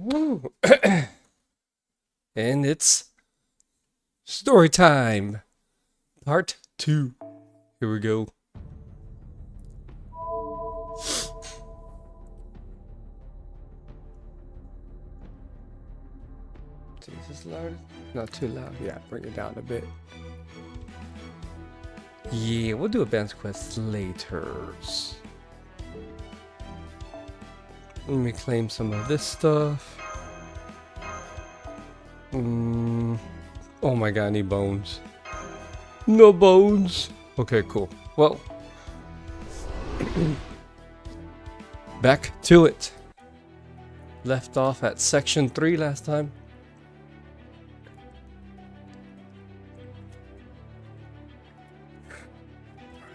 Woo. And it's story time, part 2. Here we go. Is this loud? Not too loud. Yeah, bring it down a bit. Yeah, we'll do advanced quests later. Let me claim some of this stuff. Oh my god, I need bones. No bones. Okay, cool. Well, back to it. Left off at section 3 last time.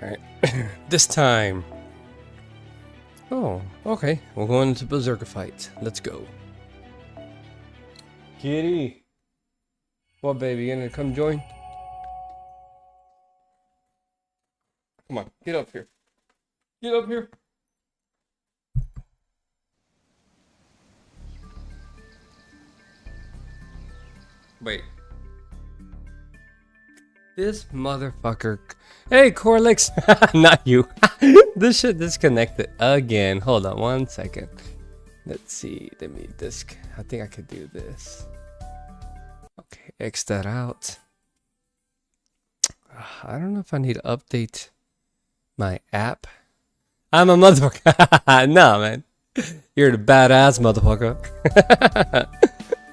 Alright, this time. Oh, okay. We're going into Berserker fight. Let's go. Kitty! What, baby? You gonna come join? Come on, get up here. Get up here. Wait. This motherfucker. Hey, Corlix! Not you. This shit disconnected again. Hold on 1 second. Let's see. Let me I think I could do this. Okay, X that out. I don't know if I need to update my app. I'm a motherfucker. Nah, man. You're the badass motherfucker.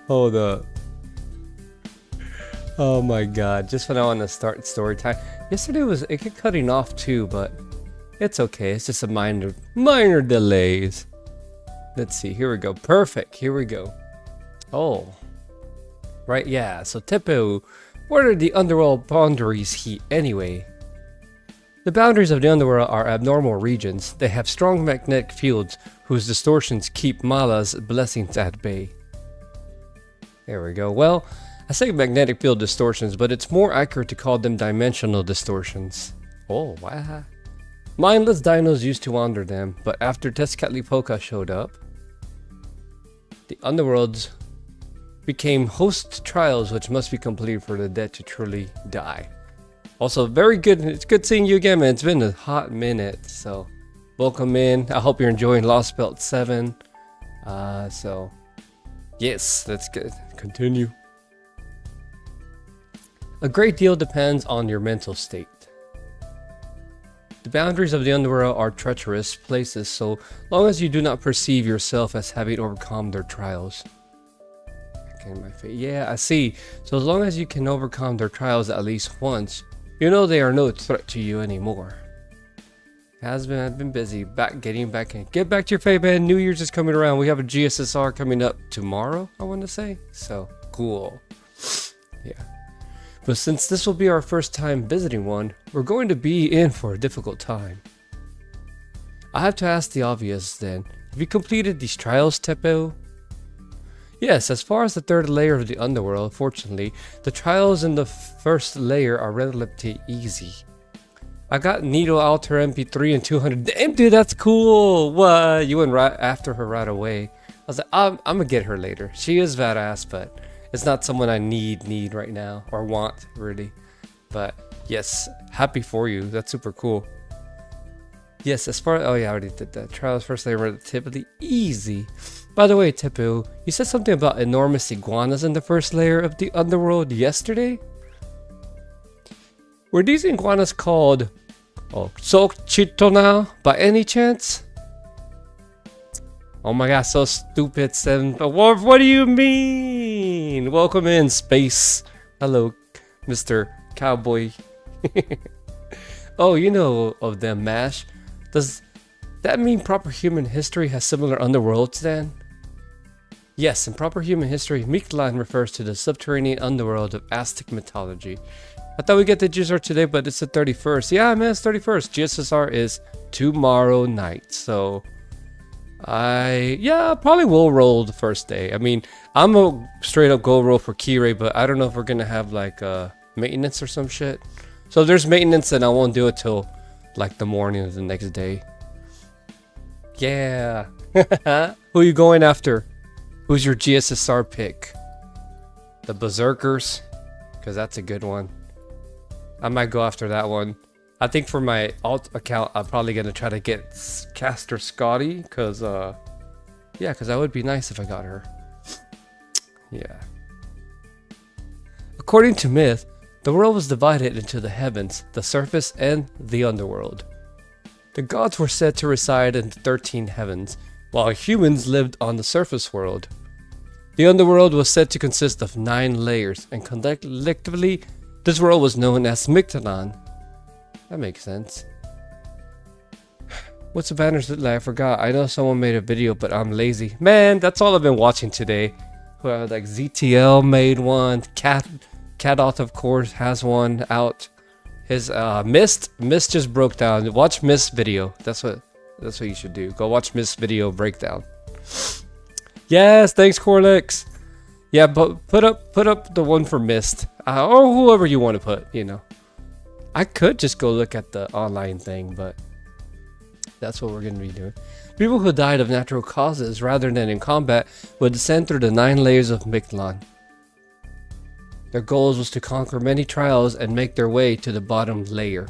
Hold up. Oh my god, just when I want to start story time. Yesterday it kept cutting off too, but it's okay. It's just a minor delays. Let's see, here we go. Perfect, here we go. Oh, right, yeah. So Tepu, what are the underworld boundaries anyway? The boundaries of the underworld are abnormal regions. They have strong magnetic fields whose distortions keep Mala's blessings at bay. There we go. Well, I say magnetic field distortions, but it's more accurate to call them dimensional distortions. Oh, wow. Mindless dinos used to wander them, but after Tezcatlipoca showed up, the underworlds became host trials which must be completed for the dead to truly die. Also, very good. It's good seeing you again, man. It's been a hot minute, so welcome in. I hope you're enjoying Lost Belt 7. So, yes, let's continue. A great deal depends on your mental state. The boundaries of the underworld are treacherous places so long as you do not perceive yourself as having overcome their trials. Yeah, I see. So as long as you can overcome their trials at least once, you know they are no threat to you anymore. I've been busy getting back in. Get back to your faith, man. New Year's is coming around. We have a GSSR coming up tomorrow, I want to say. So, cool. Yeah. But since this will be our first time visiting one, we're going to be in for a difficult time. I have to ask the obvious then. Have you completed these trials, Tepu? Yes, as far as the third layer of the underworld, fortunately, the trials in the first layer are relatively easy. I got Needle Alter MP3 and 200. Damn, dude, that's cool. What? You went right after her right away. I was like, I'm gonna get her later. She is badass, but it's not someone I need right now, or want, really. But, yes, happy for you. That's super cool. Yes, as far as... Oh, yeah, I already did that. Trials first layer relatively easy. By the way, Tepu, you said something about enormous iguanas in the first layer of the underworld yesterday? Were these iguanas called... Oh, Xochitl by any chance? Oh my god, so stupid. What do you mean? Welcome in, space. Hello, Mr. Cowboy. Oh, you know of them, MASH. Does that mean proper human history has similar underworlds then? Yes, in proper human history, Mictlan refers to the subterranean underworld of Aztec mythology. I thought we get the GSR today, but it's the 31st. Yeah, man, it's 31st. GSSR is tomorrow night, so... probably will roll the first day. I mean, I'm a straight up go roll for Kirei, but I don't know if we're gonna have like maintenance or some shit. So if there's maintenance, then I won't do it till like the morning of the next day. Yeah. Who are you going after? Who's your GSSR pick? The Berserkers? Because that's a good one. I might go after that one. I think for my alt account, I'm probably going to try to get Caster Scotty. Because, yeah, because that would be nice if I got her. Yeah. According to myth, the world was divided into the heavens, the surface, and the underworld. The gods were said to reside in the 13 heavens, while humans lived on the surface world. The underworld was said to consist of 9 layers, and collectively, this world was known as Mictlan. That makes sense. What's the banners look like? I forgot. I know someone made a video, but I'm lazy. Man, that's all I've been watching today. Like ZTL made one. Cadoth, of course, has one out. His Mist just broke down. Watch Mist video. That's what you should do. Go watch Mist video breakdown. Yes, thanks Corlix. Yeah, but put up the one for Mist, or whoever you want to put. You know, I could just go look at the online thing, but that's what we're gonna be doing. People who died of natural causes rather than in combat would descend through the 9 layers of Mictlan. Their goals was to conquer many trials and make their way to the bottom layer,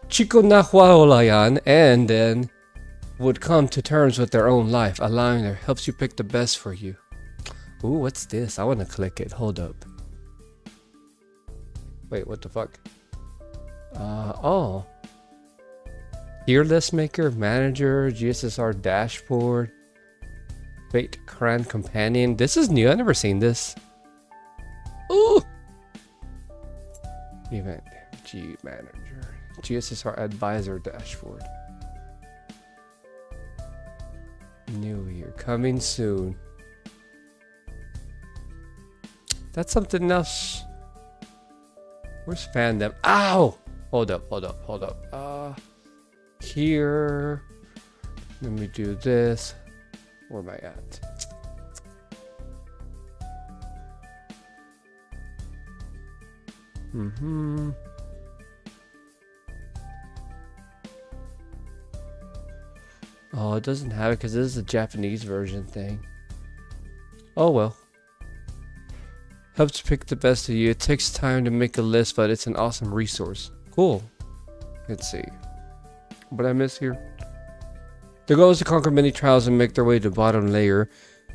Chiconahuaolayan, and then would come to terms with their own life. Allowing there helps you pick the best for you. Ooh, what's this? I want to click it. Hold up. Wait, what the fuck? Oh. Tier list maker, manager, GSSR dashboard. Wait, Cran companion. This is new. I've never seen this. Ooh! Event G manager. GSSR advisor dashboard. New year coming soon. That's something else. Where's fandom? Ow! Hold up. Here. Let me do this. Where am I at? Oh, it doesn't have it because this is a Japanese version thing. Oh well. Helps pick the best of you. It takes time to make a list, but it's an awesome resource. Cool. Let's see. What I miss here? The goal is to conquer many trials and make their way to the bottom layer,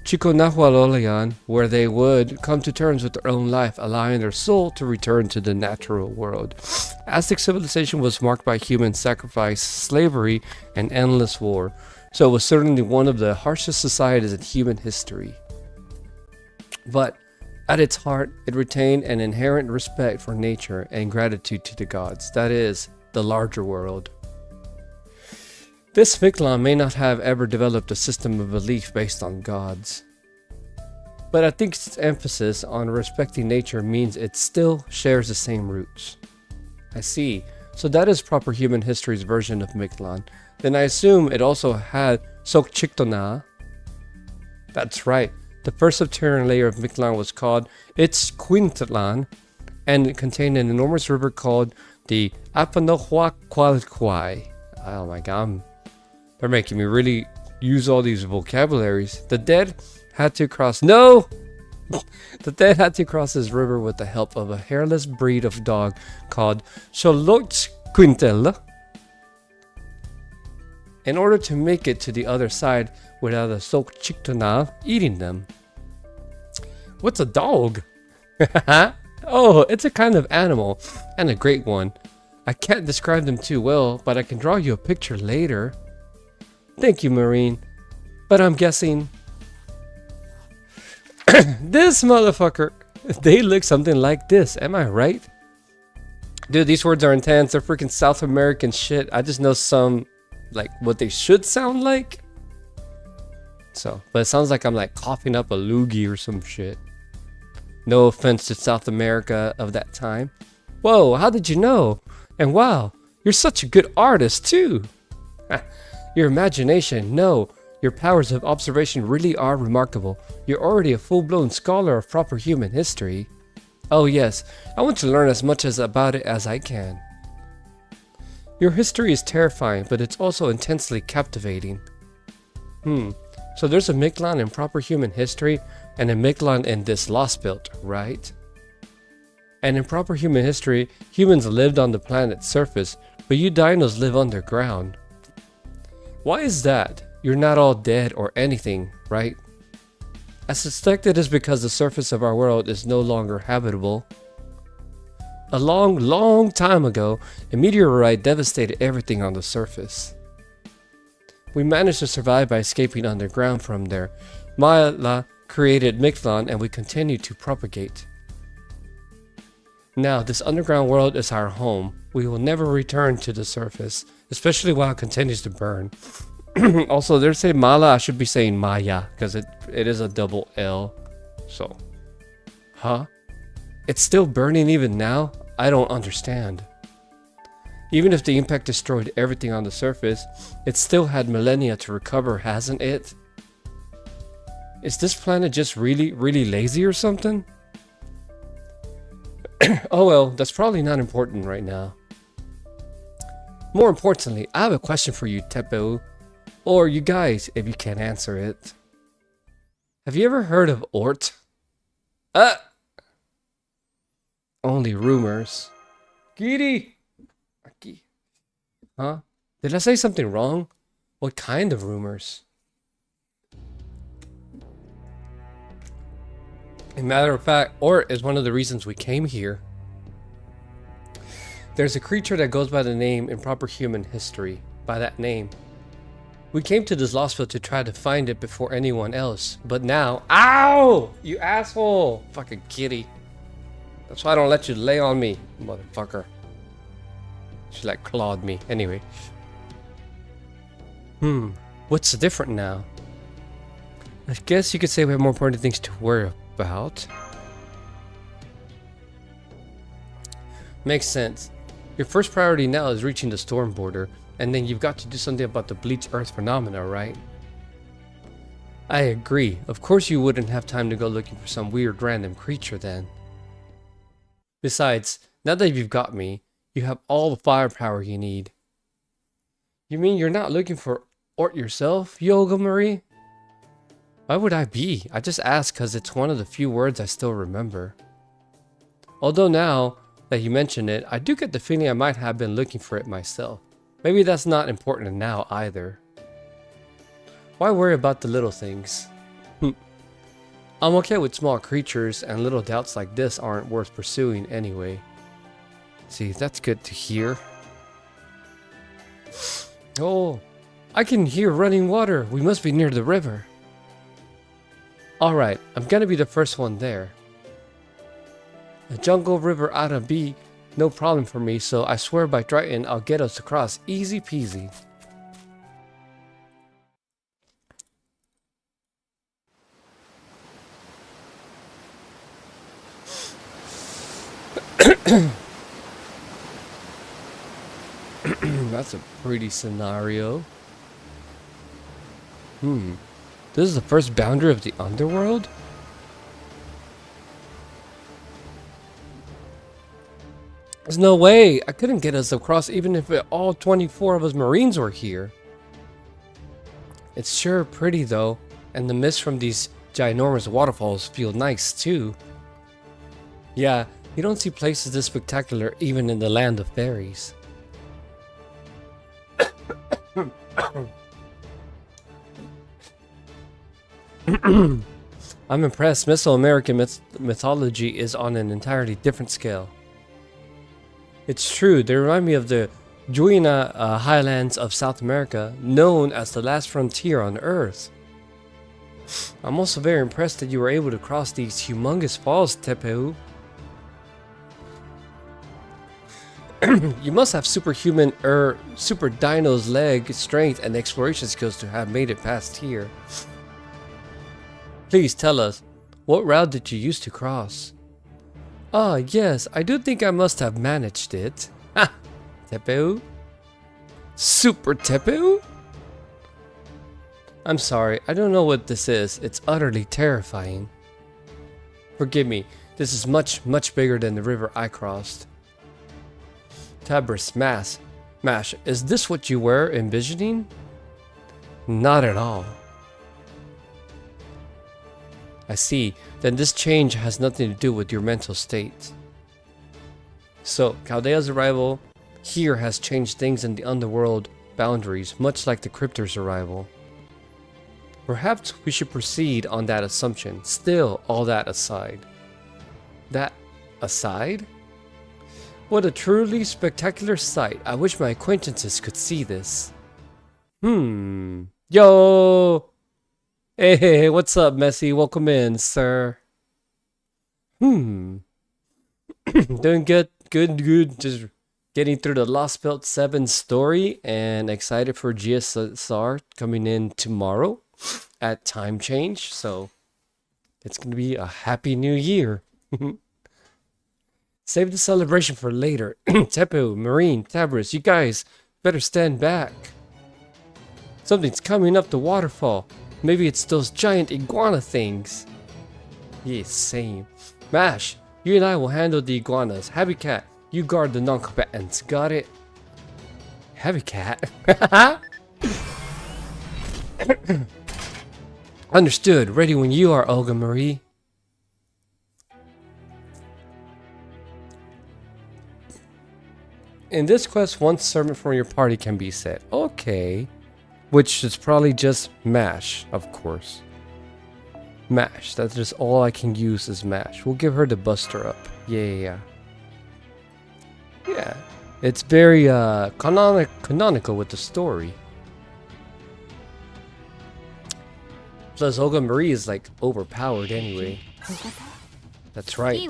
Chiconahuaolayan, where they would come to terms with their own life, allowing their soul to return to the natural world. Aztec civilization was marked by human sacrifice, slavery, and endless war, so it was certainly one of the harshest societies in human history. But at its heart, it retained an inherent respect for nature and gratitude to the gods, that is, the larger world. This Mictlan may not have ever developed a system of belief based on gods, but I think its emphasis on respecting nature means it still shares the same roots. I see. So that is proper human history's version of Mictlan. Then I assume it also had Sokchiktona. That's right. The first subterranean layer of Mictlan was called Itzcuintlan, and it contained an enormous river called the Apanohuaqualquai. Oh my god. They're making me really use all these vocabularies. The dead had to cross... No! The dead had to cross this river with the help of a hairless breed of dog called Xoloitzcuintla in order to make it to the other side without a Sokchiktona eating them. What's a dog? Oh, it's a kind of animal, and a great one. I can't describe them too well, but I can draw you a picture later. Thank you, Marine. But I'm guessing... this motherfucker. They look something like this. Am I right? Dude, these words are intense. They're freaking South American shit. I just know some, like, what they should sound like. So, but it sounds like I'm, like, coughing up a loogie or some shit. No offense to South America of that time. Whoa, how did you know? And wow, you're such a good artist, too. Your imagination, no, your powers of observation really are remarkable. You're already a full-blown scholar of proper human history. Oh yes, I want to learn as much about it as I can. Your history is terrifying, but it's also intensely captivating. So there's a Mictlan in proper human history and a Mictlan in this Lost Build, right? And in proper human history, humans lived on the planet's surface, but you dinos live underground. Why is that? You're not all dead or anything, right? I suspect it is because the surface of our world is no longer habitable. A long time ago, a meteorite devastated everything on the surface. We managed to survive by escaping underground from there. Maya created Mictlan and we continue to propagate. Now, this underground world is our home. We will never return to the surface, especially while it continues to burn. Also, they're saying Mala, I should be saying Maya, because it is a double L. So, huh? It's still burning even now? I don't understand. Even if the impact destroyed everything on the surface, it still had millennia to recover, hasn't it? Is this planet just really lazy or something? Oh well, that's probably not important right now. More importantly, I have a question for you, Tepeu. Or you guys, if you can't answer it. Have you ever heard of Ort? Only rumors. Giri! Huh? Did I say something wrong? What kind of rumors? As a matter of fact, Ort is one of the reasons we came here. There's a creature that goes by the name in proper human history, by that name. We came to this lost field to try to find it before anyone else, but now— OW! You asshole! Fucking kitty. That's why I don't let you lay on me, motherfucker. She like clawed me. Anyway. What's different now? I guess you could say we have more important things to worry about. Makes sense. Your first priority now is reaching the storm border, and then you've got to do something about the bleached earth phenomena, right? I agree. Of course you wouldn't have time to go looking for some weird random creature then. Besides, now that you've got me, you have all the firepower you need. You mean you're not looking for Ort yourself, Yoga Marie? Why would I be? I just asked because it's one of the few words I still remember. Although now that you mention it, I do get the feeling I might have been looking for it myself. Maybe that's not important now either. Why worry about the little things? I'm okay with small creatures, and little doubts like this aren't worth pursuing anyway. See, that's good to hear. Oh, I can hear running water. We must be near the river. Alright, I'm gonna be the first one there. A jungle river ought to be no problem for me, so I swear by Triton I'll get us across easy peasy. That's a pretty scenario. This is the first boundary of the underworld? There's no way! I couldn't get us across even if all 24 of us Marines were here. It's sure pretty though, and the mist from these ginormous waterfalls feel nice too. Yeah, you don't see places this spectacular even in the land of fairies. I'm impressed. Mesoamerican mythology is on an entirely different scale. It's true, they remind me of the Juina highlands of South America, known as the last frontier on Earth. I'm also very impressed that you were able to cross these humongous falls, Tepeu. You must have superhuman super dino's leg strength and exploration skills to have made it past here. Please tell us, what route did you use to cross? Ah, yes, I do think I must have managed it. Ha! Tepeu? Super Tepeu? I'm sorry, I don't know what this is. It's utterly terrifying. Forgive me, this is much bigger than the river I crossed. Tabris Mash, is this what you were envisioning? Not at all. I see. Then this change has nothing to do with your mental state. So, Chaldea's arrival here has changed things in the underworld boundaries, much like the Cryptor's arrival. Perhaps we should proceed on that assumption. Still, all that aside. That aside? What a truly spectacular sight. I wish my acquaintances could see this. Yo! Hey, what's up, Messi? Welcome in, sir. Doing good. Just getting through the Lost Belt 7 story and excited for GSSR coming in tomorrow at time change. So it's going to be a happy new year. Save the celebration for later. Tepu, Marine, Tabris, you guys better stand back. Something's coming up the waterfall. Maybe it's those giant iguana things. Yeah, same. Mash, you and I will handle the iguanas. Happy Cat, you guard the non-combatants. Got it? Happy Cat? Understood. Ready when you are, Olga Marie. In this quest, one servant from your party can be set. Okay. Which is probably just Mash, of course. Mash. That's just all I can use is Mash. We'll give her the Buster up. Yeah. It's very canonical with the story. Plus, Olga Marie is like overpowered anyway. That's right.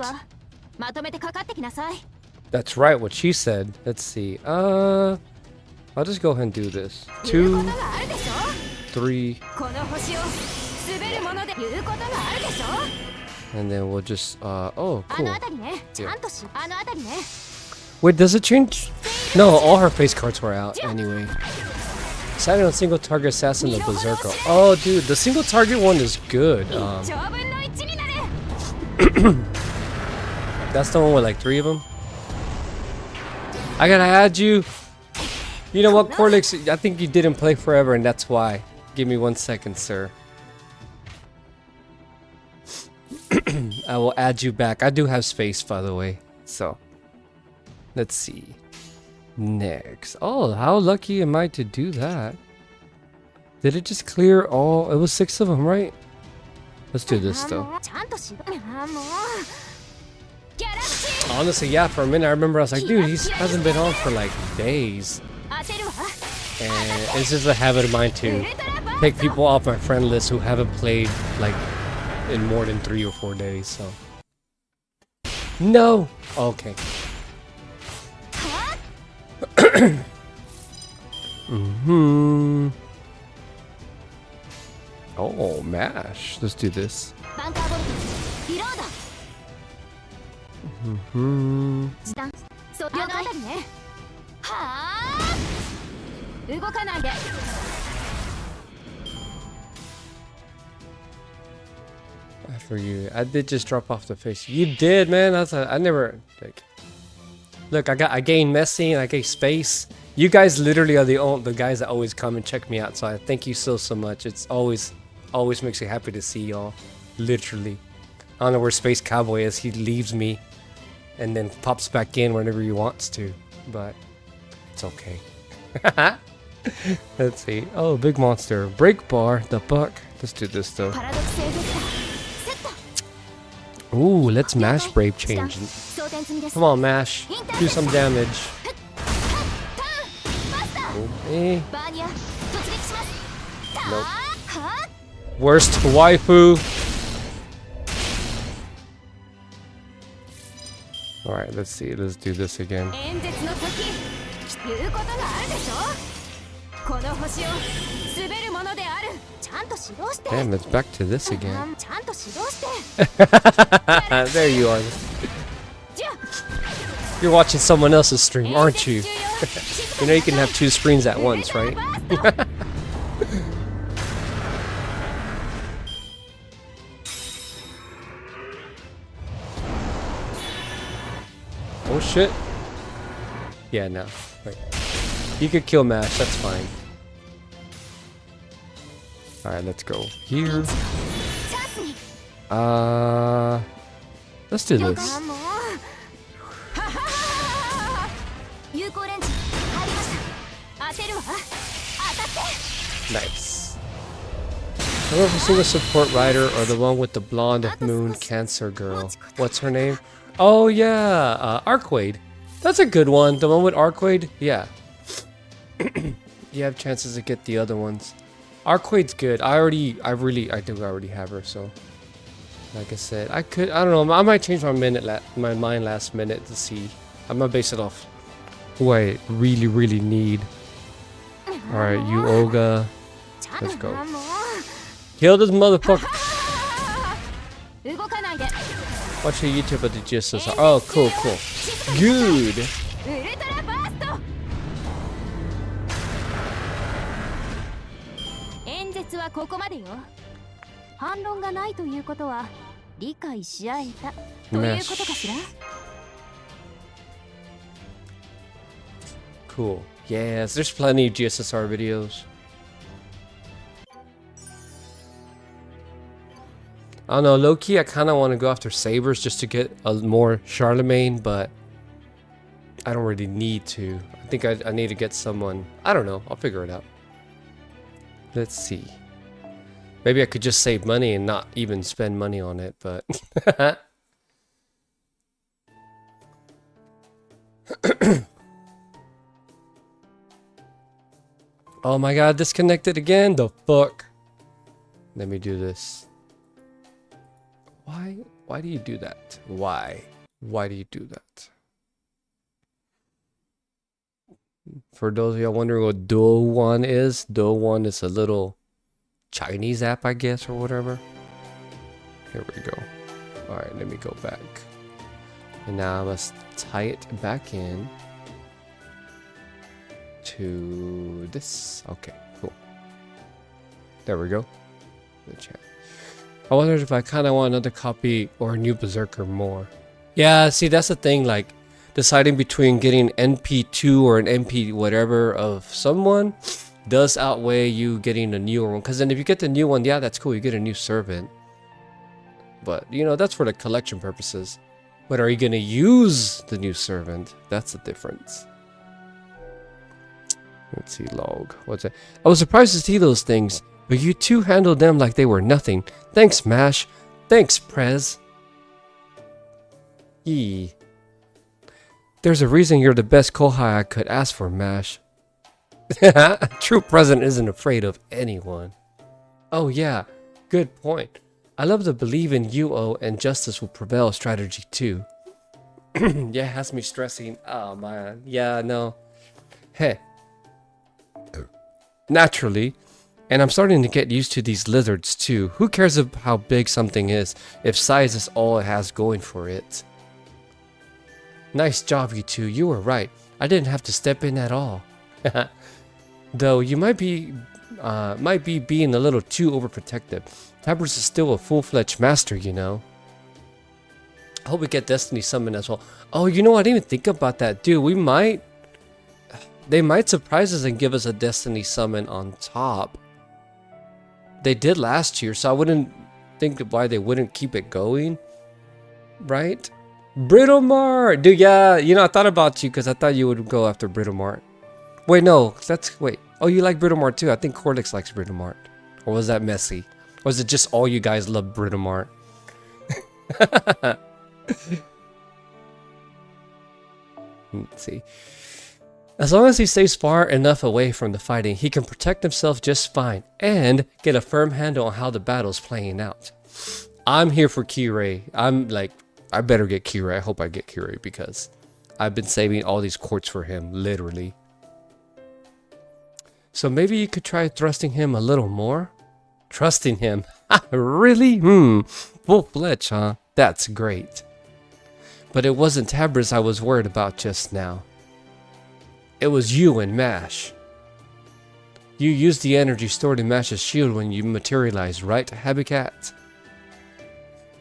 That's right, what she said. Let's see. I'll just go ahead and do this. 2, 3. And then we'll just, oh, cool. Yeah. Wait, does it change? No, all her face cards were out anyway. Decided on single target assassin of Berserker. Oh, dude, the single target one is good. That's the one with like 3 of them. I gotta add you. You know what, Corlix? I think you didn't play forever, and that's why. Give me 1 second, sir. I will add you back. I do have space, by the way. So, let's see. Next. Oh, how lucky am I to do that? Did it just clear all? It was 6 of them, right? Let's do this, though. Honestly, yeah, for a minute I remember I was like, dude, he hasn't been on for like days. And it's just a habit of mine to take people off my friend list who haven't played like in more than 3 or 4 days, so. No! Okay. Oh, Mash. Let's do this. For you, I did just drop off the face. You did, man. I never like. Look, I gained Messi and I gained space. You guys literally are the guys that always come and check me out. So I thank you so much. It's always makes me happy to see y'all. Literally, I don't know where Space Cowboy is. He leaves me, and then pops back in whenever he wants to. But it's okay. Let's see. Oh, big monster. Break bar. The buck. Let's do this though. Ooh, let's Mash Brave change. Come on, Mash. Do some damage. Okay. Nope. Worst waifu. Alright, let's see. Let's do this again. Damn, it's back to this again. There you are. You're watching someone else's stream, aren't you? You know you can have 2 screens at once, right? Oh shit. Yeah, no. Wait. You could kill Mash, that's fine. Alright, let's go here. Let's do this. Nice. Another single support rider or the one with the blonde moon cancer girl. What's her name? Oh yeah, Arcwade. That's a good one. The one with Arcwade? Yeah. You have chances to get the other ones. Arcwade's good. I think I already have her, so like I said, I don't know, I might change my mind last minute to see. I'm gonna base it off who I really need. Alright, you Olga. Let's go. Kill this motherfucker. Watch your YouTube at the GSSR. Oh, cool. Good. 演説はここまでよ。反論がないということは理解し合えたということかしら。Cool. Yes, there's plenty of GSSR videos. I don't know, low-key I kind of want to go after Sabers just to get a more Charlemagne, but I don't really need to. I think I need to get someone. I don't know, I'll figure it out. Let's see. Maybe I could just save money and not even spend money on it, but... Oh my god, disconnected again? The fuck? Let me do this. Why do you do that? Why do you do that? For those of y'all wondering what Do1 is, Do1 is a little Chinese app, I guess, or whatever. Here we go. Alright, let me go back. And now let's tie it back in to this. Okay, cool. There we go. The chat. I wonder if I kind of want another copy or a new Berserker more. Yeah, see, that's the thing, like, deciding between getting NP2 or an NP whatever of someone does outweigh you getting a newer one. Because then if you get the new one, yeah, that's cool, you get a new servant. But, you know, that's for the collection purposes. But are you going to use the new servant? That's the difference. Let's see, log. What's that? I was surprised to see those things, but you two handled them like they were nothing. Thanks, Mash. Thanks, Prez. Yee. There's a reason you're the best Kohai I could ask for, Mash. A true president isn't afraid of anyone. Oh yeah, good point. I love to believe in UO and justice will prevail strategy too. Yeah, it has me stressing. Oh man, yeah, no. Hey. Naturally. And I'm starting to get used to these lizards too. Who cares about how big something is if size is all it has going for it? Nice job, you two. You were right. I didn't have to step in at all. Though you might be being a little too overprotective. Tabers is still a full-fledged master, you know. I hope we get Destiny Summon as well. Oh, you know, I didn't even think about that, dude. They might surprise us and give us a Destiny Summon on top. They did last year, so I wouldn't think why they wouldn't keep it going. Right? Britomart! Dude, yeah, you know, I thought about you because I thought you would go after Britomart. Wait, no, wait. Oh, you like Britomart too? I think Corlix likes Britomart. Or was that messy? Or was it just all you guys love Britomart? Let's see. As long as he stays far enough away from the fighting, he can protect himself just fine and get a firm handle on how the battle's playing out. I'm here for Kirei. I'm like, I better get Kirei. I hope I get Kirei because I've been saving all these quartz for him, literally. So maybe you could try thrusting him a little more? Trusting him? Really? Full-fledged, huh? That's great. But it wasn't Tabris I was worried about just now. It was you and Mash. You used the energy stored in Mash's shield when you materialized, right, Habicat?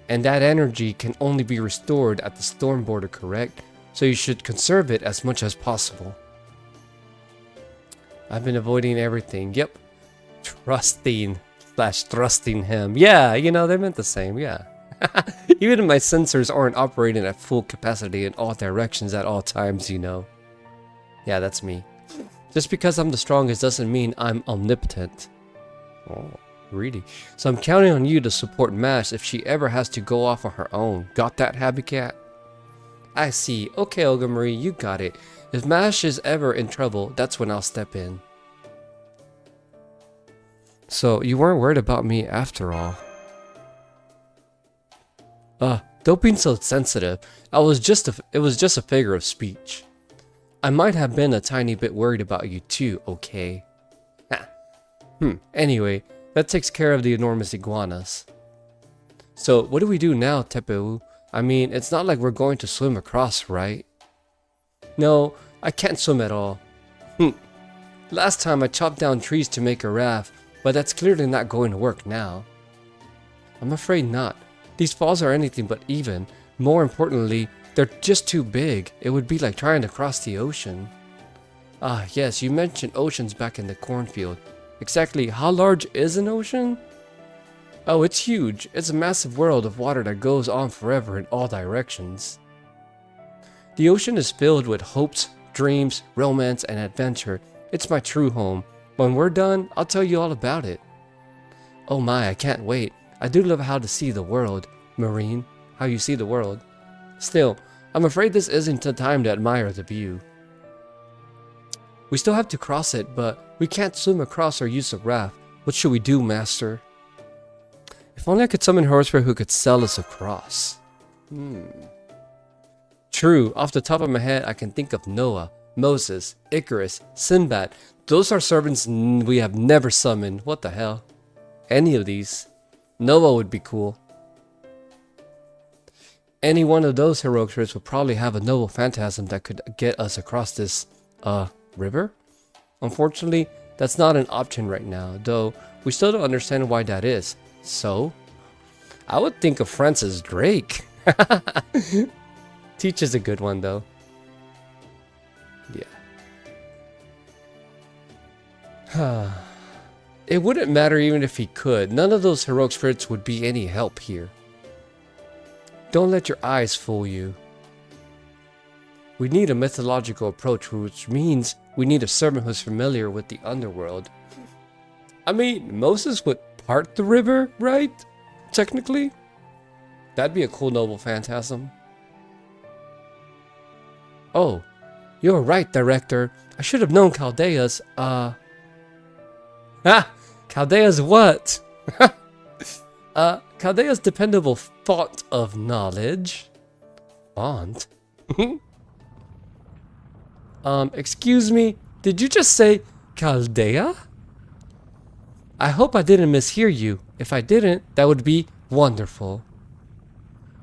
And that energy can only be restored at the storm border, correct? So you should conserve it as much as possible. I've been avoiding everything. Yep. Trusting / thrusting him. Yeah, you know, they meant the same, yeah. Even my sensors aren't operating at full capacity in all directions at all times, you know. Yeah, that's me. Just because I'm the strongest doesn't mean I'm omnipotent. Oh, really? So I'm counting on you to support Mash if she ever has to go off on her own. Got that, Happy Cat? I see. Okay, Olga Marie, you got it. If Mash is ever in trouble, that's when I'll step in. So, you weren't worried about me after all. Don't be so sensitive. It was just a figure of speech. I might have been a tiny bit worried about you too, okay? Anyway, that takes care of the enormous iguanas. So, what do we do now, Tepeu? I mean, it's not like we're going to swim across, right? No, I can't swim at all. Last time I chopped down trees to make a raft, but that's clearly not going to work now. I'm afraid not. These falls are anything but even. More importantly, they're just too big. It would be like trying to cross the ocean. Ah, yes, you mentioned oceans back in the cornfield. Exactly how large is an ocean? Oh, it's huge. It's a massive world of water that goes on forever in all directions. The ocean is filled with hopes, dreams, romance, and adventure. It's my true home. When we're done, I'll tell you all about it. Oh my, I can't wait. I do love how to see the world, Marine. How you see the world. Still, I'm afraid this isn't the time to admire the view. We still have to cross it, but we can't swim across or use a raft. What should we do, Master? If only I could summon horsemen who could sail us across. True, off the top of my head, I can think of Noah, Moses, Icarus, Sinbad. Those are servants we have never summoned. What the hell? Any of these. Noah would be cool. Any one of those heroic spirits would probably have a noble phantasm that could get us across this, river? Unfortunately, that's not an option right now, though we still don't understand why that is. So, I would think of Francis Drake. Teach is a good one, though. Yeah. It wouldn't matter even if he could. None of those heroic spirits would be any help here. Don't let your eyes fool you. We need a mythological approach, which means we need a servant who's familiar with the underworld. I mean, Moses would part the river, right? Technically. That'd be a cool noble phantasm. Oh, you're right, Director. I should have known Chaldea's, Chaldea's what? Chaldea's dependable font of knowledge. Font? Excuse me, did you just say Chaldea? I hope I didn't mishear you. If I didn't, that would be wonderful.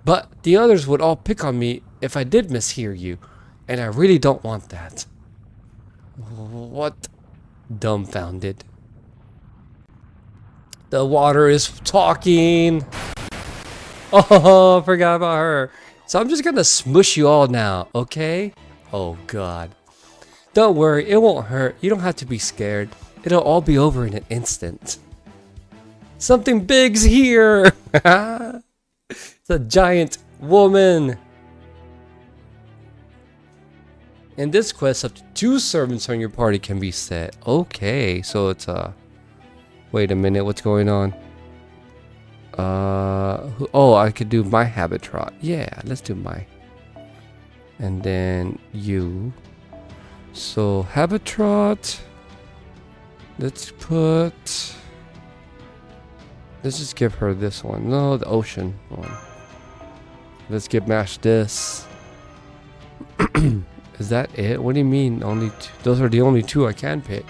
But the others would all pick on me if I did mishear you, and I really don't want that. What? Dumbfounded. The water is talking. Oh, I forgot about her. So I'm just gonna smush you all now, okay? Oh god. Don't worry, it won't hurt. You don't have to be scared. It'll all be over in an instant. Something big's here! It's a giant woman. In this quest, up to 2 servants on your party can be set. Okay, so it's wait a minute, what's going on? Oh, I could do my Habitrot. Yeah, let's do my. And then you. So Habitrot. Let's just give her this one. No, the ocean one. Let's give Mash this. Is that it? What do you mean only 2? Those are the only 2 I can pick.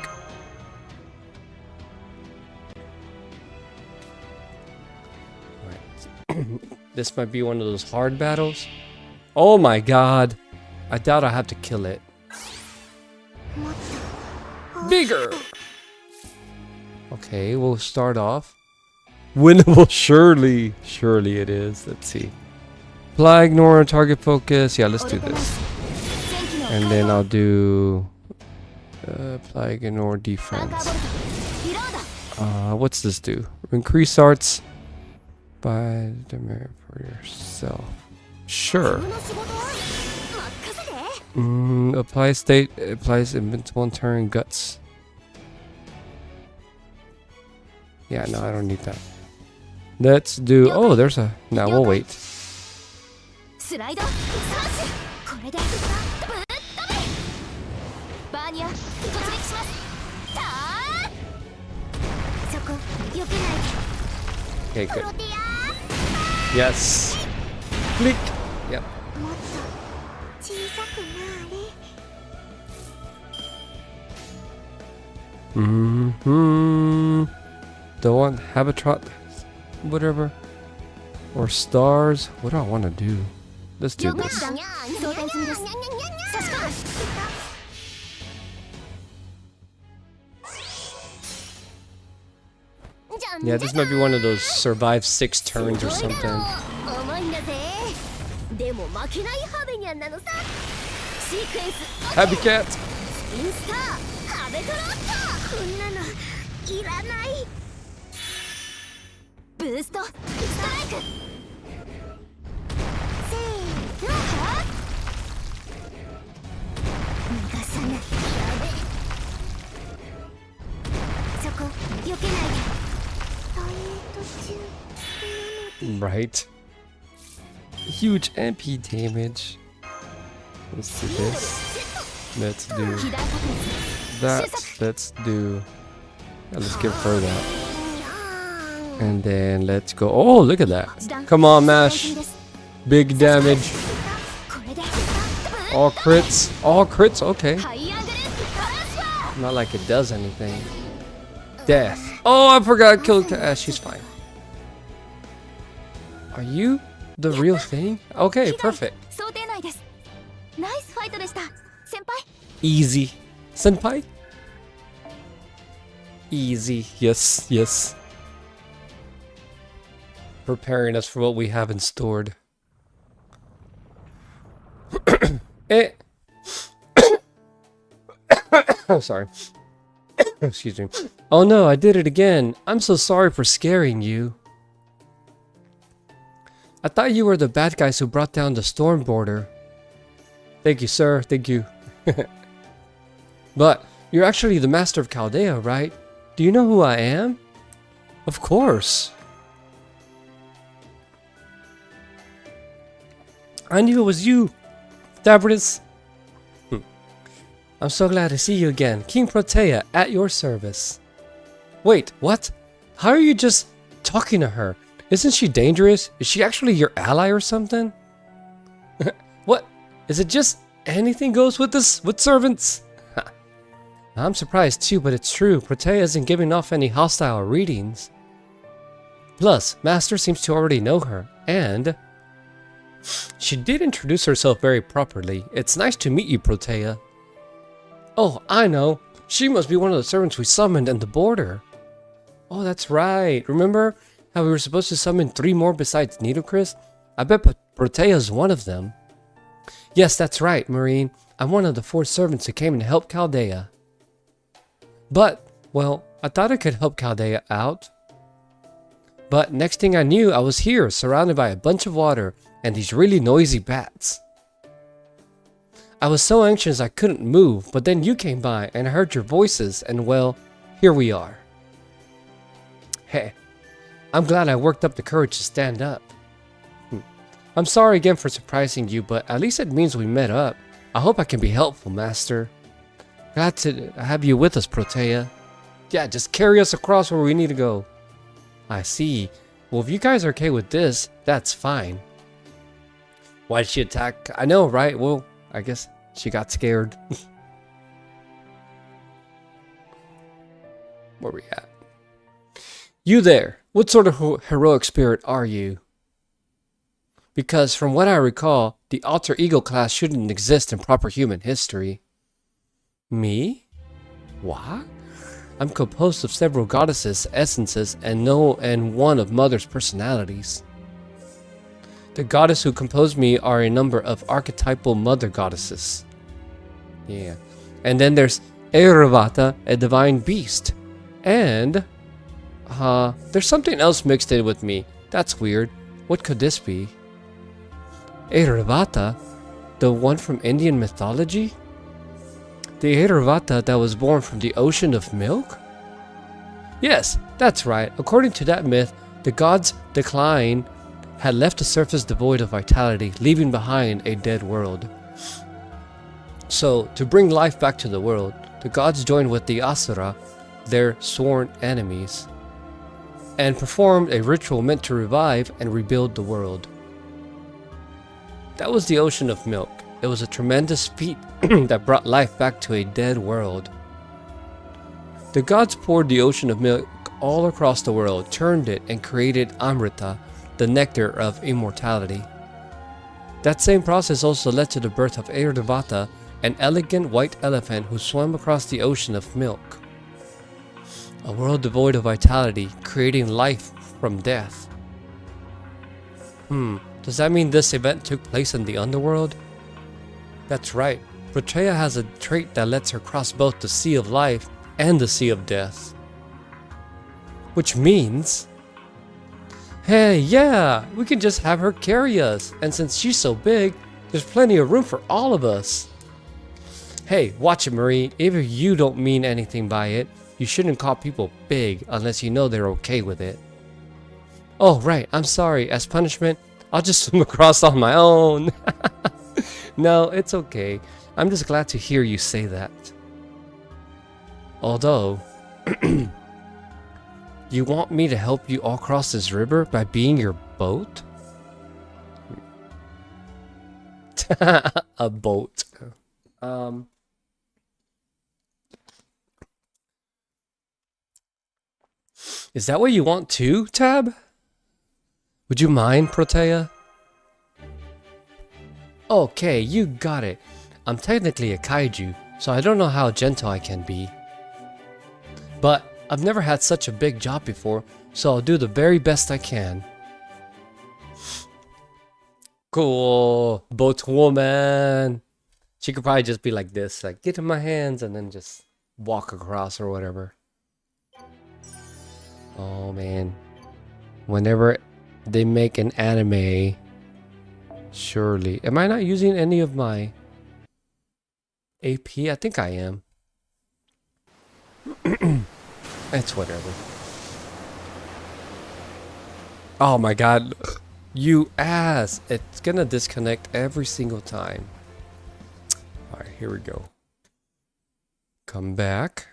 This might be one of those hard battles. Oh my god. I doubt I have to kill it. Bigger! Okay, we'll start off. Winnable, surely. Surely it is. Let's see. Apply, ignore, target focus. Yeah, let's do this. And then I'll do... apply, ignore, defense. What's this do? Increase arts Buy the mirror for yourself. Sure. Apply state. Applies invincible turn guts. Yeah, no, I don't need that. Let's do. Oh, there's a. No, we'll wait. Okay, good. Yes. Click. Yep. Don't want habitat, whatever, or stars. What do I want to do? Let's do this. Yeah, this might be one of those survive 6 turns or something. Happy cat. Right. Huge MP damage. Let's do this. Let's do that. Let's do. Yeah, let's give her that. And then let's go. Oh, look at that. Come on, Mash. Big damage. All crits. All crits. Okay. Not like it does anything. Death. Oh, I forgot. Killed. She's fine. Are you the real thing? Okay, perfect. Easy. Senpai? Easy. Yes, yes. Preparing us for what we have in stored. Oh, sorry. Excuse me. Oh no, I did it again. I'm so sorry for scaring you. I thought you were the bad guys who brought down the storm border. Thank you, sir. Thank you. But you're actually the master of Chaldea, right? Do you know who I am? Of course. I knew it was you, Stavridis. I'm so glad to see you again. King Protea, at your service. Wait, what? How are you just talking to her? Isn't she dangerous? Is she actually your ally or something? What? Is it just anything goes with this, with servants? I'm surprised too, but it's true. Protea isn't giving off any hostile readings. Plus, Master seems to already know her, and she did introduce herself very properly. It's nice to meet you, Protea. Oh, I know. She must be one of the servants we summoned in the border. Oh, that's right. Remember how we were supposed to summon 3 more besides Nidocris? I bet Protea's one of them. Yes, that's right, Marine. I'm one of the 4 servants who came to help Chaldea. But, well, I thought I could help Chaldea out. But next thing I knew, I was here, surrounded by a bunch of water and these really noisy bats. I was so anxious I couldn't move, but then you came by and I heard your voices, and well, here we are. Hey, I'm glad I worked up the courage to stand up. I'm sorry again for surprising you, but at least it means we met up. I hope I can be helpful, Master. Glad to have you with us, Protea. Yeah, just carry us across where we need to go. I see. Well, if you guys are okay with this, that's fine. Why did she attack? I know, right? Well, I guess she got scared. Where we at? You there. What sort of heroic spirit are you? Because from what I recall, the alter ego class shouldn't exist in proper human history. Me? What? I'm composed of several goddesses, essences, and one of Mother's personalities. The goddess who composed me are a number of archetypal mother goddesses. Yeah. And then there's Airavata, a divine beast. And There's something else mixed in with me. That's weird. What could this be? Airavata? The one from Indian mythology? The Airavata that was born from the ocean of milk? Yes, that's right. According to that myth, the god's decline had left the surface devoid of vitality, leaving behind a dead world. So, to bring life back to the world, the gods joined with the Asura, their sworn enemies, and performed a ritual meant to revive and rebuild the world. That was the ocean of milk. It was a tremendous feat that brought life back to a dead world. The gods poured the ocean of milk all across the world, churned it, and created Amrita, the nectar of immortality. That same process also led to the birth of Airavata, an elegant white elephant who swam across the ocean of milk. A world devoid of vitality, creating life from death. Does that mean this event took place in the underworld? That's right. Protea has a trait that lets her cross both the sea of life and the sea of death. Which means... Hey, yeah! We can just have her carry us. And since she's so big, there's plenty of room for all of us. Hey, watch it, Marie. If you don't mean anything by it, you shouldn't call people big unless you know they're okay with it. Oh, right. I'm sorry. As punishment, I'll just swim across on my own. No, it's okay. I'm just glad to hear you say that. Although, you want me to help you all cross this river by being your boat? A boat. Is that what you want too, Tab? Would you mind, Protea? Okay, you got it. I'm technically a kaiju, so I don't know how gentle I can be. But I've never had such a big job before, so I'll do the very best I can. Cool, boat woman. She could probably just be like this, like get in my hands and then just walk across or whatever. Oh man. Whenever they make an anime, surely. Am I not using any of my AP? I think I am. It's whatever. Oh my god. You ass. It's gonna disconnect every single time. Alright, here we go. Come back.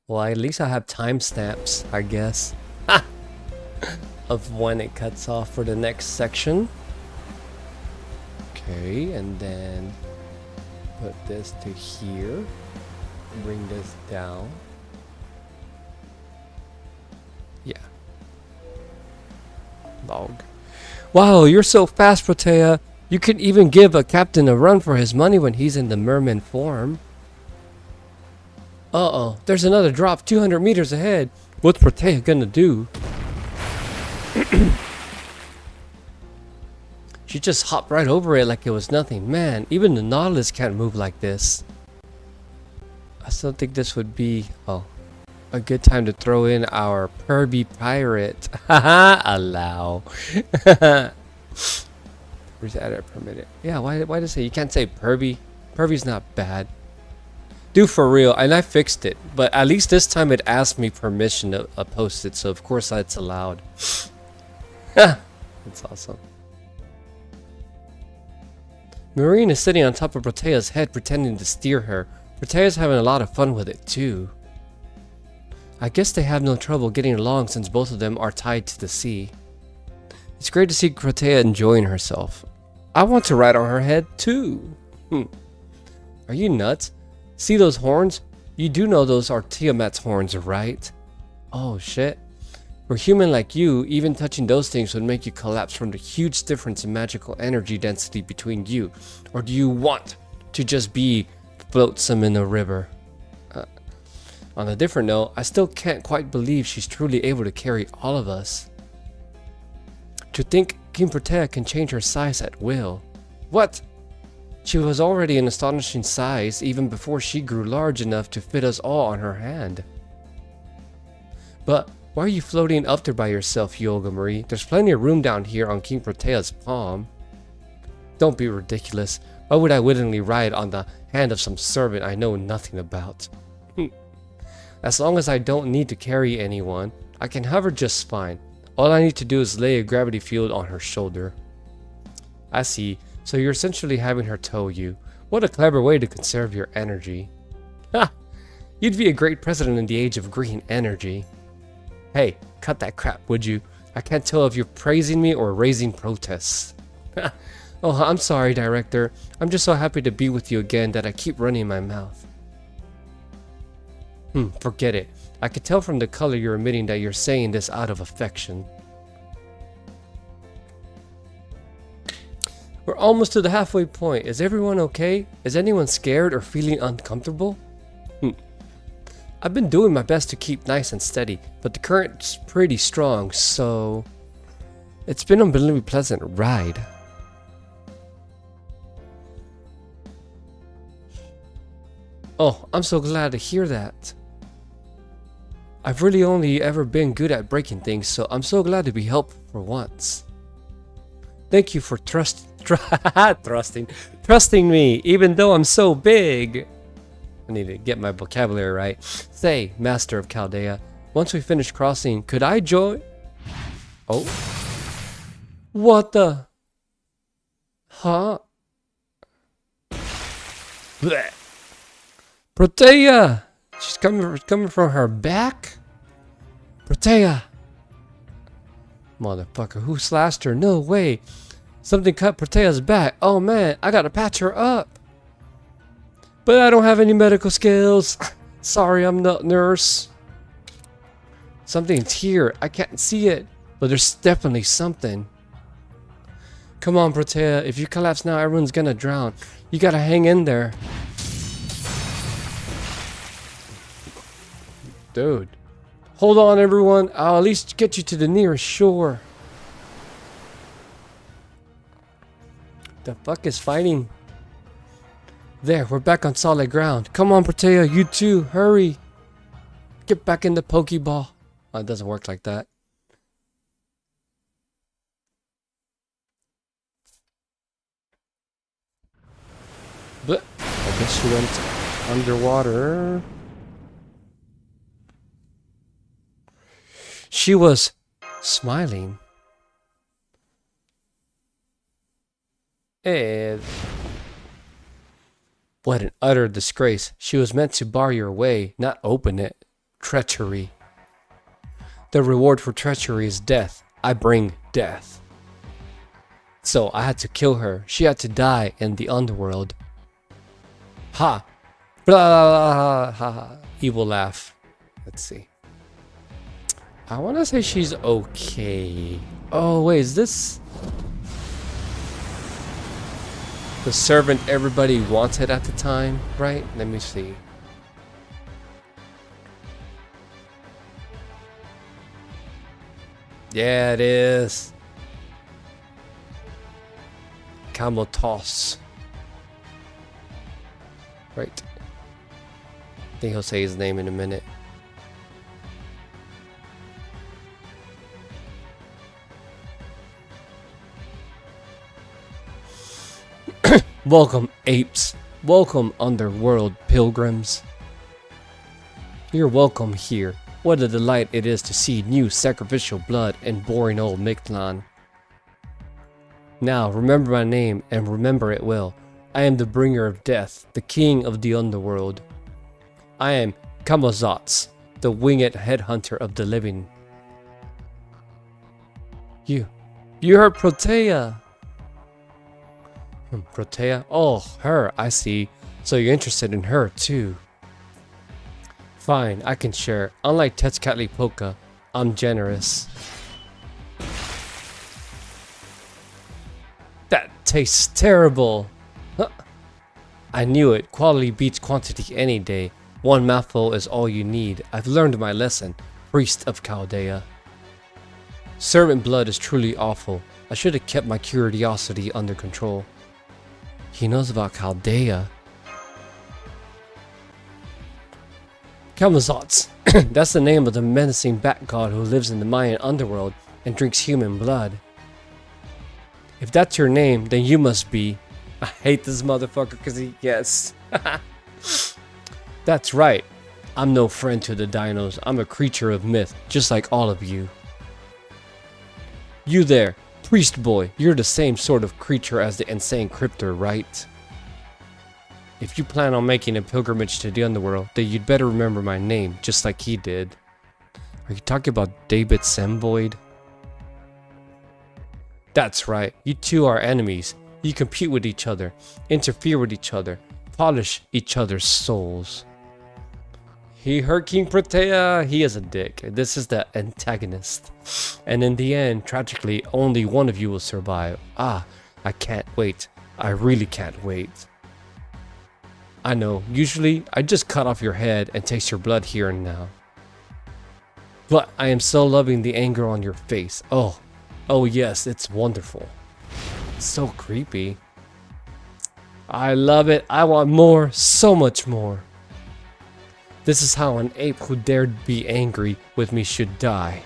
Well, at least I have timestamps, I guess, of when it cuts off for the next section. Okay, and then put this to here. Bring this down. Yeah. Log. Wow, you're so fast, Protea. You can even give a captain a run for his money when he's in the merman form. Uh-oh, there's another drop 200 meters ahead. What's Protea gonna do? She just hopped right over it like it was nothing. Man, even the Nautilus can't move like this. I still think this would be, a good time to throw in our Perby Pirate. Haha, allow. Where's edit permitted? Yeah, why does it say you can't say Perby? Perby's not bad. Dude, for real, and I fixed it, but at least this time it asked me permission to post it, so of course that's allowed. That's awesome. Marine is sitting on top of Protea's head pretending to steer her. Protea's having a lot of fun with it too. I guess they have no trouble getting along since both of them are tied to the sea. It's great to see Protea enjoying herself. I want to ride on her head too. Are you nuts? See those horns? You do know those are Tiamat's horns, right? Oh shit. For a human like you, even touching those things would make you collapse from the huge difference in magical energy density between you. Or do you want to just be floatsome in a river? On a different note, I still can't quite believe she's truly able to carry all of us. To think King Protea can change her size at will. What? She was already an astonishing size even before she grew large enough to fit us all on her hand. But why are you floating up there by yourself, Yoga Marie? There's plenty of room down here on King Protea's palm. Don't be ridiculous. Why would I willingly ride on the hand of some servant I know nothing about? As long as I don't need to carry anyone, I can hover just fine. All I need to do is lay a gravity field on her shoulder. I see. So you're essentially having her tow you. What a clever way to conserve your energy. Ha! You'd be a great president in the age of green energy. Hey, cut that crap, would you? I can't tell if you're praising me or raising protests. Oh, I'm sorry, director. I'm just so happy to be with you again that I keep running my mouth. Forget it. I could tell from the color you're emitting that you're saying this out of affection. We're almost to the halfway point. Is everyone okay? Is anyone scared or feeling uncomfortable? I've been doing my best to keep nice and steady, but the current's pretty strong, so it's been an unbelievably pleasant ride. Oh, I'm so glad to hear that. I've really only ever been good at breaking things, so I'm so glad to be helpful for once. Thank you for trusting me, even though I'm so big. I need to get my vocabulary right. Say, Master of Chaldea, once we finish crossing, could I join? Oh. What the? Huh? Blech. Protea! She's coming from her back? Protea! Motherfucker, who slashed her? No way. Something cut Protea's back. Oh man, I gotta patch her up. But I don't have any medical skills. Sorry, I'm not a nurse. Something's here. I can't see it, but there's definitely something. Come on, Protea. If you collapse now, everyone's gonna drown. You gotta hang in there. Dude. Hold on, everyone. I'll at least get you to the nearest shore. The fuck is fighting? There, we're back on solid ground. Come on, Protea, you too. Hurry. Get back in the Pokeball. Oh, it doesn't work like that. But I guess she went underwater. She was smiling. And what an utter disgrace. She was meant to bar your way, not open it. Treachery. The reward for treachery is death. I bring death. So I had to kill her. She had to die in the underworld. Ha! Blah! Ha! Evil laugh. Let's see. I want to say she's okay. Oh, wait, is this the servant everybody wanted at the time, right? Let me see. Yeah, it is. Camel toss. Right. I think he'll say his name in a minute. Welcome, apes. Welcome, underworld pilgrims. You're welcome here. What a delight it is to see new sacrificial blood in boring old Mictlan. Now, remember my name, and remember it well. I am the bringer of death, the king of the underworld. I am Kamazotz, the winged headhunter of the living. You heard Protea. Protea? Oh, her, I see. So you're interested in her too. Fine, I can share. Unlike Tezcatlipoca, I'm generous. That tastes terrible. Huh. I knew it. Quality beats quantity any day. One mouthful is all you need. I've learned my lesson, priest of Chaldea. Servant blood is truly awful. I should have kept my curiosity under control. He knows about Chaldea. Kamazotz. That's the name of the menacing bat god who lives in the Mayan underworld and drinks human blood. If that's your name, then you must be... I hate this motherfucker because he... Yes. That's right. I'm no friend to the dinos. I'm a creature of myth, just like all of you. You there, priest boy, you're the same sort of creature as the insane cryptor, right? If you plan on making a pilgrimage to the underworld, then you'd better remember my name, just like he did. Are you talking about David Semvoid? That's right, you two are enemies. You compete with each other, interfere with each other, polish each other's souls. He hurt King Protea. He is a dick. This is the antagonist. And in the end, tragically, only one of you will survive. Ah, I can't wait. I really can't wait. I know, usually I just cut off your head and taste your blood here and now. But I am so loving the anger on your face. Oh yes, it's wonderful. It's so creepy. I love it. I want more, so much more. This is how an ape who dared be angry with me should die.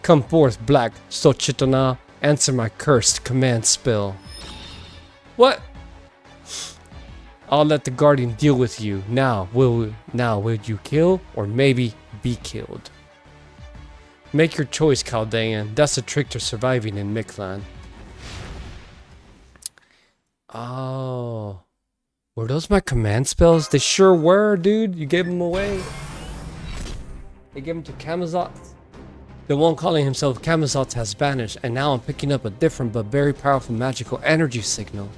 Come forth, Black Xochitl, answer my cursed command spell. What? I'll let the Guardian deal with you. Now will you kill or maybe be killed? Make your choice, Chaldean. That's the trick to surviving in Mictlan. Oh. Were those my command spells? They sure were, dude. You gave them away. They gave them to Kamazotz. The one calling himself Kamazotz has vanished, and now I'm picking up a different but very powerful magical energy signal.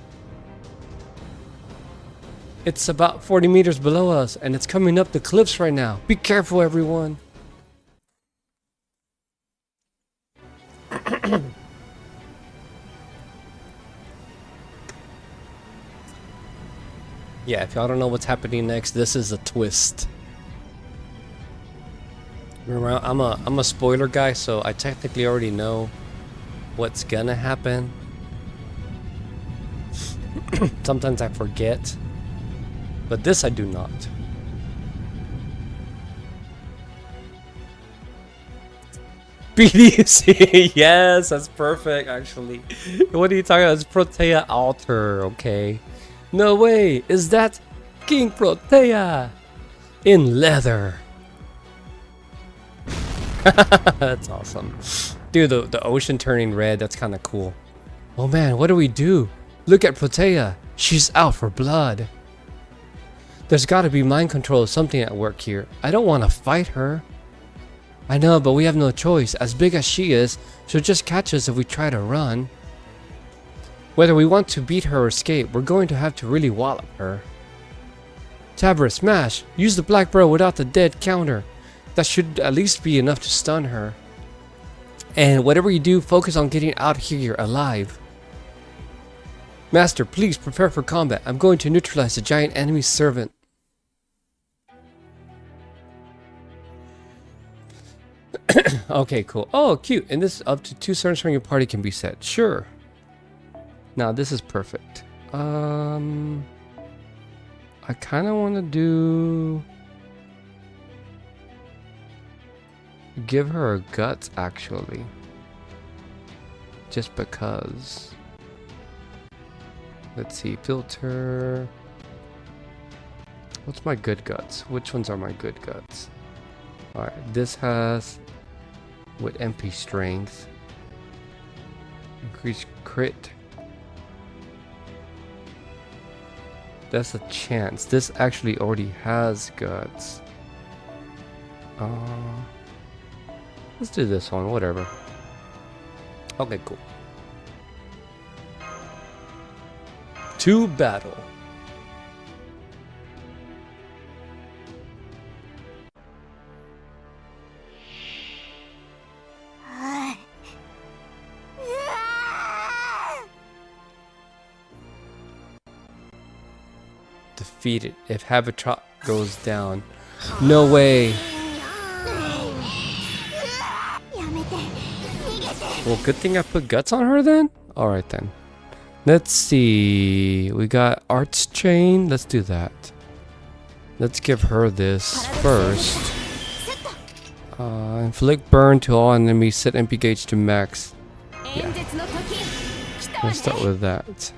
It's about 40 meters below us, and it's coming up the cliffs right now. Be careful, everyone. Yeah, if y'all don't know what's happening next, this is a twist. Remember, I'm a spoiler guy, so I technically already know what's gonna happen. Sometimes I forget, but this I do not. BDC, yes, that's perfect actually. What are you talking about? It's Protea Altar, okay. No way, is that King Protea in leather? That's awesome. Dude, the ocean turning red, that's kind of cool. Oh man, what do we do? Look at Protea, she's out for blood. There's gotta be mind control or something at work here. I don't want to fight her. I know, but we have no choice. As big as she is, she'll just catch us if we try to run. Whether we want to beat her or escape, we're going to have to really wallop her. Tabra, smash! Use the black bro without the dead counter. That should at least be enough to stun her. And whatever you do, focus on getting out of here alive. Master, please prepare for combat. I'm going to neutralize the giant enemy servant. Okay, cool. Oh, cute. And this up to 2 turns from your party can be set. Sure. Now this is perfect. I kind of want to do... give her a guts, actually. Just because. Let's see, filter. What's my good guts? Which ones are my good guts? Alright, this has with MP strength. Increase crit. That's a chance. This actually already has guts. Let's do this one, whatever. Okay, cool. To battle. Defeated if Habitat goes down. No way. Well, good thing I put guts on her then? Alright then. Let's see. We got Arts Chain. Let's do that. Let's give her this first. Inflict burn to all enemies. Set MP gauge to max. Yeah. Let's start with that.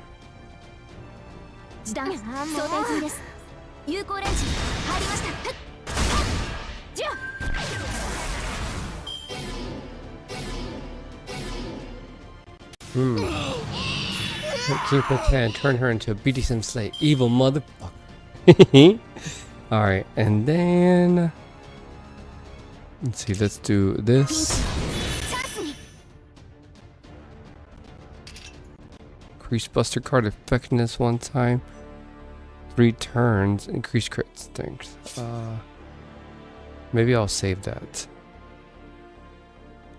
Keep her can turn her into a BDSM slave. Evil motherfucker. Alright, and then let's see, let's do this. Increase Buster card effectiveness one time. 3 turns. Increase crit strength. Maybe I'll save that.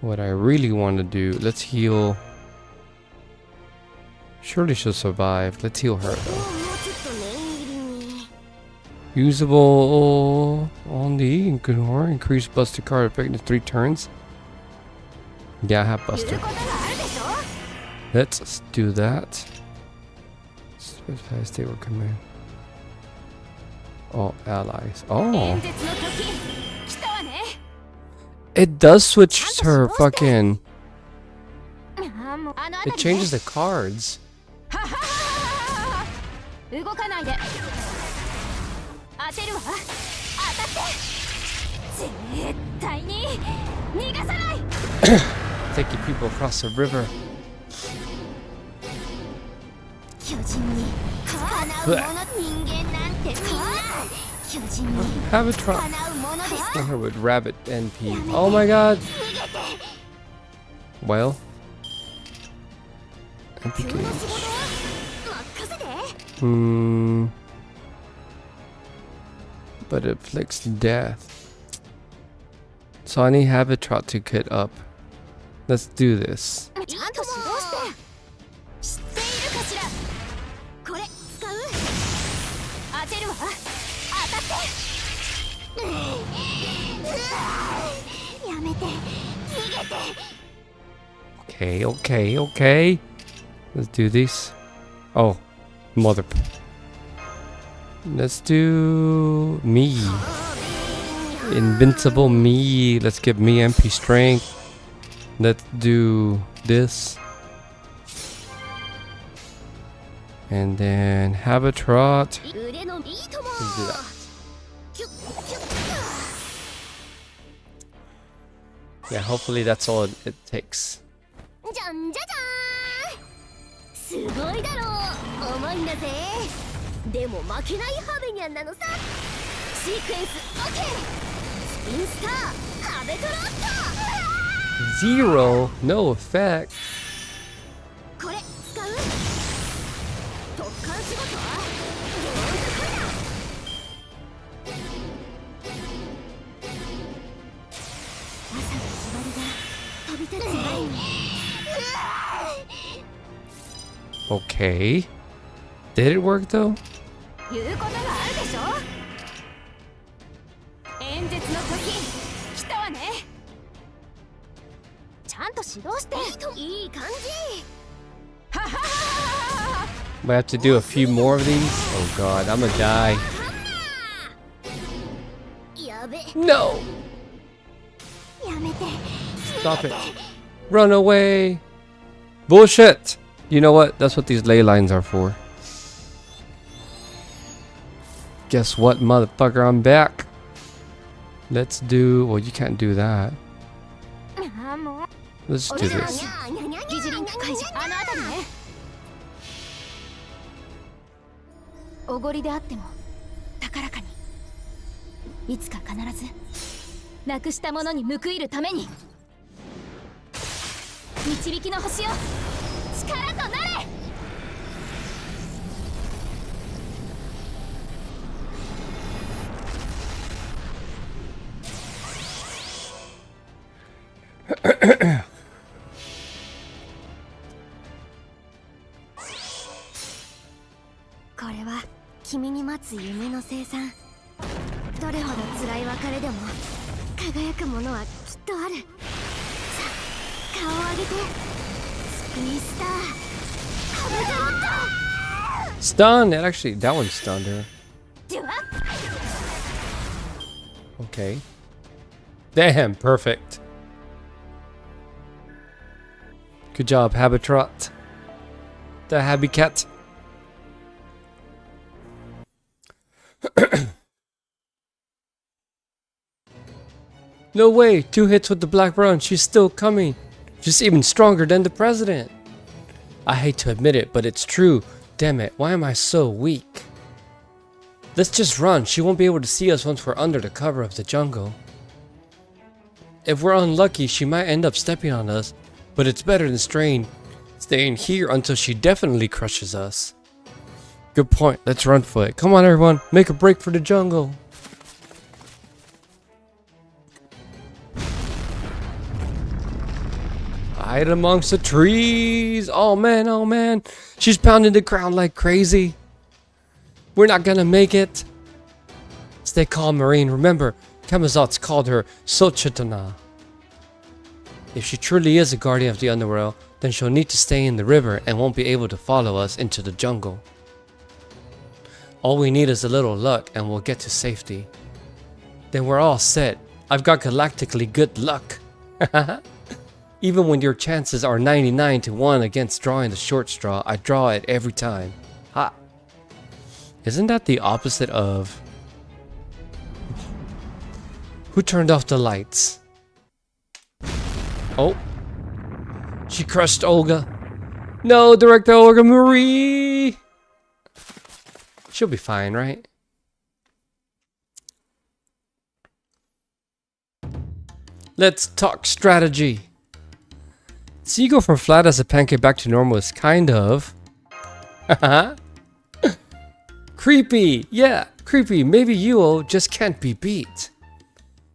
What I really want to do, let's heal. Surely she'll survive. Let's heal her though. Usable only. Ignore. Increase Buster card effectiveness 3 turns. Yeah, I have Buster. Let's do that. Specify stable command. All allies. Oh. It does switch her fucking. It changes the cards. Taking people across the river. Have a try. Her with rabbit NP. Oh my god. Well. NP gauge. But it inflicts death. So I need Habitat to get up. Let's do this. Okay. Let's do this. Oh, mother. Let's do me. Invincible me. Let's give me MP strength. Let's do this. And then Habitat. Let's do that. Yeah, hopefully that's all it takes. Zero, no effect. Okay. Did it work though? We have to do a few more of these. Oh god, I'm gonna die. No! Stop it. Run away! Bullshit! You know what? That's what these ley lines are for. Guess what, motherfucker? I'm back. Let's do... Well, you can't do that. Let's do this. Stun! It actually, that one stunned her. Okay. Damn, perfect. Good job, Habitat. The Habitat. No way! 2 hits with the Black Run. She's still coming. She's even stronger than the president. I hate to admit it, but it's true. Damn it, why am I so weak? Let's just run. She won't be able to see us once we're under the cover of the jungle. If we're unlucky, she might end up stepping on us, but it's better than staying here until she definitely crushes us. Good point. Let's run for it. Come on, everyone. Make a break for the jungle. Hide amongst the trees. Oh man, oh man. She's pounding the ground like crazy. We're not gonna make it. Stay calm, Marine. Remember, Kamazot's called her Sochitana. If she truly is a guardian of the underworld, then she'll need to stay in the river and won't be able to follow us into the jungle. All we need is a little luck and we'll get to safety. Then we're all set. I've got galactically good luck. Even when your chances are 99 to 1 against drawing the short straw, I draw it every time. Ha! Isn't that the opposite of... Who turned off the lights? Oh. She crushed Olga. No, Director Olga Marie! She'll be fine, right? Let's talk strategy. So you go from flat as a pancake back to normal is kind of... creepy! Yeah, creepy. Maybe Yuo just can't be beat.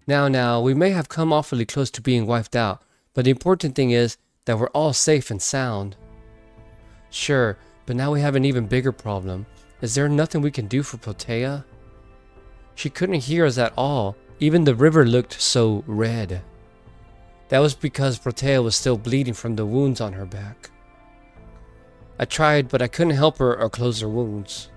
Now, we may have come awfully close to being wiped out, but the important thing is that we're all safe and sound. Sure, but now we have an even bigger problem. Is there nothing we can do for Protea? She couldn't hear us at all. Even the river looked so red. That was because Protea was still bleeding from the wounds on her back. I tried, but I couldn't help her or close her wounds.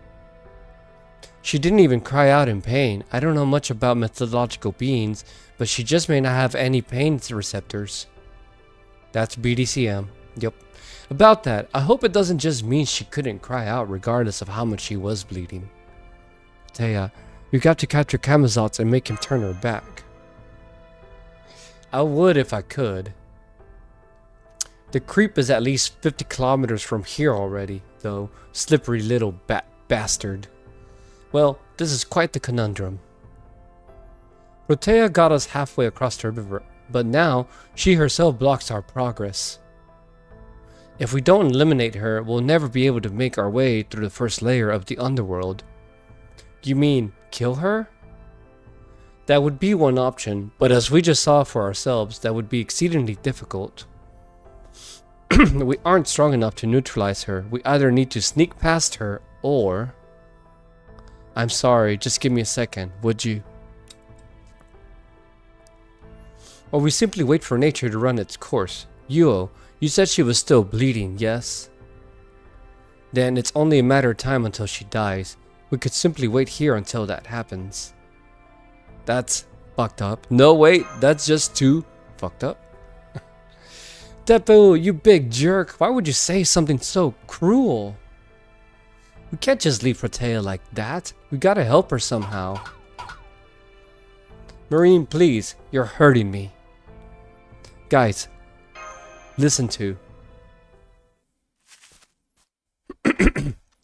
She didn't even cry out in pain. I don't know much about mythological beings, but she just may not have any pain receptors. That's BDCM. Yep. About that, I hope it doesn't just mean she couldn't cry out regardless of how much she was bleeding. Protea, you got to capture Kamazotz and make him turn her back. I would if I could. The creep is at least 50 kilometers from here already, though. Slippery little bastard. Well, this is quite the conundrum. Protea got us halfway across the river, but now she herself blocks our progress. If we don't eliminate her, we'll never be able to make our way through the first layer of the underworld. You mean kill her? That would be one option, but as we just saw for ourselves, that would be exceedingly difficult. We aren't strong enough to neutralize her. We either need to sneak past her, or... I'm sorry, just give me a second, would you? Or we simply wait for nature to run its course. Yuo, you said she was still bleeding, yes? Then it's only a matter of time until she dies. We could simply wait here until that happens. That's fucked up. No, wait, that's just too fucked up. Depo, you big jerk. Why would you say something so cruel? We can't just leave Protea like that. We gotta help her somehow. Marine, please. You're hurting me. Guys, listen to.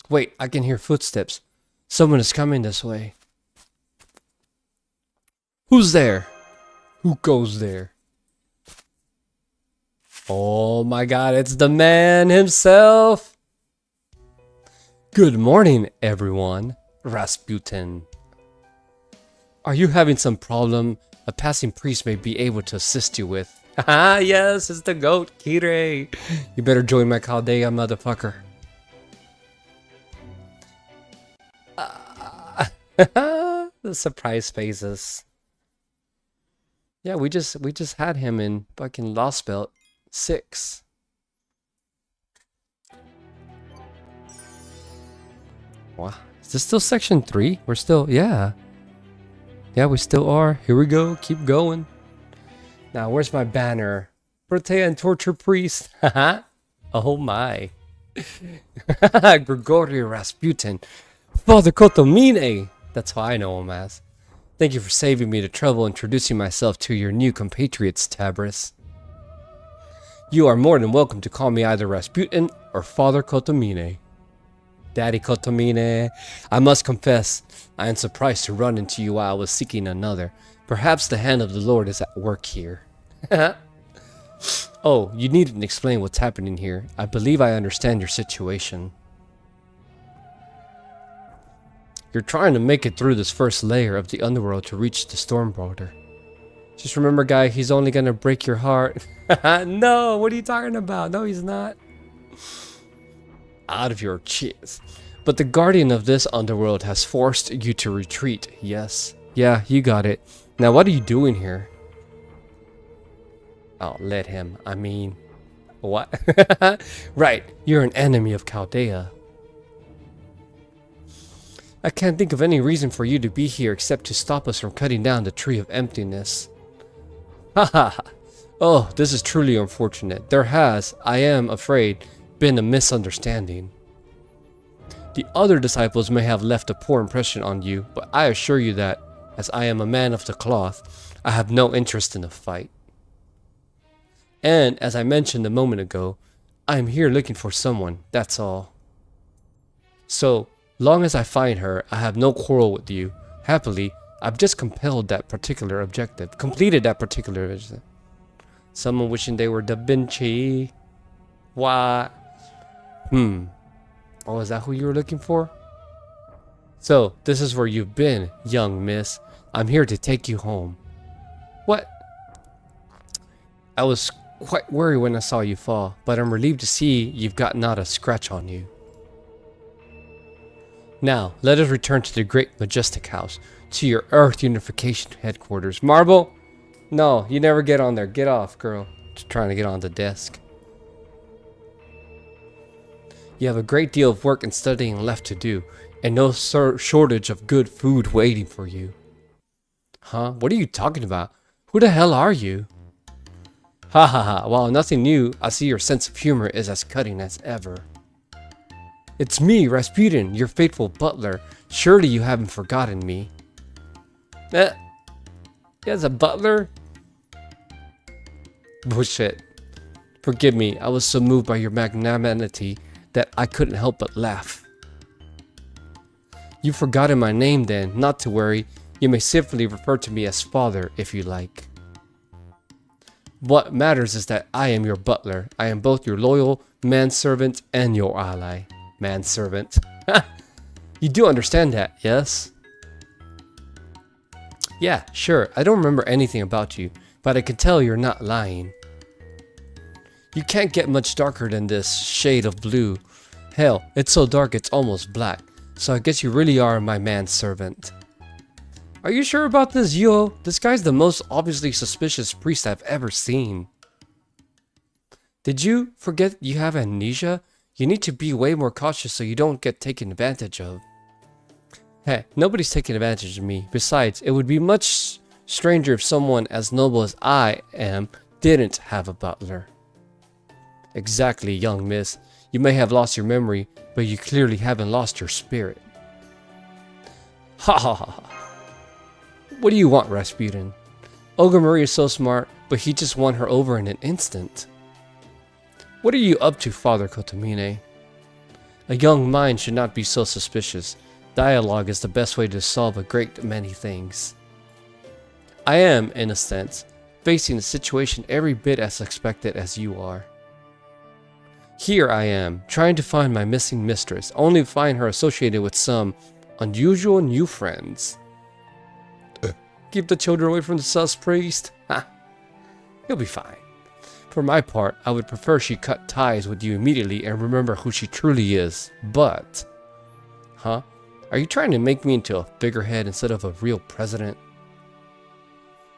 Wait, I can hear footsteps. Someone is coming this way. Who's there? Who goes there? Oh my god, it's the man himself! Good morning, everyone. Rasputin. Are you having some problem a passing priest may be able to assist you with? Ah, yes, it's the goat, Kire. You better join my Chaldea, motherfucker. The surprise faces. Yeah, we just had him in fucking Lost Belt 6. Wow. Is this still section 3? We're still, yeah. Yeah, we still are. Here we go. Keep going. Now, where's my banner? Protea and Torture Priest. Haha. Oh my. Grigory Rasputin. Father Kotomine. That's how I know him as. Thank you for saving me the trouble introducing myself to your new compatriots, Tabris. You are more than welcome to call me either Rasputin or Father Kotomine. Daddy Kotomine, I must confess, I am surprised to run into you while I was seeking another. Perhaps the hand of the Lord is at work here. Oh, you needn't explain what's happening here. I believe I understand your situation. You're trying to make it through this first layer of the underworld to reach the storm border. Just remember, guy, he's only gonna break your heart. No, what are you talking about? No, he's not. Out of your cheese. But the guardian of this underworld has forced you to retreat. Yes. Yeah, you got it. Now, what are you doing here? Oh, let him. I mean, what? Right, you're an enemy of Chaldea. I can't think of any reason for you to be here except to stop us from cutting down the tree of emptiness. Haha. Oh, this is truly unfortunate. There has, I am afraid, been a misunderstanding. The other disciples may have left a poor impression on you, but I assure you that, as I am a man of the cloth, I have no interest in a fight. And, as I mentioned a moment ago, I am here looking for someone, that's all. So, long as I find her, I have no quarrel with you. Happily, I've just completed that particular objective. Someone wishing they were Da Vinci. What? Oh, is that who you were looking for? So, this is where you've been, young miss. I'm here to take you home. What? I was quite worried when I saw you fall, but I'm relieved to see you've got not a scratch on you. Now, let us return to the great majestic house, to your Earth Unification headquarters. Marble? No, you never get on there. Get off, girl. Just trying to get on the desk. You have a great deal of work and studying left to do, and no shortage of good food waiting for you. Huh? What are you talking about? Who the hell are you? Ha ha ha. While nothing new, I see your sense of humor is as cutting as ever. It's me, Rasputin, your faithful butler. Surely you haven't forgotten me. He has a butler? Bullshit. Forgive me, I was so moved by your magnanimity that I couldn't help but laugh. You've forgotten my name then, not to worry. You may simply refer to me as Father if you like. What matters is that I am your butler. I am both your loyal manservant and your ally. Manservant. You do understand that, yes? Yeah, sure. I don't remember anything about you, but I can tell you're not lying. You can't get much darker than this shade of blue. Hell, it's so dark it's almost black. So I guess you really are my manservant. Are you sure about this, yo? This guy's the most obviously suspicious priest I've ever seen. Did you forget you have amnesia? You need to be way more cautious so you don't get taken advantage of. Hey, nobody's taking advantage of me. Besides, it would be much stranger if someone as noble as I am didn't have a butler. Exactly, young miss. You may have lost your memory, but you clearly haven't lost your spirit. Ha ha ha ha. What do you want, Rasputin? Olga Marie is so smart, but he just won her over in an instant. What are you up to, Father Kotomine? A young mind should not be so suspicious. Dialogue is the best way to solve a great many things. I am, in a sense, facing a situation every bit as expected as you are. Here I am, trying to find my missing mistress, only to find her associated with some unusual new friends. Keep the children away from the sus priest. Ha! He'll be fine. For my part, I would prefer she cut ties with you immediately and remember who she truly is. But... Huh? Are you trying to make me into a figurehead instead of a real president?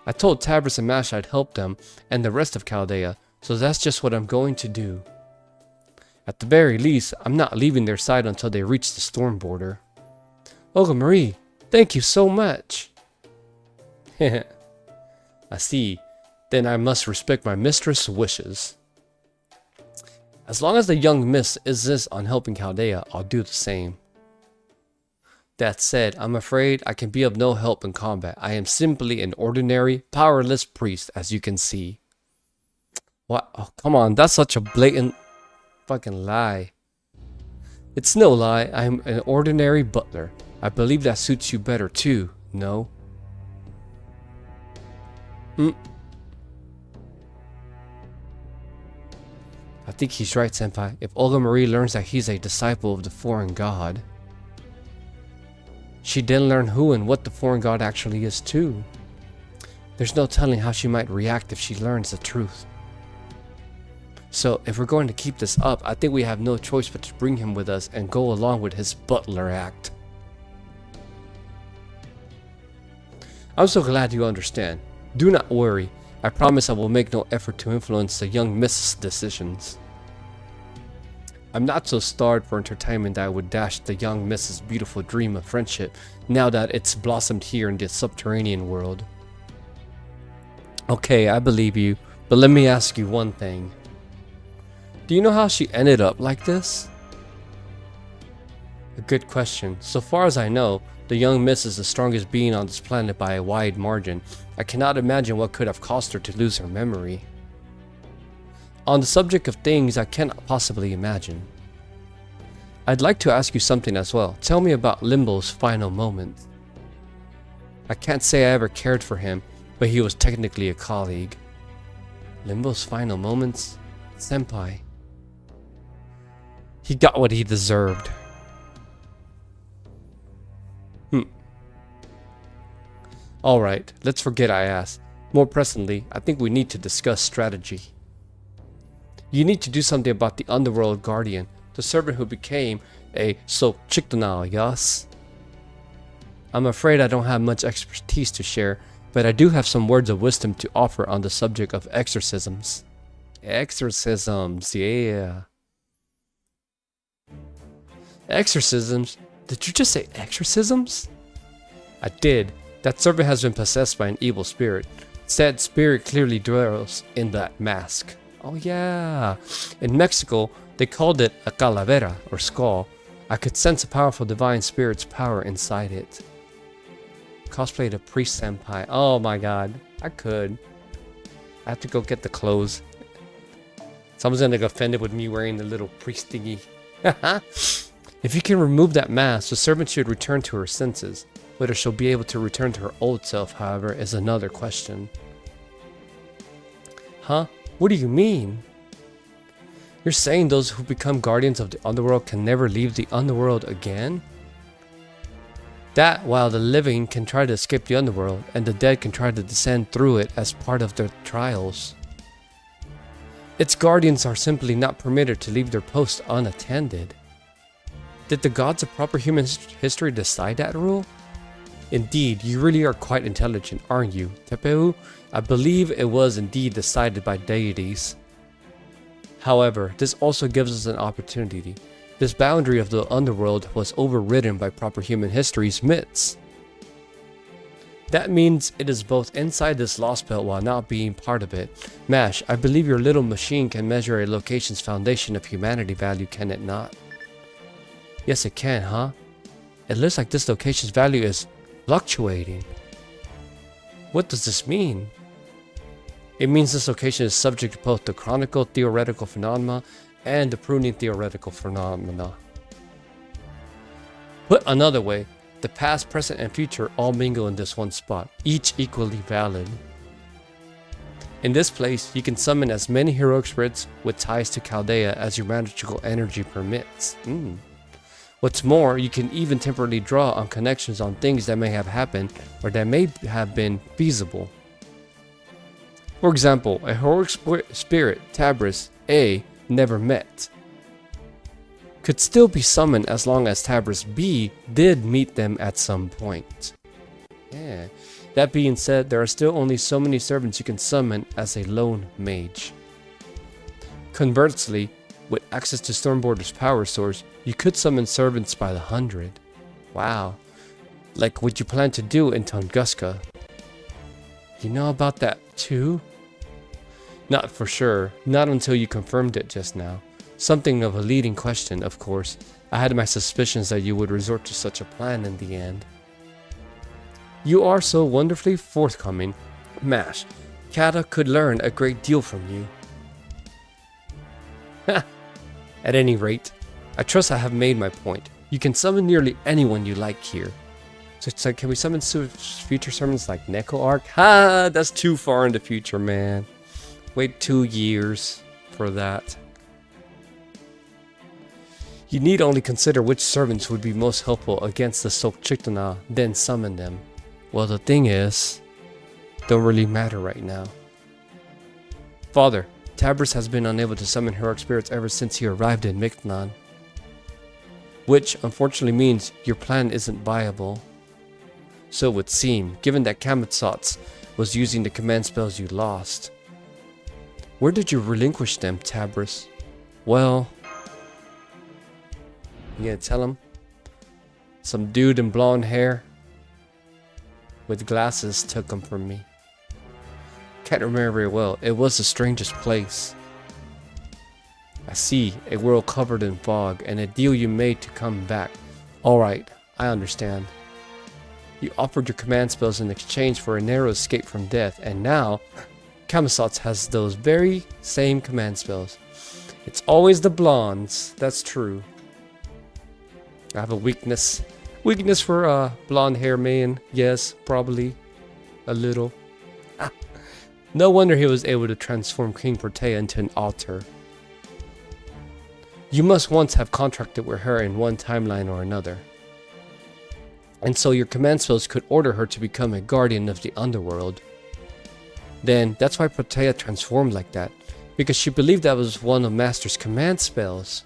I told Tabris and Mash I'd help them and the rest of Chaldea, so that's just what I'm going to do. At the very least, I'm not leaving their side until they reach the storm border. Olga Marie, thank you so much. I see. Then I must respect my mistress' wishes. As long as the young miss insists on helping Chaldea, I'll do the same. That said, I'm afraid I can be of no help in combat. I am simply an ordinary, powerless priest, as you can see. What? Oh, come on, that's such a blatant fucking lie. It's no lie, I'm an ordinary butler. I believe that suits you better too, no? I think he's right, Senpai. If Olga Marie learns that he's a disciple of the foreign god, she'd then learn who and what the foreign god actually is too. There's no telling how she might react if she learns the truth. So, if we're going to keep this up, I think we have no choice but to bring him with us and go along with his butler act. I'm so glad you understand. Do not worry. I promise I will make no effort to influence the young Miss's decisions. I'm not so starved for entertainment that I would dash the young Miss's beautiful dream of friendship now that it's blossomed here in the subterranean world. Okay, I believe you, but let me ask you one thing. Do you know how she ended up like this? A good question. So far as I know, the young Miss is the strongest being on this planet by a wide margin. I cannot imagine what could have caused her to lose her memory. On the subject of things I cannot possibly imagine, I'd like to ask you something as well. Tell me about Limbo's final moment. I can't say I ever cared for him, but he was technically a colleague. Limbo's final moments? Senpai. He got what he deserved. Alright, let's forget I asked. More presently, I think we need to discuss strategy. You need to do something about the Underworld Guardian, the servant who became a Sokchiktonal, yes? I'm afraid I don't have much expertise to share, but I do have some words of wisdom to offer on the subject of exorcisms. Exorcisms, yeah. Exorcisms? Did you just say exorcisms? I did. That servant has been possessed by an evil spirit. Said spirit clearly dwells in that mask. Oh yeah. In Mexico, they called it a calavera, or skull. I could sense a powerful divine spirit's power inside it. Cosplayed a priest senpai. Oh my god. I could. I have to go get the clothes. Someone's gonna get offended with me wearing the little priest thingy. If you can remove that mask, the servant should return to her senses. Whether she'll be able to return to her old self, however, is another question. Huh? What do you mean? You're saying those who become guardians of the underworld can never leave the underworld again? That while the living can try to escape the underworld, and the dead can try to descend through it as part of their trials. Its guardians are simply not permitted to leave their posts unattended. Did the gods of proper human history decide that rule? Indeed, you really are quite intelligent, aren't you, Tepeu? I believe it was indeed decided by deities. However, this also gives us an opportunity. This boundary of the underworld was overridden by proper human history's myths. That means it is both inside this lost belt while not being part of it. Mash, I believe your little machine can measure a location's foundation of humanity value, can it not? Yes, it can, huh? It looks like this location's value is fluctuating. What does this mean? It means this location is subject to both the chronicle theoretical phenomena and the pruning theoretical phenomena. Put another way, the past, present, and future all mingle in this one spot, each equally valid. In this place, you can summon as many heroic spirits with ties to Chaldea as your magical energy permits. What's more, you can even temporarily draw on connections on things that may have happened or that may have been feasible. For example, a heroic spirit, Tabris A, never met, could still be summoned as long as Tabris B did meet them at some point. Yeah. That being said, there are still only so many servants you can summon as a lone mage. Conversely, with access to Stormborder's power source, you could summon servants by the 100. Wow. Like what you plan to do in Tunguska. You know about that too? Not for sure. Not until you confirmed it just now. Something of a leading question, of course. I had my suspicions that you would resort to such a plan in the end. You are so wonderfully forthcoming. Mash, Kata could learn a great deal from you. At any rate, I trust I have made my point. You can summon nearly anyone you like here. So it's like, can we summon future summons like Neko Arc? Ha! That's too far in the future, man. Wait 2 years for that. You need only consider which servants would be most helpful against the Sokchiktana, then summon them. Well, the thing is, don't really matter right now. Father, Tabris has been unable to summon heroic spirits ever since he arrived in Mictlan. Which, unfortunately, means your plan isn't viable. So it would seem, given that Kamatsats was using the command spells you lost. Where did you relinquish them, Tabris? Well... You gonna tell him? Some dude in blonde hair with glasses took them from me. Can't remember very well. It was the strangest place. I see, a world covered in fog, and a deal you made to come back. Alright, I understand. You offered your command spells in exchange for a narrow escape from death, and now Kamatsats has those very same command spells. It's always the blondes, that's true. I have a weakness for blonde hair man. Yes, probably a little. No wonder he was able to transform King Protea into an altar. You must once have contracted with her in one timeline or another. And so your command spells could order her to become a guardian of the underworld. Then that's why Protea transformed like that, because she believed that was one of Master's command spells.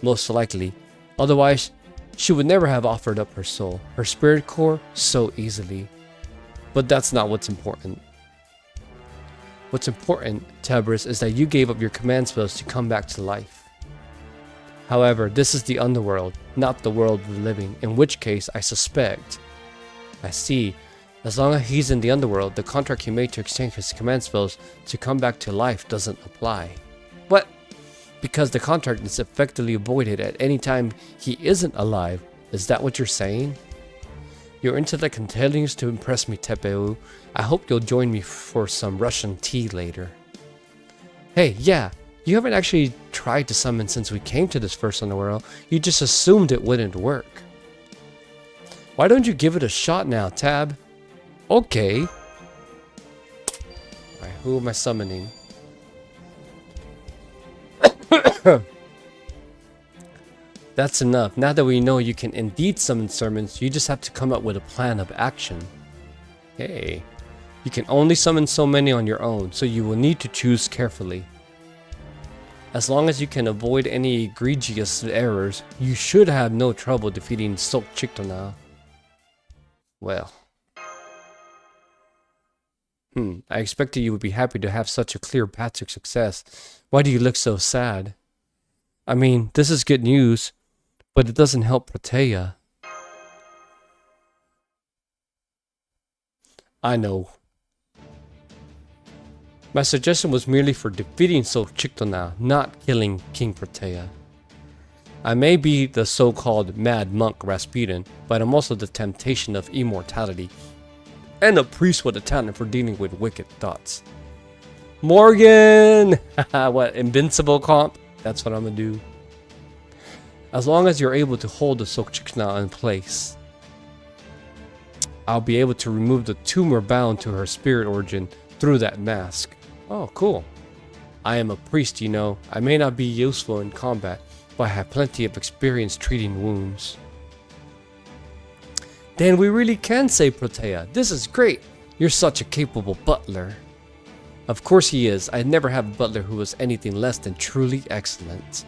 Most likely. Otherwise, she would never have offered up her soul, her spirit core, so easily. But that's not what's important. What's important, Tabris, is that you gave up your command spells to come back to life. However, this is the underworld, not the world of the living, in which case I suspect. I see. As long as he's in the underworld, the contract he made to exchange his command spells to come back to life doesn't apply. What? Because the contract is effectively voided at any time he isn't alive. Is that what you're saying? Your intellect continues to impress me, Tepeu. I hope you'll join me for some Russian tea later. Hey, yeah, you haven't actually tried to summon since we came to this first underworld. You just assumed it wouldn't work. Why don't you give it a shot now, Tab? Okay. Alright, who am I summoning? That's enough. Now that we know you can indeed summon servants, you just have to come up with a plan of action. Hey, you can only summon so many on your own, so you will need to choose carefully. As long as you can avoid any egregious errors, you should have no trouble defeating Sokchiktana. Well. I expected you would be happy to have such a clear path to success. Why do you look so sad? I mean, this is good news, but it doesn't help Protea. I know. My suggestion was merely for defeating Sokchiktana, not killing King Protea. I may be the so-called mad monk Rasputin, but I'm also the temptation of immortality, and a priest with a talent for dealing with wicked thoughts. Morgan! What, invincible comp? That's what I'm gonna do. As long as you're able to hold the Sokchiktana in place, I'll be able to remove the tumor bound to her spirit origin through that mask. Oh, cool. I am a priest, you know. I may not be useful in combat, but I have plenty of experience treating wounds. Then we really can save Protea. This is great. You're such a capable butler. Of course he is. I'd never have a butler who was anything less than truly excellent.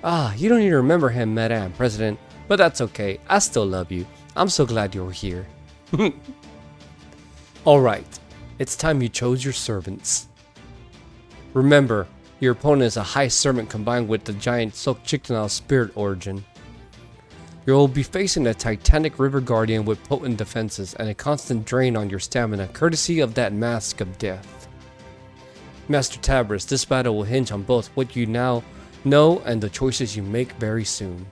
Ah, you don't even remember him, Madame President, but that's okay. I still love you. I'm so glad you're here. Alright, it's time you chose your servants. Remember, your opponent is a high servant combined with the giant Sokchiktana spirit origin. You'll be facing a titanic river guardian with potent defenses and a constant drain on your stamina, courtesy of that mask of death. Master Tabris, this battle will hinge on both what you now know and the choices you make very soon.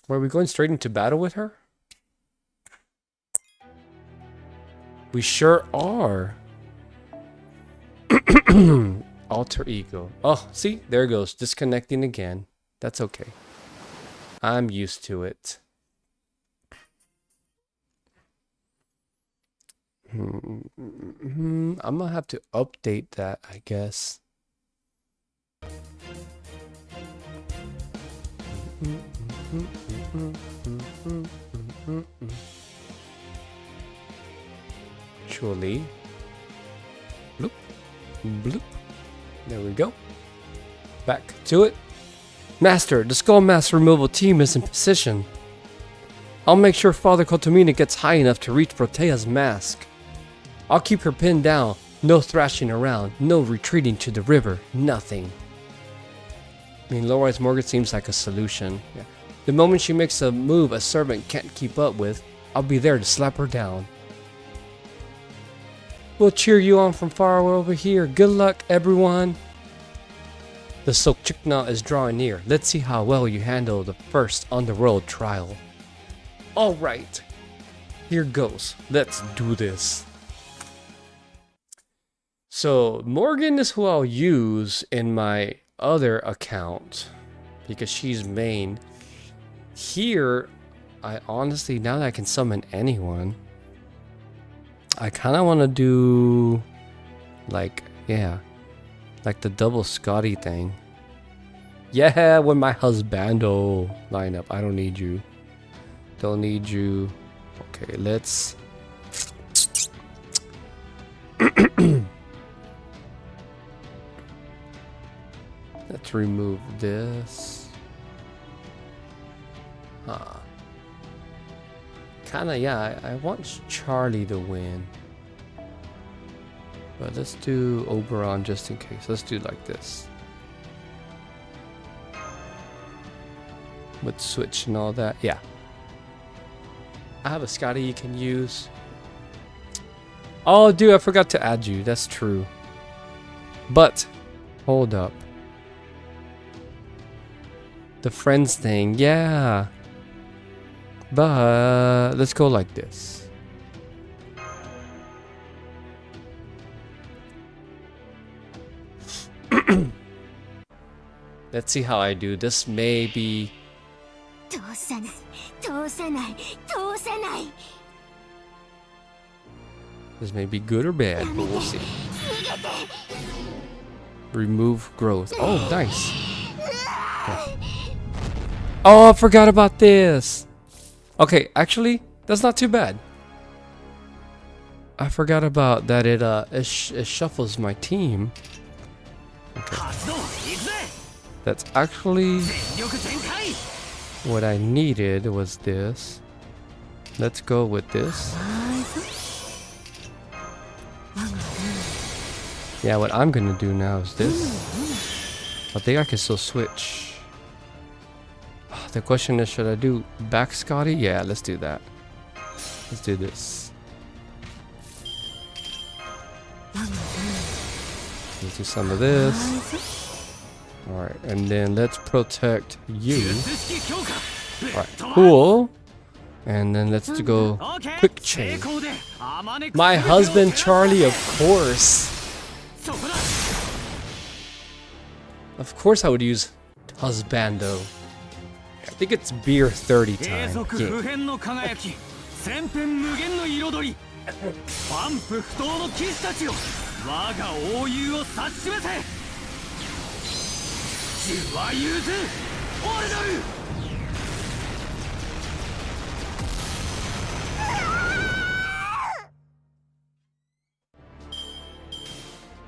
Are we going straight into battle with her? We sure are. Alter ego. Oh, see? There it goes. Disconnecting again. That's okay. I'm used to it. I'm gonna have to update that, I guess. Surely. Bloop. Bloop. There we go. Back to it. Master, the Skull Mask removal team is in position. I'll make sure Father Kotomina gets high enough to reach Protea's mask. I'll keep her pinned down. No thrashing around. No retreating to the river. Nothing. I mean, low-rise Morgan seems like a solution. Yeah. The moment she makes a move a servant can't keep up with, I'll be there to slap her down. We'll cheer you on from far over here. Good luck, everyone. The Sokchikna is drawing near. Let's see how well you handle the first underworld trial. Alright. Here goes. Let's do this. So, Morgan is who I'll use in my other account, because she's main. Here, I honestly, now that I can summon anyone, I kind of want to do, like, yeah, like the double Scotty thing. Yeah, with my husbando lineup. I don't need you. Don't need you. Okay, let's... Let's remove this. Kinda, yeah, I want Charlie to win. But let's do Oberon just in case. Let's do like this. With switch and all that. Yeah. I have a Scotty you can use. Oh, dude, I forgot to add you. That's true. But, hold up. The friends thing, yeah. But let's go like this. Let's see how I do. This may be... This may be good or bad, but we'll see. Remove growth. Oh, nice. Okay. Oh, I forgot about this. Okay, actually, that's not too bad. I forgot about that. It shuffles my team. Okay. That's actually what I needed was this. Let's go with this. Yeah, what I'm gonna do now is this. I think I can still switch. The question is, should I do back Scotty? Yeah, let's do that. Let's do this. Let's do some of this. Alright, and then let's protect you. Alright, cool. And then let's go quick change. My husband Charlie, of course. Of course I would use husbando. I think it's beer 30 time.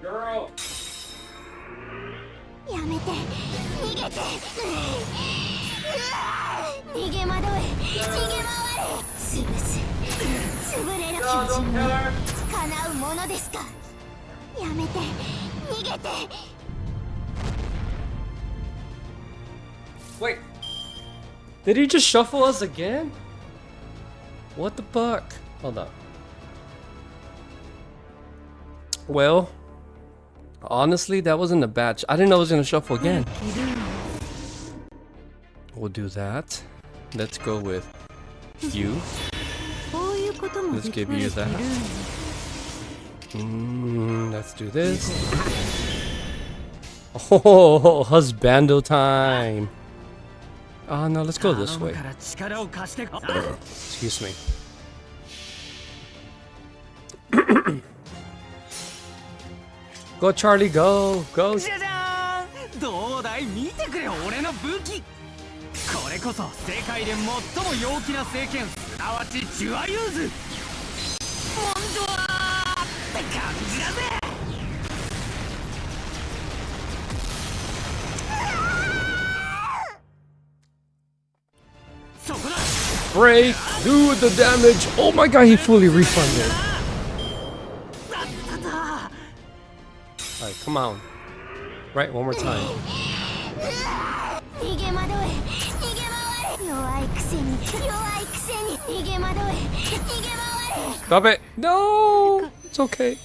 Girl. Wait. Did he just shuffle us again? What the fuck? Hold up. Well, honestly, that wasn't a batch. I didn't know it was gonna shuffle again. We'll do that. Let's go with you. Let's give you that. Let's do this. Oh, husbando time. Oh no, let's go this way. Excuse me. Go Charlie, go! Go! どうだい見てくれ俺の武器これこそ世界で最も陽気な聖剣すなわちジュアユーズモンジョアって感じだぜ Break! Do the damage! Oh my god, he fully refunded. Alright, come on. Right, one more time. Stop it! No! It's okay.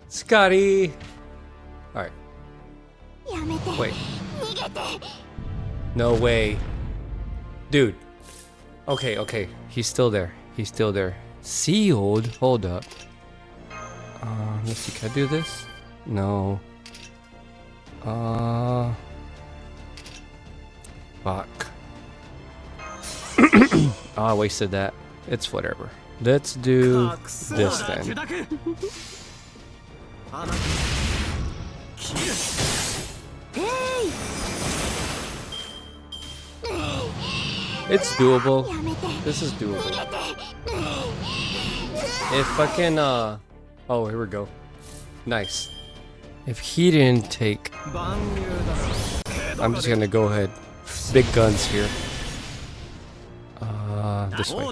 Scotty! Alright. Wait. No way. Dude. Okay, okay. He's still there. He's still there. Sealed? Hold up. Let's see. Can I do this? No. Fuck. Oh, I wasted that. It's whatever. Let's do this then. It's doable. This is doable. If I can, oh, here we go. Nice. If he didn't take, I'm just gonna go ahead. Big guns here. This way.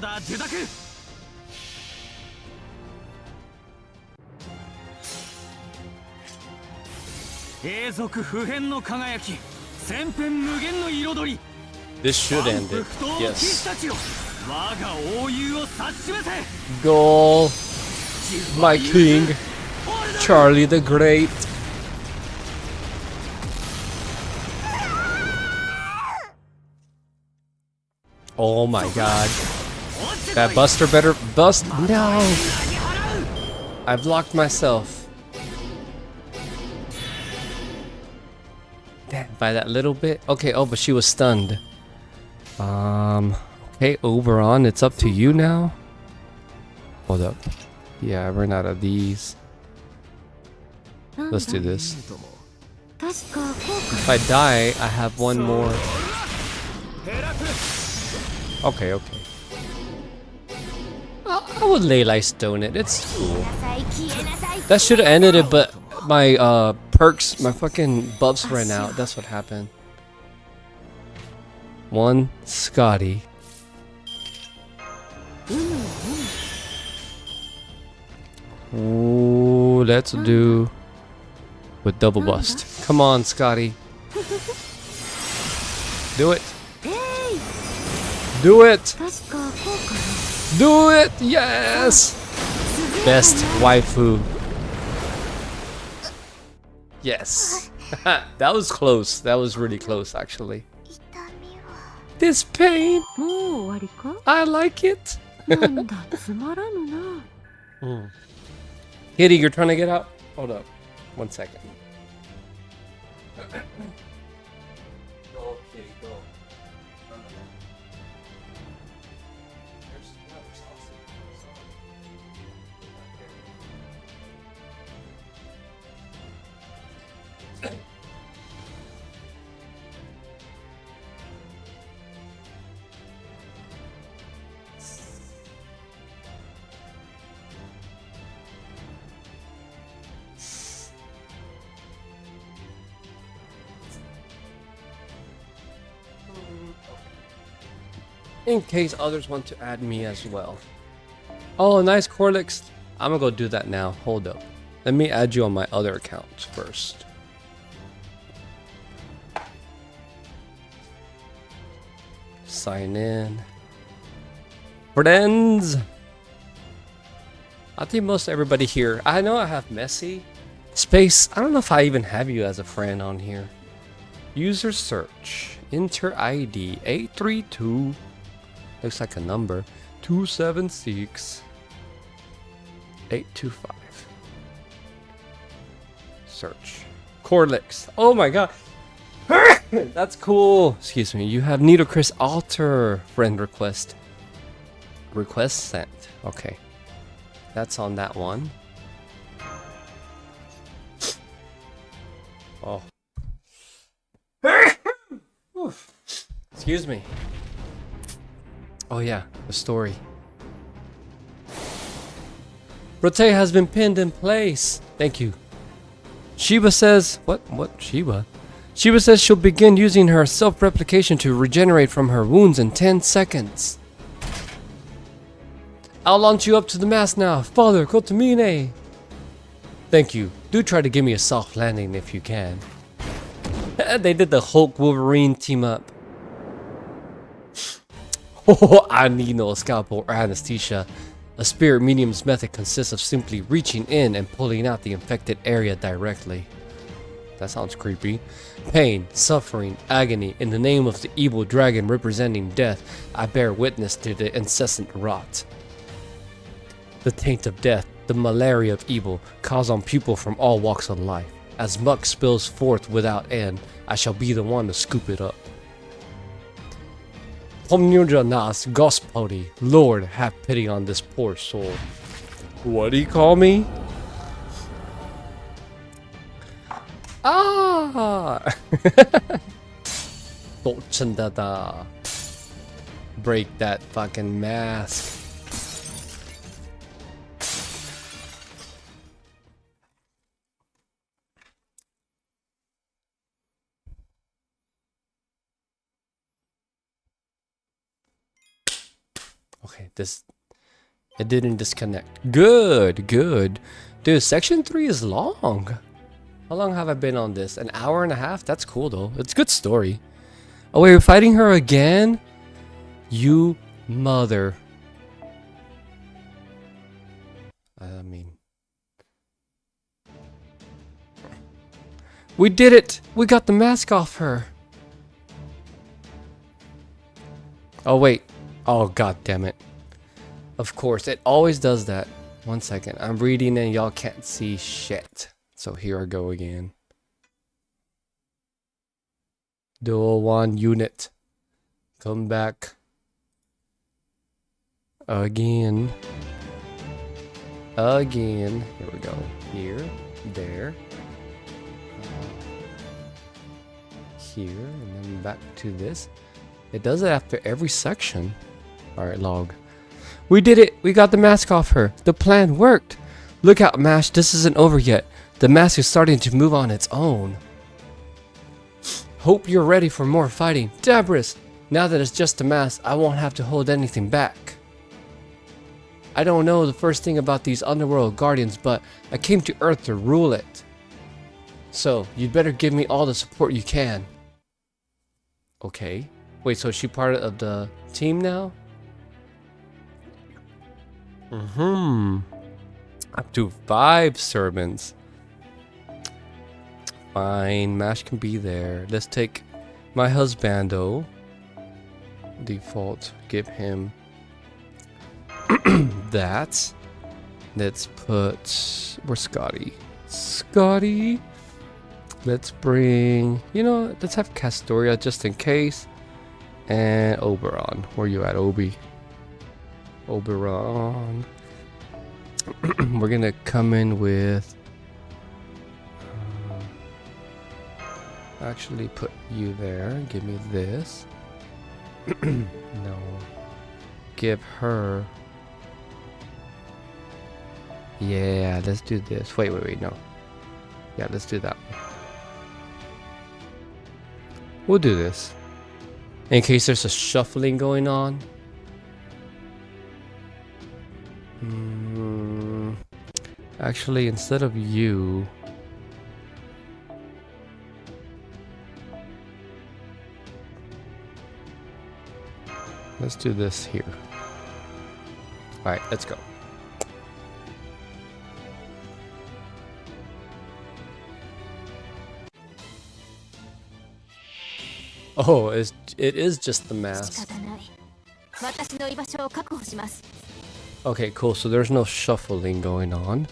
This should end it. Yes. Goal. My king. Charlie the Great. Oh my god. That Buster better bust. No. I blocked myself. Damn, by that little bit. Okay, oh, but she was stunned. Okay, Oberon, it's up to you now. Hold up. Yeah, I ran out of these. Let's do this. If I die, I have one more. Okay, okay. I would Leyline Stone it. It's cool. That should have ended it, but my perks, my fucking buffs ran out. That's what happened. One Scotty. Ooh, let's do with double bust. Come on, Scotty. Do it. Do it. Do it. Yes. Best waifu. Yes. That was close. That was really close, actually. This pain. I like it. Kitty, you're trying to get out? Hold up. 1 second. Go, Kitty, go. In case others want to add me as well. Oh, nice Corlix. I'm gonna go do that now. Hold up. Let me add you on my other account first. sign in. Friends! I think most everybody here. I know I have Messi. Space. I don't know if I even have you as a friend on here. User search. Enter ID 832. Looks like a number. 276 825. Search. Corlix. Oh my god. That's cool. Excuse me. You have Needle Chris Alter friend request. Request sent. Okay. That's on that one. Oh. Excuse me. Oh yeah, the story. Rote has been pinned in place. Thank you. Shiba says... What Shiba? Shiba says she'll begin using her self-replication to regenerate from her wounds in 10 seconds. I'll launch you up to the mast now. Father, Kotomine. Thank you. Do try to give me a soft landing if you can. They did the Hulk Wolverine team up. Oh, I need no scalpel or anesthesia. A spirit medium's method consists of simply reaching in and pulling out the infected area directly. That sounds creepy. Pain, suffering, agony, in the name of the evil dragon representing death, I bear witness to the incessant rot. The taint of death, the malaria of evil, calls on people from all walks of life. As muck spills forth without end, I shall be the one to scoop it up. Pomnurja nas Gospodi, Lord, have pity on this poor soul. What do you call me? Ah! Dochandada. Break that fucking mask. Okay, it didn't disconnect. Good. Dude, section 3 is long. How long have I been on this? An hour and a half? That's cool though. It's a good story. Oh wait, we're fighting her again? You mother. I mean. We did it! We got the mask off her. Oh wait. Oh god damn it. Of course, it always does that. 1 second. I'm reading and y'all can't see shit. So here I go again. Dual 1 unit. Come back. Again. Here we go. Here. There. Here. And then back to this. It does it after every section. Alright, log. We did it! We got the mask off her. The plan worked. Look out, Mash. This isn't over yet. The mask is starting to move on its own. Hope you're ready for more fighting. Dabris! Now that it's just a mask, I won't have to hold anything back. I don't know the first thing about these underworld guardians, but I came to Earth to rule it. So, you'd better give me all the support you can. Okay. Wait, so is she part of the team now? Up to 5 servants. Fine, Mash can be there. Let's take my husbando. Default, give him that. Let's put... Where's Scotty? Scotty! Let's bring... You know, let's have Castoria just in case. And Oberon. Where you at, Obi? Oberon. We're gonna come in with... actually put you there. Give me this. No. Give her... Yeah, let's do this. Wait, no. Yeah, let's do that one. We'll do this. In case there's a shuffling going on. Actually, instead of you... Let's do this here. Alright, let's go. Oh, it is just the mask. 仕方ない。私の居場所を確保します。 Okay, cool. So there's no shuffling going on.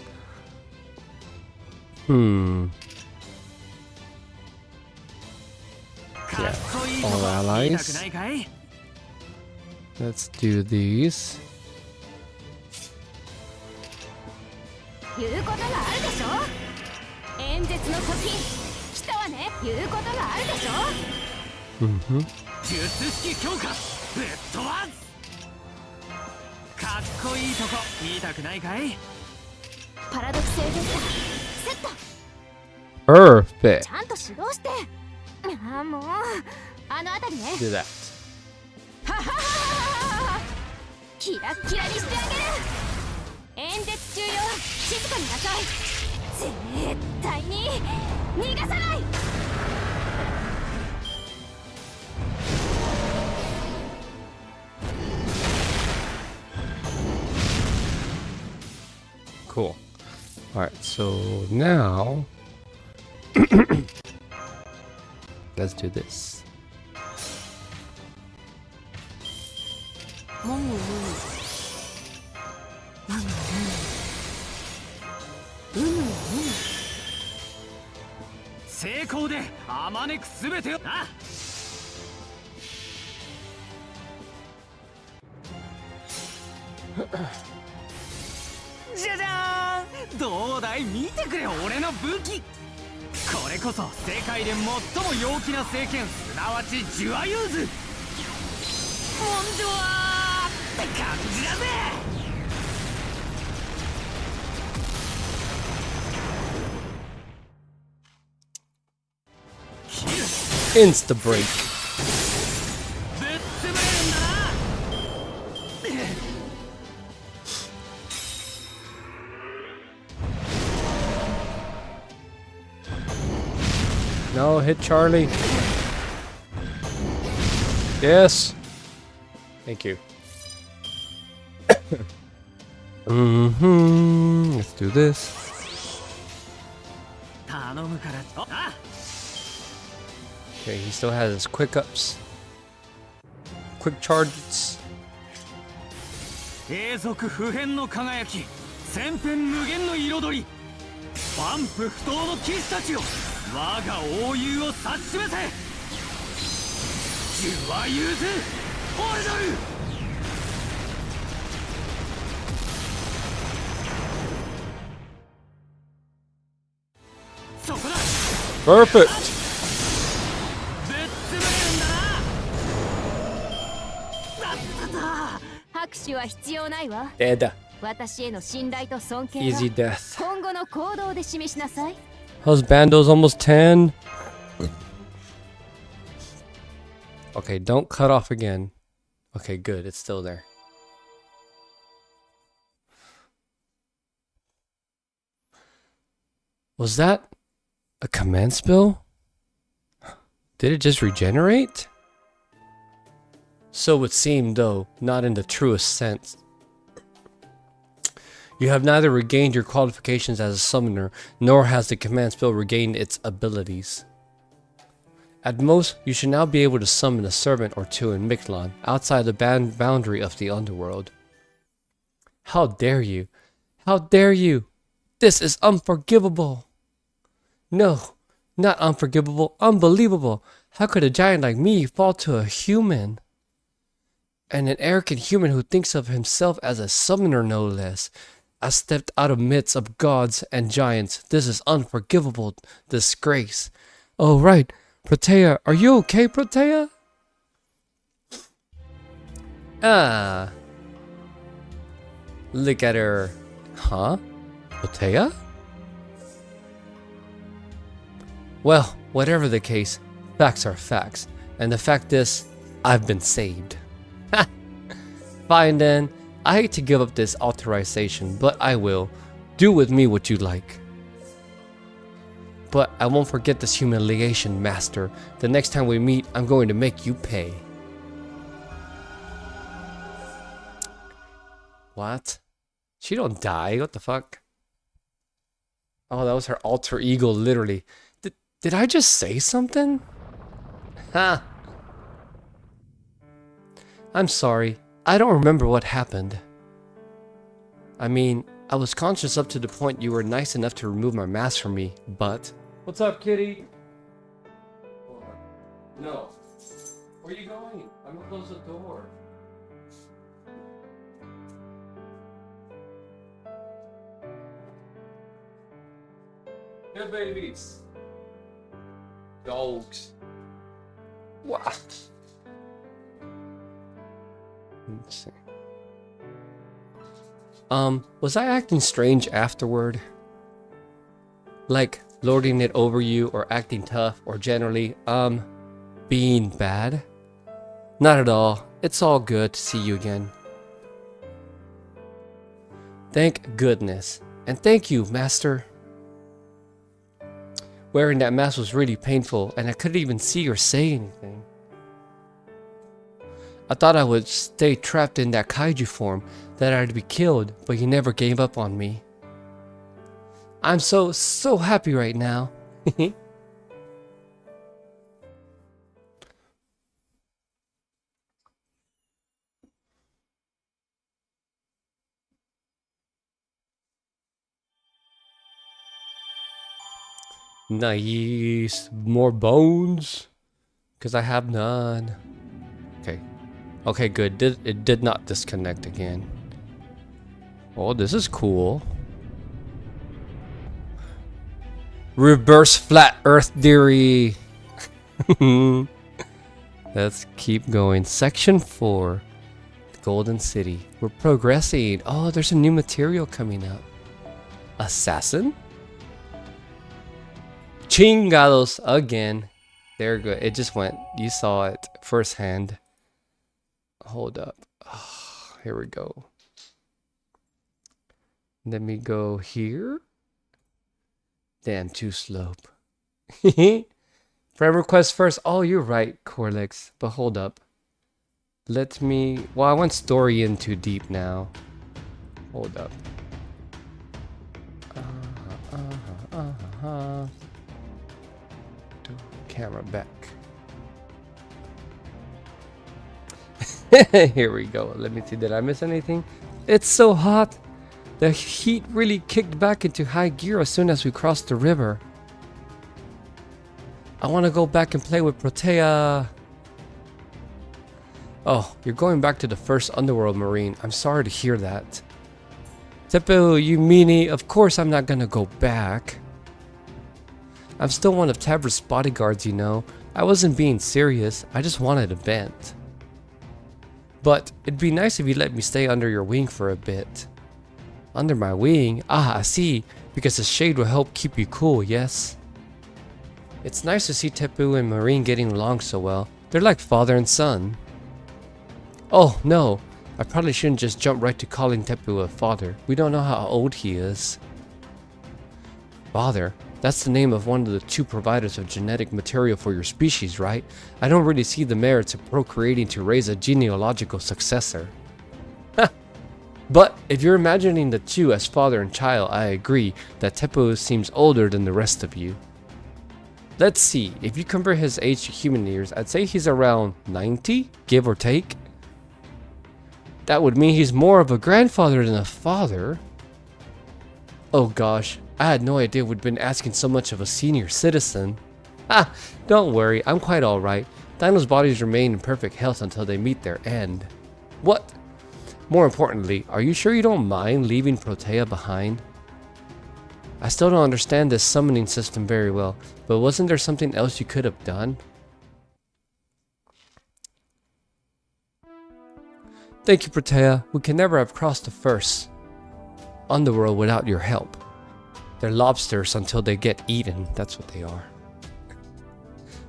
Yeah, all allies. Let's do these. 言うことがあるでしょ。演説の時来たわね。言うことがあるでしょ。術式強化ぶっ飛ばす。かっこいいとこ見たくないかい。パラドクスエフェクターセット。 Perfect. ちゃんと指導して。ああもうあのあたりね。 Do that. ははははは。キラッキラにしてあげる。演説中よ、静かになさい。絶対に逃がさない。 Cool. Alright, so now let's do this. Just どうだい見てくれ俺の武器。これこそ世界で最も陽気な聖剣、すなわちジュアユーズ。モンジョワーって感じだぜ。 Insta break. No, hit Charlie. Yes. Thank you. Let's do this. Okay, he still has his quick ups. Quick charges. 永続不変の輝き、千変無限の彩り。万夫不倒の騎士たちよ、我が英雄を指し示せ。ジュアユーズホルドル。 Perfect. 拍手は必要ないわ。 Dead. 私への信頼と尊敬は Easy death. 今後の行動で示しなさい。 How's Bando's almost 10? Okay, don't cut off again. Okay, good. It's still there. Was that a command spell? Did it just regenerate? So it seemed, though, not in the truest sense. You have neither regained your qualifications as a summoner, nor has the command spell regained its abilities. At most, you should now be able to summon a servant or two in Mictlan, outside the boundary of the underworld. How dare you? How dare you? This is unforgivable. No, not unforgivable, unbelievable. How could a giant like me fall to a human? And an arrogant human who thinks of himself as a summoner, no less. I stepped out of midst of gods and giants. This is unforgivable disgrace. Oh, right. Protea, are you okay, Protea? Ah. Look at her. Huh? Protea? Well, whatever the case, facts are facts. And the fact is, I've been saved. Fine then. I hate to give up this authorization, but I will. Do with me what you like. But I won't forget this humiliation, Master. The next time we meet, I'm going to make you pay. What? She don't die. What the fuck? Oh, that was her alter ego, literally. Did I just say something? Ha! I'm sorry. I don't remember what happened. I mean, I was conscious up to the point you were nice enough to remove my mask from me, but... What's up, kitty? No. Where are you going? I'm gonna close the door. Good babies. Dogs. What? Let's see. Was I acting strange afterward? Like lording it over you or acting tough or generally, being bad? Not at all. It's all good to see you again. Thank goodness. And thank you, Master. Wearing that mask was really painful, and I couldn't even see or say anything. I thought I would stay trapped in that kaiju form, that I'd be killed, but you never gave up on me. I'm so happy right now. Nice. More bones? Because I have none. Okay. Okay, good. It did not disconnect again. Oh, this is cool. Reverse flat earth theory. Let's keep going. Section 4. The Golden City. We're progressing. Oh, there's a new material coming up. Assassin? Chingados again. There good. It just went. You saw it firsthand. Hold up. Oh, here we go. Let me go here. Damn, too slow. Friend request first. Oh, you're right, Corlex. But hold up. Let me... Well, I went story in too deep now. Hold up. Camera back. Here we go. Let me see. Did I miss anything? It's so hot. The heat really kicked back into high gear as soon as we crossed the river. I want to go back and play with Protea. Oh, you're going back to the first underworld marine. I'm sorry to hear that. Tepu, you meanie. Of course I'm not gonna go back. I'm still one of Tabra's bodyguards, you know. I wasn't being serious. I just wanted a vent. But it'd be nice if you let me stay under your wing for a bit. Under my wing? Ah, I see. Because the shade will help keep you cool, yes? It's nice to see Tepu and Marine getting along so well. They're like father and son. Oh, no. I probably shouldn't just jump right to calling Tepu a father. We don't know how old he is. Father? That's the name of one of the two providers of genetic material for your species, right? I don't really see the merits of procreating to raise a genealogical successor. But if you're imagining the two as father and child, I agree that Tepu seems older than the rest of you. Let's see, if you compare his age to human years, I'd say he's around 90, give or take. That would mean he's more of a grandfather than a father. Oh gosh, I had no idea we'd been asking so much of a senior citizen. Ah, don't worry, I'm quite alright. Dino's bodies remain in perfect health until they meet their end. What? More importantly, are you sure you don't mind leaving Protea behind? I still don't understand this summoning system very well, but wasn't there something else you could have done? Thank you, Protea. We can never have crossed the first underworld without your help. They're lobsters until they get eaten. That's what they are.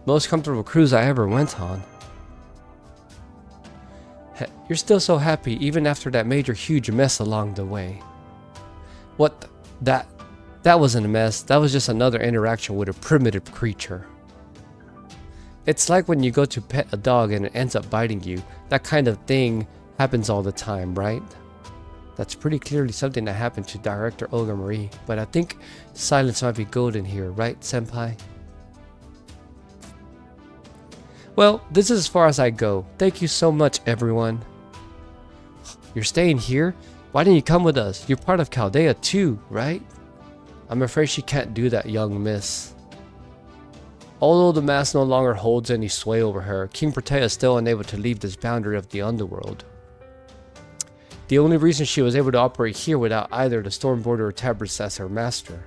Most comfortable cruise I ever went on. You're still so happy even after that major huge mess along the way. What? That wasn't a mess. That was just another interaction with a primitive creature. It's like when you go to pet a dog and it ends up biting you. That kind of thing happens all the time, right? That's pretty clearly something that happened to director Olga Marie, but I think silence might be golden here, right, senpai? Well, this is as far as I go. Thank you so much, everyone. You're staying here? Why didn't you come with us? You're part of Chaldea too, right? I'm afraid she can't do that, young miss. Although the mask no longer holds any sway over her, King Protea is still unable to leave this boundary of the underworld. The only reason she was able to operate here without either the Stormborder or Tabris as her master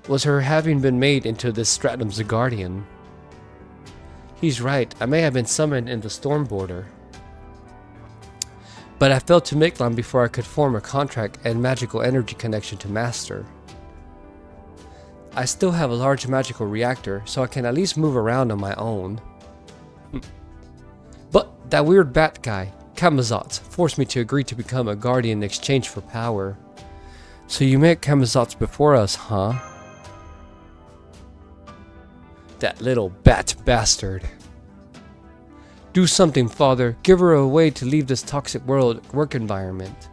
was her having been made into this Stratum's guardian. He's right, I may have been summoned in the Stormborder, but I fell to Miklan before I could form a contract and magical energy connection to Master. I still have a large magical reactor, so I can at least move around on my own. But that weird bat guy, Camazotz, forced me to agree to become a guardian in exchange for power. So you met Camazotz before us, huh? That little bat bastard. Do something, father. Give her a way to leave this toxic work environment.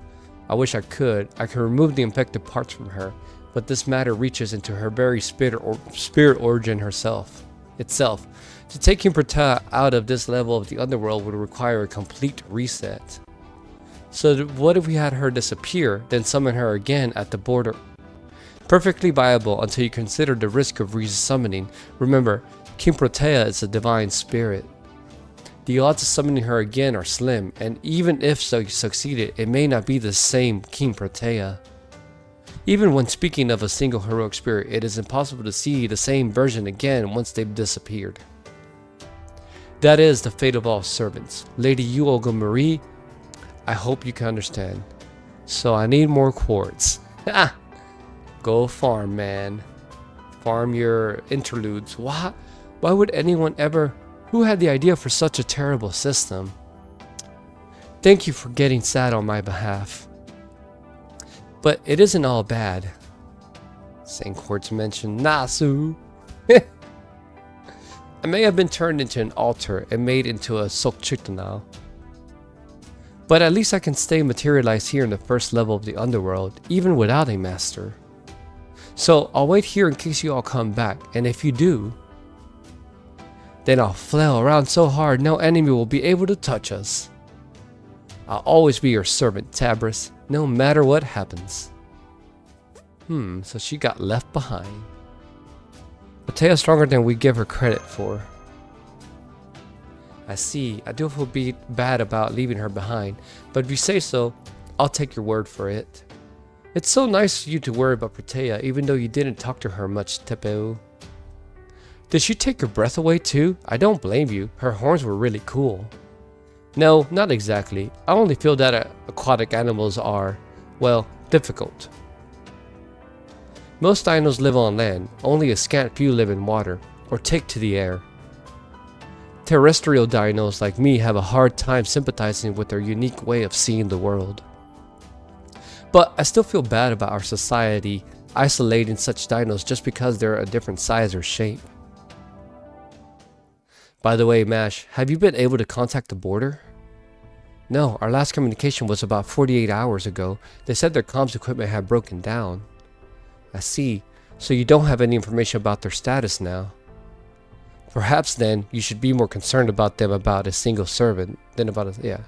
I wish I could. I could remove the infected parts from her, but this matter reaches into her very spirit origin itself. To take King Protea out of this level of the underworld would require a complete reset. So what if we had her disappear, then summon her again at the border? Perfectly viable until you consider the risk of resummoning. Remember, King Protea is a divine spirit. The odds of summoning her again are slim, and even if so succeeded, it may not be the same King Protea. Even when speaking of a single heroic spirit, it is impossible to see the same version again once they've disappeared. That is the fate of all servants. Lady Yu Olga Marie, I hope you can understand. So I need more quartz. Ah! Go farm, man. Farm your interludes. Why would anyone ever... Who had the idea for such a terrible system? Thank you for getting sad on my behalf. But it isn't all bad. St. Quartz mentioned Nasu. I may have been turned into an altar and made into a Sokchitanal. But at least I can stay materialized here in the first level of the underworld, even without a master. So I'll wait here in case you all come back, and if you do, then I'll flail around so hard no enemy will be able to touch us. I'll always be your servant, Tabris, no matter what happens. So she got left behind. Protea's stronger than we give her credit for. I see. I do feel bad about leaving her behind, but if you say so, I'll take your word for it. It's so nice of you to worry about Protea, even though you didn't talk to her much, Tepeu. Did she take your breath away too? I don't blame you. Her horns were really cool. No, not exactly. I only feel that aquatic animals are, well, difficult. Most dinos live on land, only a scant few live in water, or take to the air. Terrestrial dinos like me have a hard time sympathizing with their unique way of seeing the world. But I still feel bad about our society isolating such dinos just because they're a different size or shape. By the way, Mash, have you been able to contact the border? No, our last communication was about 48 hours ago. They said their comms equipment had broken down. I see. So you don't have any information about their status now. Perhaps then, you should be more concerned about them about a single servant than about a... yeah.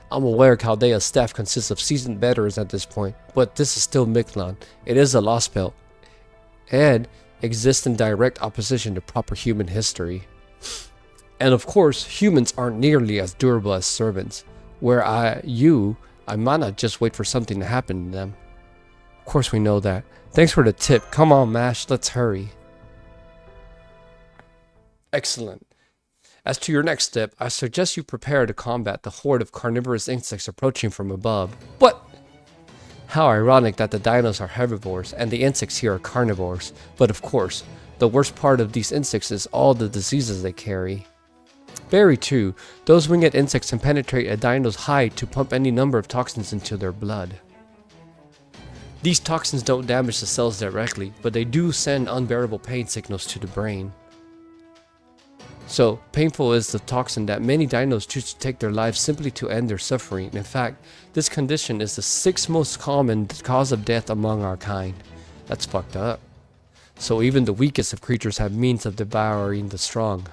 I'm aware Chaldea's staff consists of seasoned veterans at this point, but this is still Miklan. It is a lost belt, and exists in direct opposition to proper human history. And of course, humans aren't nearly as durable as servants, where I might not just wait for something to happen to them. Of course we know that. Thanks for the tip. Come on, Mash, let's hurry. Excellent. As to your next step, I suggest you prepare to combat the horde of carnivorous insects approaching from above. What? How ironic that the dinos are herbivores and the insects here are carnivores. But of course, the worst part of these insects is all the diseases they carry. Very true. Those winged insects can penetrate a dino's hide to pump any number of toxins into their blood. These toxins don't damage the cells directly, but they do send unbearable pain signals to the brain. So, painful is the toxin that many dinos choose to take their lives simply to end their suffering. In fact, this condition is the 6th most common cause of death among our kind. That's fucked up. So even the weakest of creatures have means of devouring the strong.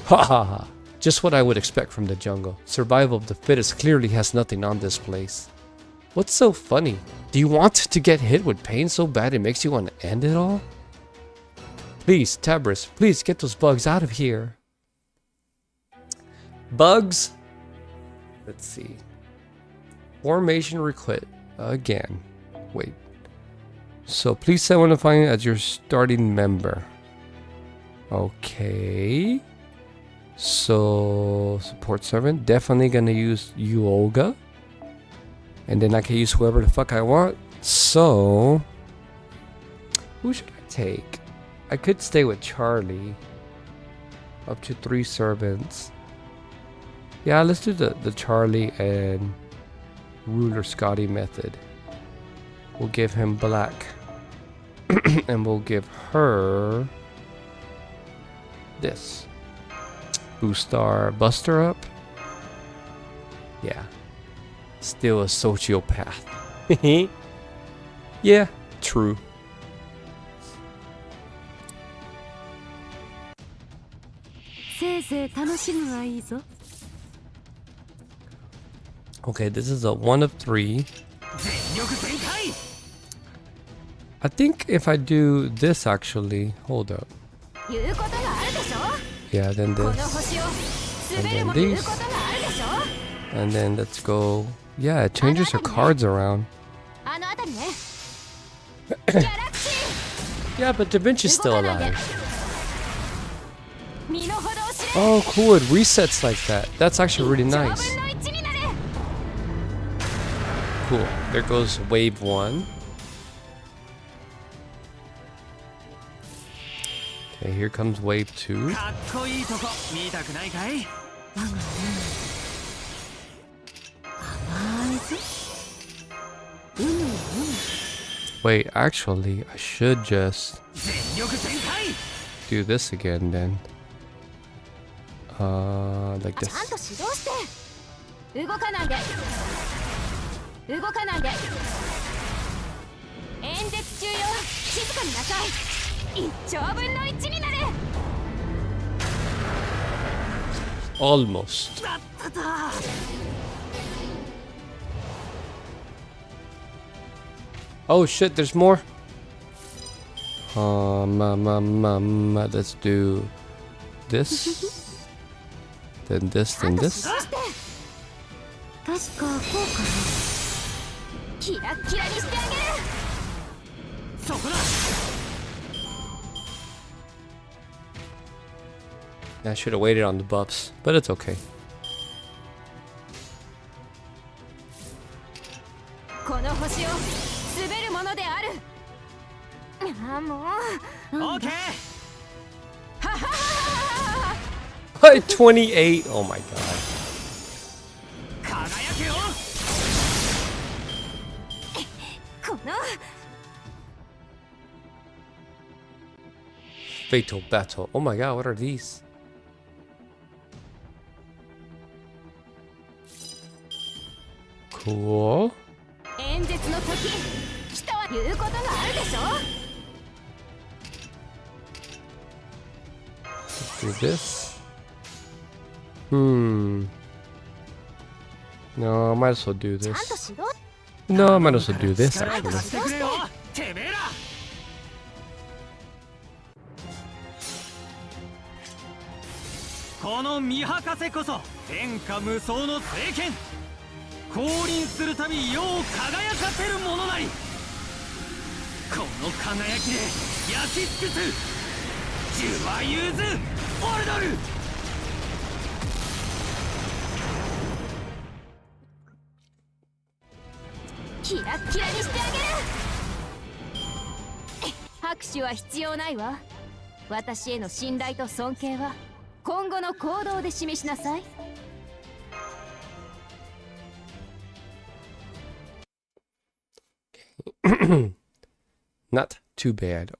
Ha ha ha. Just what I would expect from the jungle. Survival of the fittest clearly has nothing on this place. What's so funny? Do you want to get hit with pain so bad it makes you want to end it all? Please, Tabris, please get those bugs out of here. Bugs? Let's see. Formation request. Again. Wait. So please set one to find as your starting member. Okay. So support servant. Definitely gonna use Yoga. And then I can use whoever the fuck I want. So who should I take? I could stay with Charlie. Up to 3 servants. Yeah, let's do the Charlie and Ruler Scotty method. We'll give him black. And we'll give her this. Boost our Buster up. Yeah. Still a sociopath. Yeah, true. Okay, this is a 1 of 3. I think if I do this actually, hold up. Yeah, then this. And then these. And then let's go. Yeah, it changes her cards around. Yeah, but Da Vinci's still alive. Oh, cool. It resets like that. That's actually really nice. Cool. There goes wave 1. Okay, here comes wave 2. Wait, actually, I should just do this again then. Like this. Almost. Oh shit, there's more. Let's do this. Then this, then this. I should have waited on the buffs, but it's okay. Okay. 28. Oh my god. Fatal battle. Oh my god, what are these? Cool. Let's do this. No, I might as well do this. No, I might as well do this actually. Not too bad.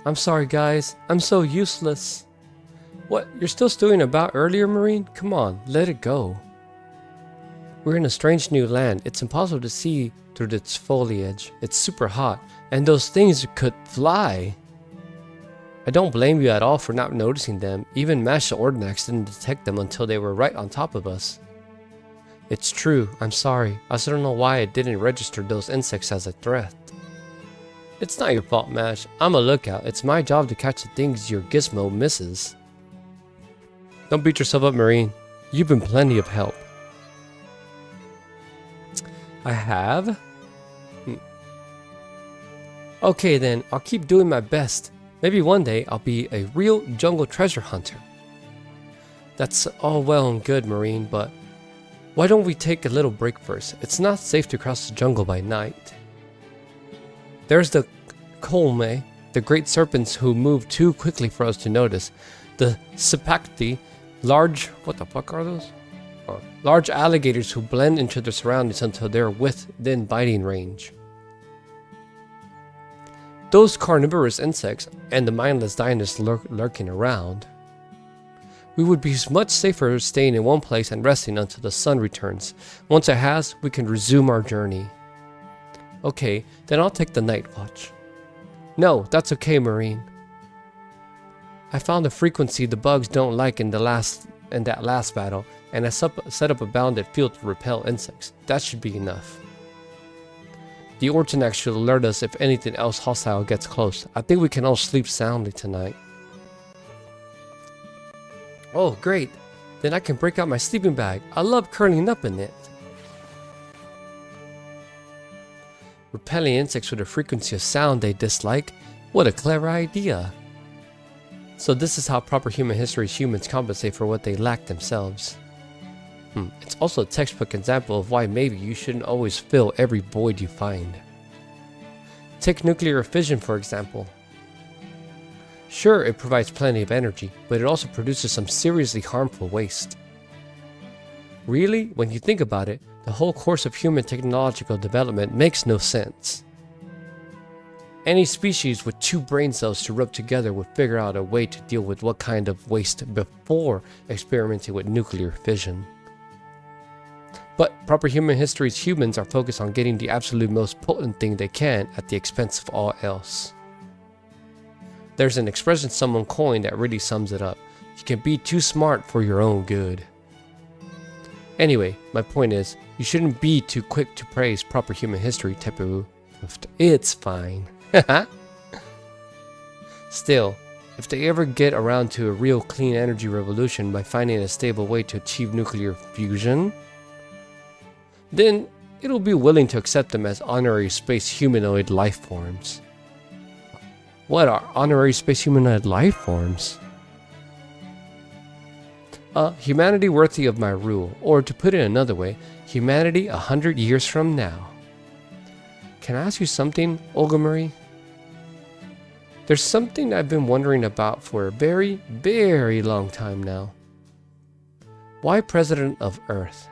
I'm sorry, guys. I'm so useless. What? You're still stewing about earlier, Marine? Come on, let it go. We're in a strange new land. It's impossible to see through its foliage. It's super hot, and those things could fly. I don't blame you at all for not noticing them. Even Mash the Ordinax didn't detect them until they were right on top of us. It's true. I'm sorry. I also don't know why I didn't register those insects as a threat. It's not your fault, Mash. I'm a lookout. It's my job to catch the things your gizmo misses. Don't beat yourself up, Marine. You've been plenty of help. I have? Okay then, I'll keep doing my best. Maybe one day I'll be a real jungle treasure hunter. That's all well and good, Marine, but why don't we take a little break first? It's not safe to cross the jungle by night. There's the Kolme, the great serpents who move too quickly for us to notice. The Sipakti, large... what the fuck are those? Oh, large alligators who blend into their surroundings until they're within biting range. Those carnivorous insects and the mindless diners lurking around. We would be much safer staying in one place and resting until the sun returns. Once it has, we can resume our journey. Okay, then I'll take the night watch. No, that's okay, Marine. I found a frequency the bugs don't like in that last battle, and I set up a bounded field to repel insects. That should be enough. The Ortonax should alert us if anything else hostile gets close. I think we can all sleep soundly tonight. Oh, great. Then I can break out my sleeping bag. I love curling up in it. Repelling insects with a frequency of sound they dislike? What a clever idea. So this is how proper human history's humans compensate for what they lack themselves. It's also a textbook example of why maybe you shouldn't always fill every void you find. Take nuclear fission, for example. Sure, it provides plenty of energy, but it also produces some seriously harmful waste. Really, when you think about it, the whole course of human technological development makes no sense. Any species with 2 brain cells to rub together would figure out a way to deal with what kind of waste before experimenting with nuclear fission. But proper human history's humans are focused on getting the absolute most potent thing they can at the expense of all else. There's an expression someone coined that really sums it up. You can be too smart for your own good. Anyway, my point is, you shouldn't be too quick to praise proper human history, Tepu. It's fine. Still, if they ever get around to a real clean energy revolution by finding a stable way to achieve nuclear fusion, then it'll be willing to accept them as honorary space humanoid life forms. What are honorary space humanoid life forms? Humanity worthy of my rule, or to put it another way, humanity 100 years from now. Can I ask you something, Olga Marie? There's something I've been wondering about for a very, very long time now. Why President of Earth?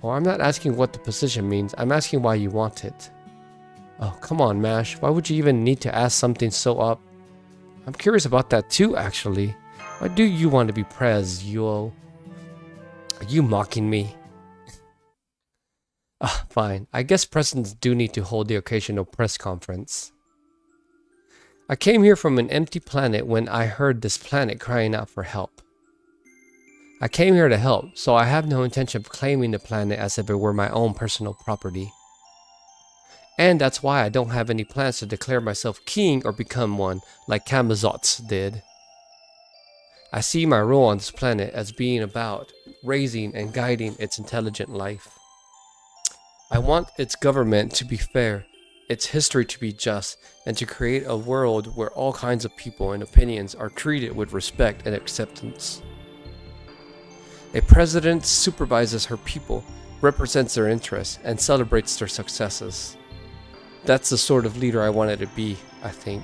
Well, I'm not asking what the position means, I'm asking why you want it. Oh, come on, Mash. Why would you even need to ask something so up? I'm curious about that too, actually. Why do you want to be Prez, Yuo? Are you mocking me? Fine. I guess presidents do need to hold the occasional press conference. I came here from an empty planet when I heard this planet crying out for help. I came here to help, so I have no intention of claiming the planet as if it were my own personal property. And that's why I don't have any plans to declare myself king or become one, like Kamazots did. I see my role on this planet as being about raising and guiding its intelligent life. I want its government to be fair, its history to be just, and to create a world where all kinds of people and opinions are treated with respect and acceptance. A president supervises her people, represents their interests, and celebrates their successes. That's the sort of leader I wanted to be, I think.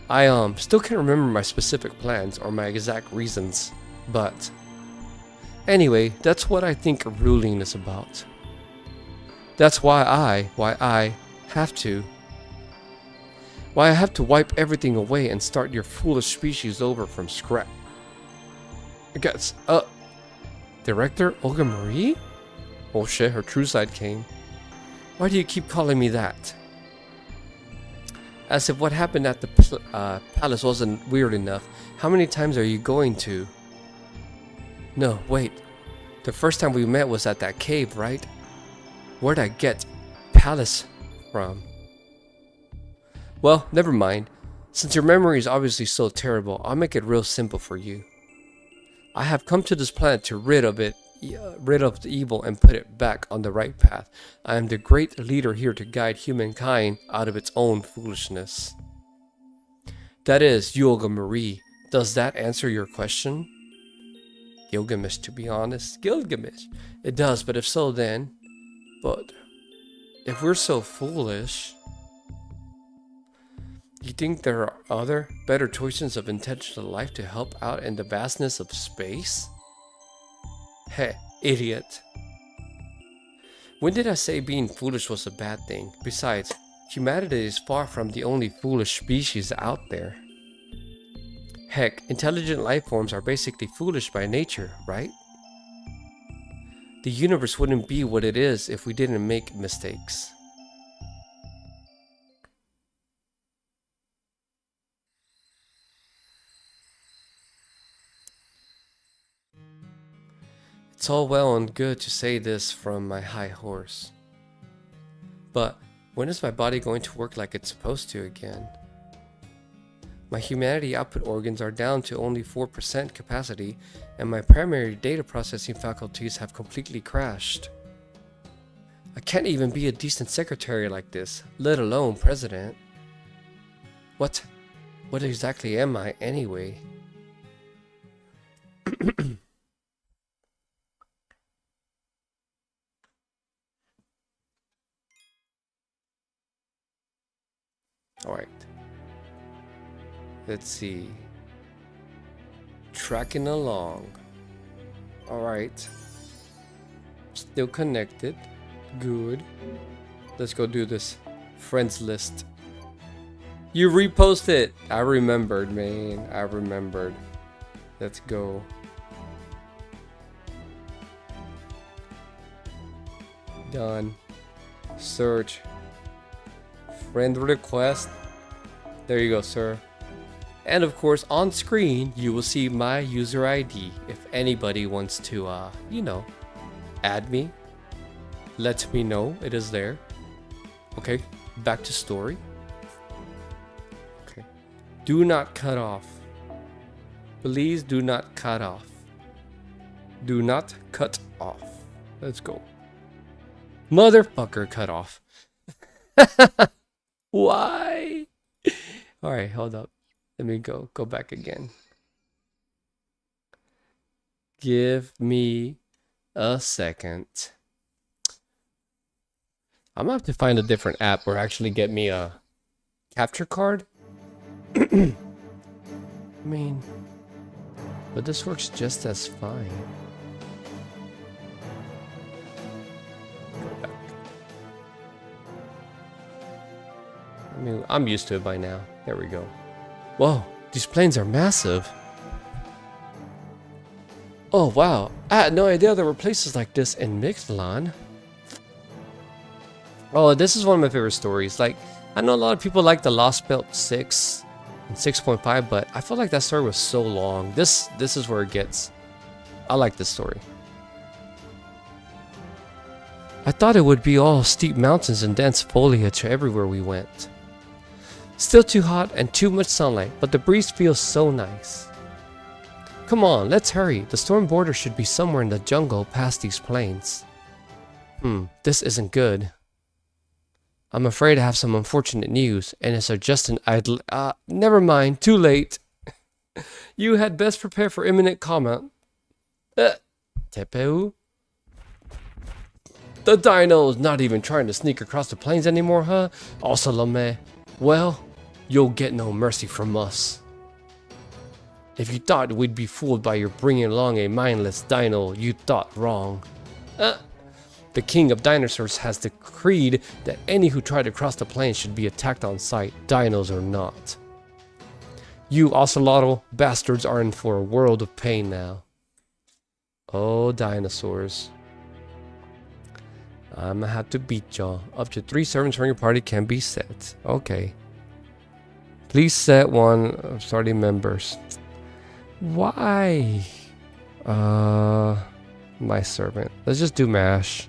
I still can't remember my specific plans or my exact reasons, but anyway, that's what I think ruling is about. That's why I have to. Why I have to wipe everything away and start your foolish species over from scratch? I guess, Director Olga Marie? Oh shit, her true side came. Why do you keep calling me that? As if what happened at the palace wasn't weird enough, how many times are you going to? No, wait. The first time we met was at that cave, right? Where'd I get palace from? Well, never mind. Since your memory is obviously so terrible, I'll make it real simple for you. I have come to this planet to rid of the evil and put it back on the right path. I am the great leader here to guide humankind out of its own foolishness. That is, Olga Marie. Does that answer your question? Gilgamesh, to be honest. Gilgamesh. It does, but if so then... But... if we're so foolish... You think there are other, better choices of intentional life to help out in the vastness of space? Heh, idiot. When did I say being foolish was a bad thing? Besides, humanity is far from the only foolish species out there. Heck, intelligent life forms are basically foolish by nature, right? The universe wouldn't be what it is if we didn't make mistakes. It's all well and good to say this from my high horse. But when is my body going to work like it's supposed to again? My humanity output organs are down to only 4% capacity, and my primary data processing faculties have completely crashed. I can't even be a decent secretary like this, let alone president. What exactly am I anyway? Alright. Let's see. Tracking along. Alright. Still connected. Good. Let's go do this friends list. You reposted. I remembered, man. I remembered. Let's go. Done. Search. Friend request. There you go, sir. And of course, on screen, you will see my user ID if anybody wants to, you know, add me. Let me know it is there. Okay, back to story. Okay. Do not cut off. Please do not cut off. Do not cut off. Let's go. Motherfucker, cut off. Why? Alright, hold up. Let me go back again. Give me a second. I'm gonna have to find a different app or actually get me a capture card. I mean, but this works just as fine. Go back. I mean, I'm used to it by now. There we go. Whoa, these planes are massive. Oh wow, I had no idea there were places like this in Mixlan. Oh, this is one of my favorite stories. Like, I know a lot of people like the Lost Belt 6 and 6.5, but I felt like that story was so long. This is where it gets. I like this story. I thought it would be all steep mountains and dense foliage everywhere we went. Still too hot and too much sunlight, but the breeze feels so nice. Come on, let's hurry. The storm border should be somewhere in the jungle past these plains. This isn't good. I'm afraid I have some unfortunate news, and it's just an idle... never mind, too late. You had best prepare for imminent comment. Tepeu? The dino's not even trying to sneak across the plains anymore, huh? Also, Lame. Well, you'll get no mercy from us. If you thought we'd be fooled by your bringing along a mindless dino, you thought wrong. The king of dinosaurs has decreed that any who try to cross the plains should be attacked on sight, dinos or not. You ocelotl bastards are in for a world of pain now. Oh, dinosaurs. I'm gonna have to beat y'all. Up to 3 servants from your party can be set. Okay. Please set one of starting members. Why? My servant. Let's just do mash.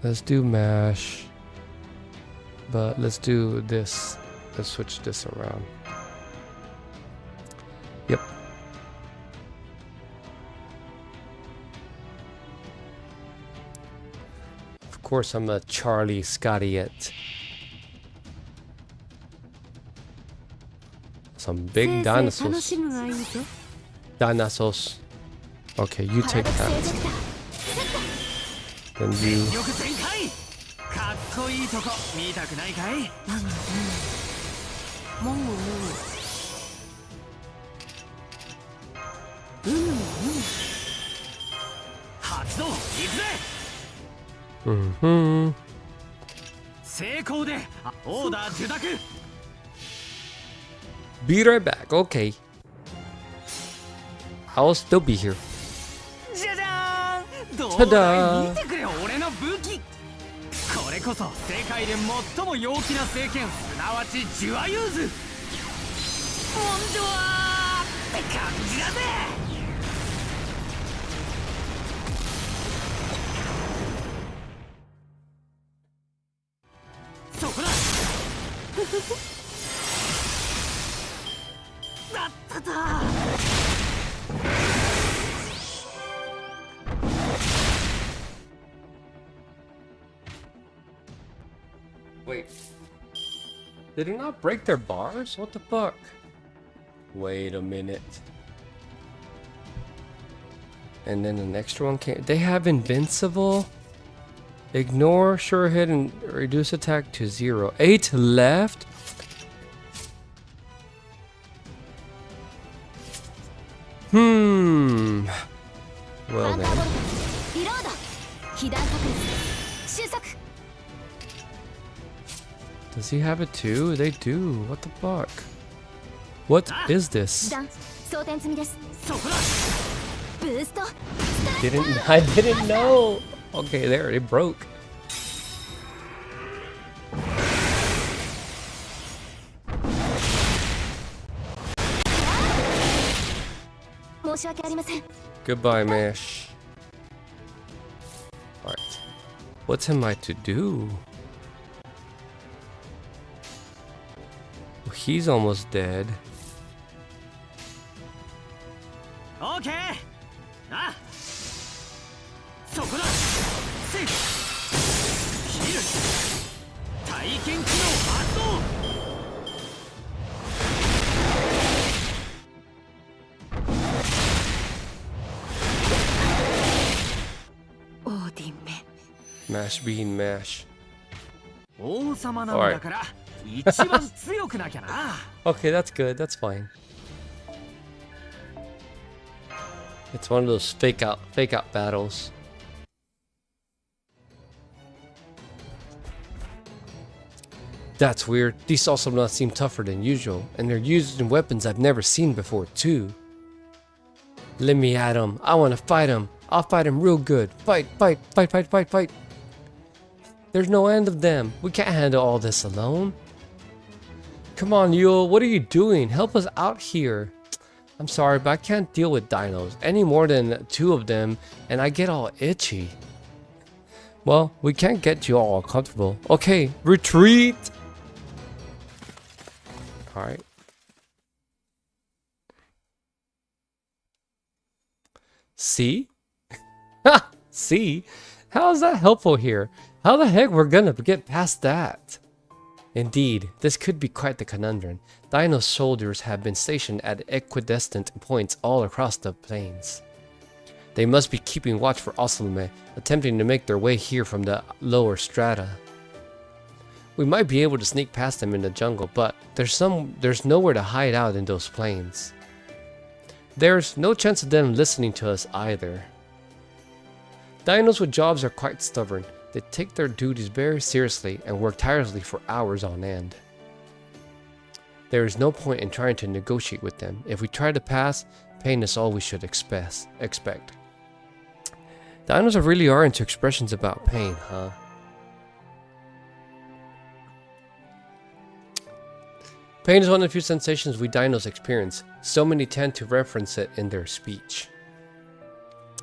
Let's do mash. But let's do this. Let's switch this around. Yep. Of course, I'm a Charlie Scottiette. Some big dinosaurs. Dinosaurs. Okay, you take that. Then you. Mm-hmm. Be right back. Okay. I'll still be here. Ta-da! これこそ世界で最も陽気な聖剣、すなわちジュアユーズ。モンジョアーって感じだぜ。そこだ。だっただ。Wait. Did it not break their bars? What the fuck? Wait a minute. And then an extra one came. They have invincible. Ignore, sure hit, and reduce attack to 0. 8 left? Well then. Does he have it too? They do. What the fuck? What is this? I didn't know. Okay, there, it broke. Goodbye, Mash. Alright. What's am I to do? Well, he's almost dead. Okay. Ah. そこだ。せい。ヒル。体験機能発動。Mash bean mash. 王様なんだから一番強くなきゃな。Okay, that's good. That's fine. It's one of those fake out battles. That's weird. These also not seem tougher than usual, and they're using weapons I've never seen before too. Let me at him. I want to fight him. I'll fight him real good. Fight, fight, fight, fight, fight, fight. There's no end of them. We can't handle all this alone. Come on, Yule. What are you doing? Help us out here. I'm sorry, but I can't deal with dinos. Any more than 2 of them, and I get all itchy. Well, we can't get you all comfortable. Okay, retreat! Alright. See? Ha! See? How is that helpful here? How the heck we're gonna get past that? Indeed, this could be quite the conundrum. Dino soldiers have been stationed at equidistant points all across the plains. They must be keeping watch for Oslime, attempting to make their way here from the lower strata. We might be able to sneak past them in the jungle, but there's nowhere to hide out in those plains. There's no chance of them listening to us either. Dinos with jobs are quite stubborn. They take their duties very seriously and work tirelessly for hours on end. There is no point in trying to negotiate with them. If we try to pass, pain is all we should expect. Dinos really are into expressions about pain, huh? Pain is one of the few sensations we dinos experience. So many tend to reference it in their speech.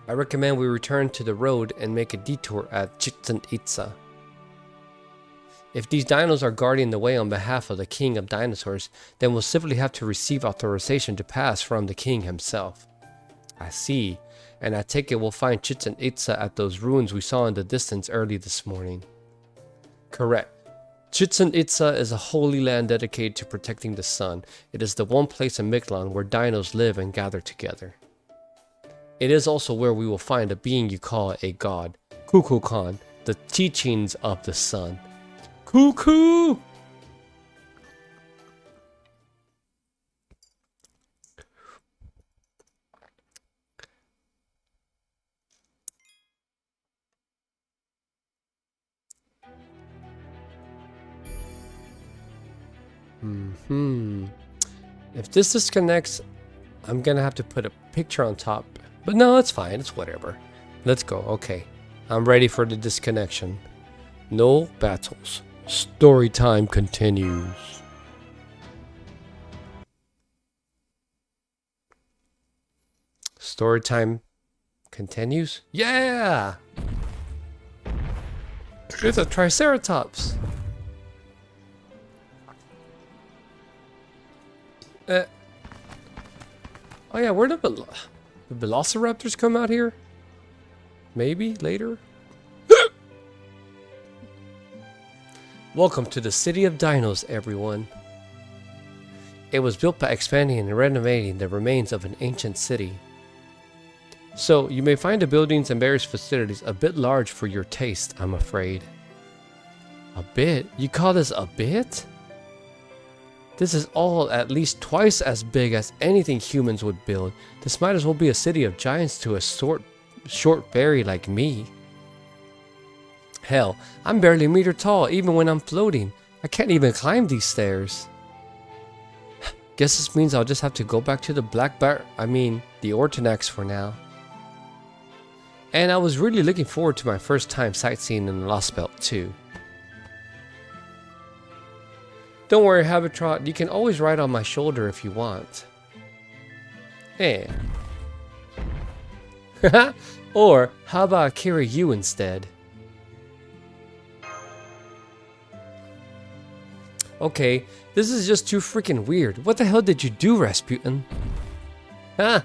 I recommend we return to the road and make a detour at Chichen Itza. If these dinos are guarding the way on behalf of the king of dinosaurs, then we'll simply have to receive authorization to pass from the king himself. I see, and I take it we'll find Chichen Itza at those ruins we saw in the distance early this morning. Correct. Chichen Itza is a holy land dedicated to protecting the sun. It is the one place in Mictlan where dinos live and gather together. It is also where we will find a being you call a god, Kukulkan, the teachings of the sun. Cuckoo! If this disconnects, I'm gonna have to put a picture on top. But no, it's fine. It's whatever. Let's go. Okay. I'm ready for the disconnection. No battles. Story time continues. Story time continues? Yeah! It's a Triceratops. Oh yeah, where did the Velociraptors come out here? Maybe later? Welcome to the City of Dinos, everyone. It was built by expanding and renovating the remains of an ancient city. So, you may find the buildings and various facilities a bit large for your taste, I'm afraid. A bit? You call this a bit? This is all at least twice as big as anything humans would build. This might as well be a city of giants to a short fairy like me. Hell, I'm barely a meter tall even when I'm floating. I can't even climb these stairs. Guess this means I'll just have to go back to the the Ortonax for now. And I was really looking forward to my first time sightseeing in the Lost Belt too. Don't worry, Habitrot, you can always ride on my shoulder if you want. Eh. Or, how about I carry you instead? Okay, this is just too freaking weird. What the hell did you do, Rasputin? Huh?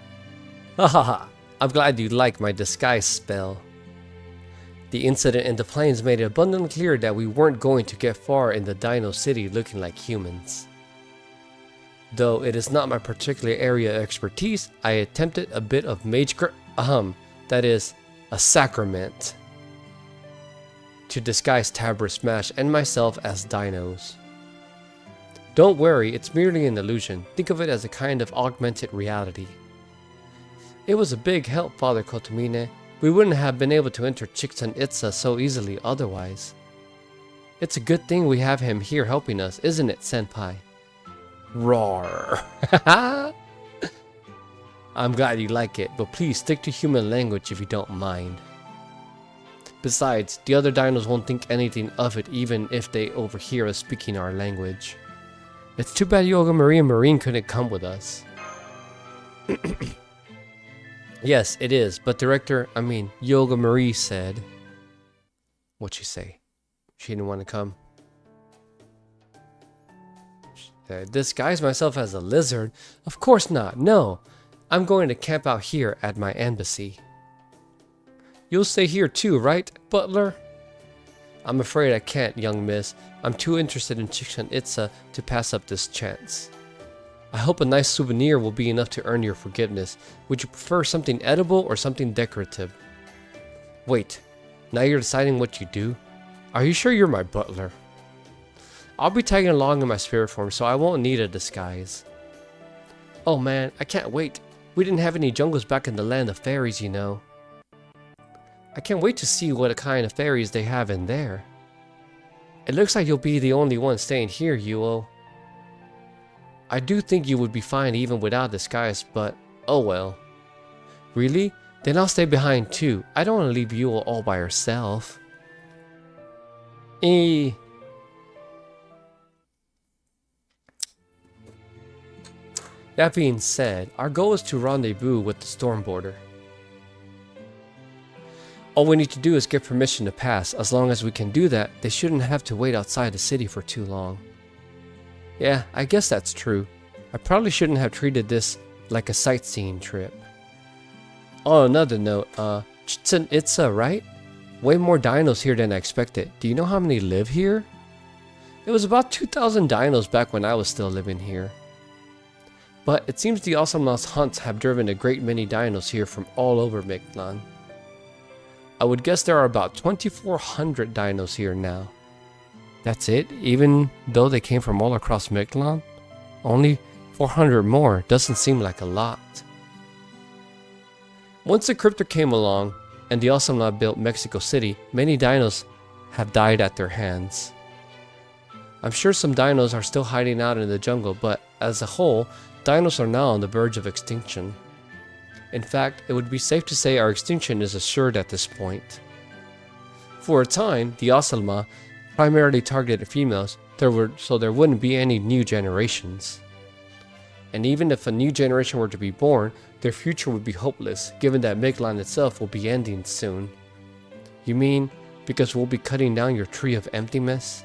Hahaha. I'm glad you like my disguise spell. The incident in the plains made it abundantly clear that we weren't going to get far in the Dino City looking like humans. Though it is not my particular area of expertise, I attempted a bit of that is, a sacrament, to disguise Tabra Smash and myself as dinos. Don't worry, it's merely an illusion. Think of it as a kind of augmented reality. It was a big help, Father Kotomine. We wouldn't have been able to enter Chichen Itza so easily otherwise. It's a good thing we have him here helping us, isn't it, Senpai? Roar! I'm glad you like it, but please stick to human language if you don't mind. Besides, the other dinos won't think anything of it even if they overhear us speaking our language. It's too bad Yoga Marie and Marine couldn't come with us. Yes, it is, but Yoga Marie said... What'd she say? She didn't want to come. Disguise myself as a lizard? Of course not, no. I'm going to camp out here at my embassy. You'll stay here too, right, butler? I'm afraid I can't, young miss. I'm too interested in Chichen Itza to pass up this chance. I hope a nice souvenir will be enough to earn your forgiveness. Would you prefer something edible or something decorative? Wait, now you're deciding what you do? Are you sure you're my butler? I'll be tagging along in my spirit form, so I won't need a disguise. Oh man, I can't wait. We didn't have any jungles back in the land of fairies, you know. I can't wait to see what kind of fairies they have in there. It looks like you'll be the only one staying here, Yuo. I do think you would be fine even without disguise, but oh well. Really? Then I'll stay behind too. I don't want to leave Yuo all by herself. That being said, our goal is to rendezvous with the Stormborder. All we need to do is get permission to pass. As long as we can do that, they shouldn't have to wait outside the city for too long. Yeah, I guess that's true. I probably shouldn't have treated this like a sightseeing trip. On another note, it's right? Way more dinos here than I expected. Do you know how many live here? It was about 2,000 dinos back when I was still living here. But it seems the Awesome's hunts have driven a great many dinos here from all over Mictlan. I would guess there are about 2,400 dinos here now. That's it? Even though they came from all across Mictlan? Only 400 more doesn't seem like a lot. Once the cryptor came along and the Awesome built Mexico City, many dinos have died at their hands. I'm sure some dinos are still hiding out in the jungle, but as a whole, dinos are now on the verge of extinction. In fact, it would be safe to say our extinction is assured at this point. For a time, the Asalma primarily targeted females, so there wouldn't be any new generations. And even if a new generation were to be born, their future would be hopeless, given that Mictlan itself will be ending soon. You mean, because we'll be cutting down your tree of emptiness?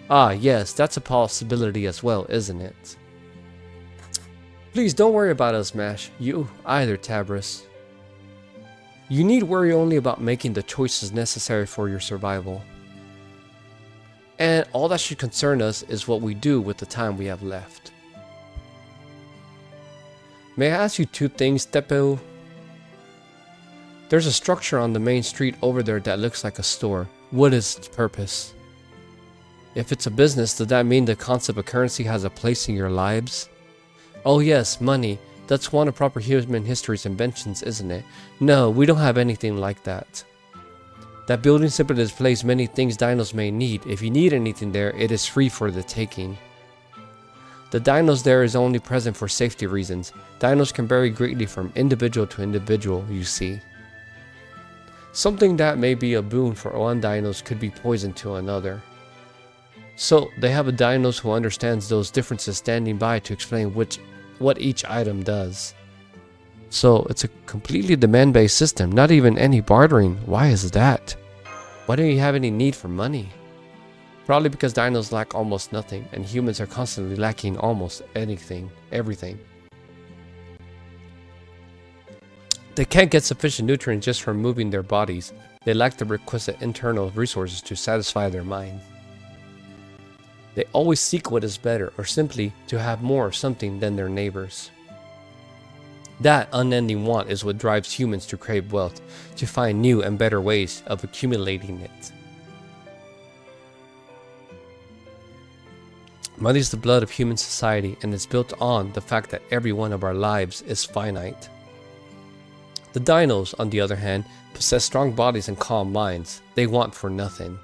Ah, yes, that's a possibility as well, isn't it? Please don't worry about us, Mash. You either, Tabris. You need worry only about making the choices necessary for your survival. And all that should concern us is what we do with the time we have left. May I ask you two things, Tepu? There's a structure on the main street over there that looks like a store. What is its purpose? If it's a business, does that mean the concept of currency has a place in your lives? Oh yes, money. That's one of proper human history's inventions, isn't it? No, we don't have anything like that. That building simply displays many things dinos may need. If you need anything there, it is free for the taking. The dinos there is only present for safety reasons. Dinos can vary greatly from individual to individual, you see. Something that may be a boon for one dinos could be poison to another. So, they have a dinos who understands those differences standing by to explain what each item does. So, it's a completely demand-based system, not even any bartering. Why is that? Why don't you have any need for money? Probably because dinos lack almost nothing, and humans are constantly lacking almost everything. They can't get sufficient nutrients just from moving their bodies. They lack the requisite internal resources to satisfy their mind. They always seek what is better, or simply to have more of something than their neighbors. That unending want is what drives humans to crave wealth, to find new and better ways of accumulating it. Money is the blood of human society, and it's built on the fact that every one of our lives is finite. The dinos, on the other hand, possess strong bodies and calm minds. They want for nothing.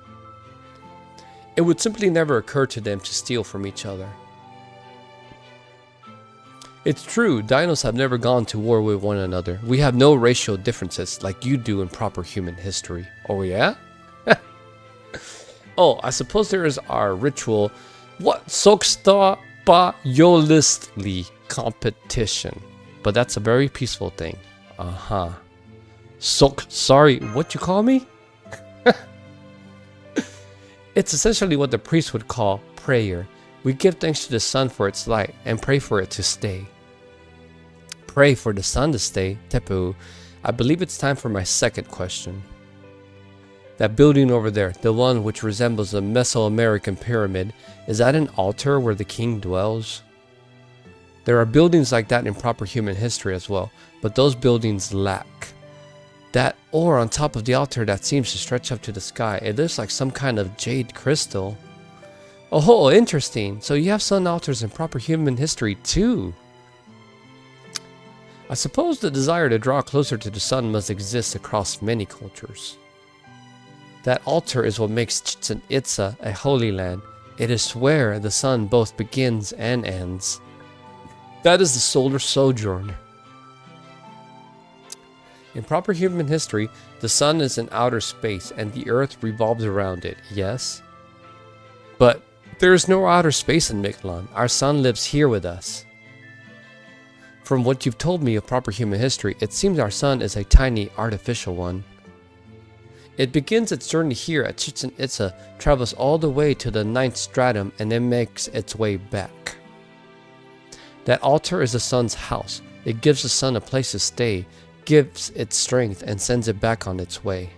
It would simply never occur to them to steal from each other. It's true, dinos have never gone to war with one another. We have no racial differences like you do in proper human history. Oh yeah? Oh, I suppose there is our ritual what Soksta Pa Yolistli competition. But that's a very peaceful thing. Sorry, what you call me? It's essentially what the priest would call prayer. We give thanks to the sun for its light and pray for it to stay. Pray for the sun to stay, Tepu. I believe it's time for my second question. That building over there, the one which resembles a Mesoamerican pyramid, is that an altar where the king dwells? There are buildings like that in proper human history as well, but those buildings lack that ore on top of the altar that seems to stretch up to the sky. It looks like some kind of jade crystal. Oh, interesting. So you have sun altars in proper human history too. I suppose the desire to draw closer to the sun must exist across many cultures. That altar is what makes Chichen Itza a holy land. It is where the sun both begins and ends. That is the solar sojourn. In proper human history, the sun is in outer space and the earth revolves around it, yes? But there is no outer space in Mictlan. Our sun lives here with us. From what you've told me of proper human history, it seems our sun is a tiny, artificial one. It begins its journey here at Chichen Itza, travels all the way to the 9th stratum, and then makes its way back. That altar is the sun's house. It gives the sun a place to stay, gives it strength, and sends it back on its way.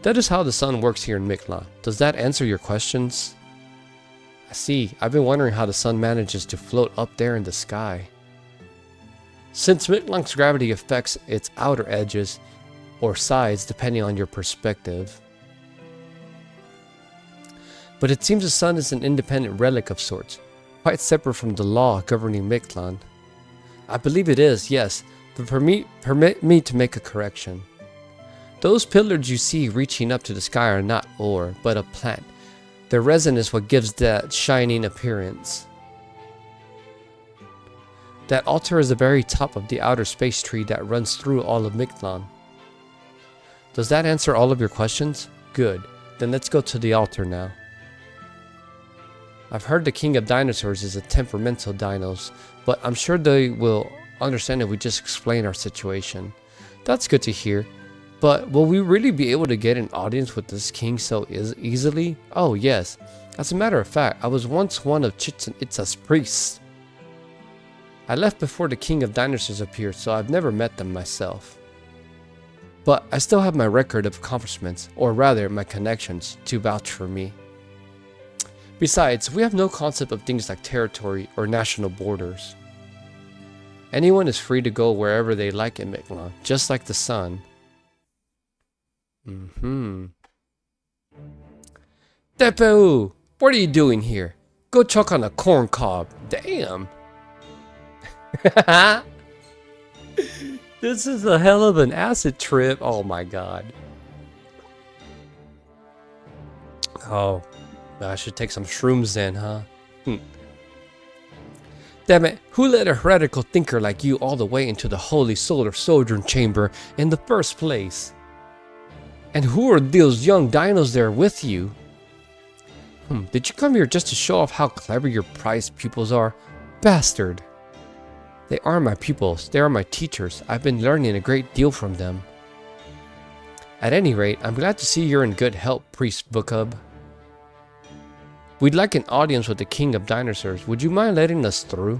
That is how the sun works here in Mictlan. Does that answer your questions? I see. I've been wondering how the sun manages to float up there in the sky. Since Mictlan's gravity affects its outer edges, or sides depending on your perspective. But it seems the sun is an independent relic of sorts, quite separate from the law governing Mictlan. I believe it is, yes, but permit me to make a correction. Those pillars you see reaching up to the sky are not ore, but a plant. Their resin is what gives that shining appearance. That altar is the very top of the outer space tree that runs through all of Mictlan. Does that answer all of your questions? Good. Then let's go to the altar now. I've heard the king of dinosaurs is a temperamental dinos, but I'm sure they will understand if we just explain our situation. That's good to hear. But will we really be able to get an audience with this king so easily? Oh yes. As a matter of fact, I was once one of Chichen Itza's priests. I left before the king of dinosaurs appeared, so I've never met them myself. But I still have my record of accomplishments, or rather my connections, to vouch for me. Besides, we have no concept of things like territory or national borders. Anyone is free to go wherever they like in Mictlan, just like the sun. Tepu! What are you doing here? Go choke on a corn cob. Damn! This is a hell of an acid trip. Oh my god. Oh, I should take some shrooms then, huh? Damn it, who let a heretical thinker like you all the way into the holy solar sojourn chamber in the first place? And who are those young dinos there with you? Did you come here just to show off how clever your prized pupils are? Bastard! They are my pupils. They are my teachers. I've been learning a great deal from them. At any rate, I'm glad to see you're in good health, Priest Bookub. We'd like an audience with the king of dinosaurs. Would you mind letting us through?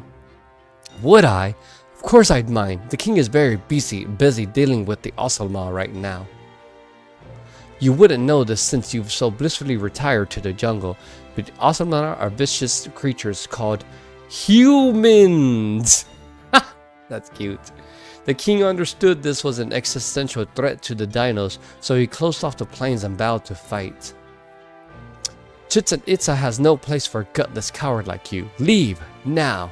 Would I? Of course I'd mind. The king is very busy dealing with the Osalma right now. You wouldn't know this since you've so blissfully retired to the jungle, but the Osalma are vicious creatures called humans. That's cute. The king understood this was an existential threat to the dinos, so he closed off the plains and vowed to fight. Chichen Itza has no place for a gutless coward like you. Leave, now.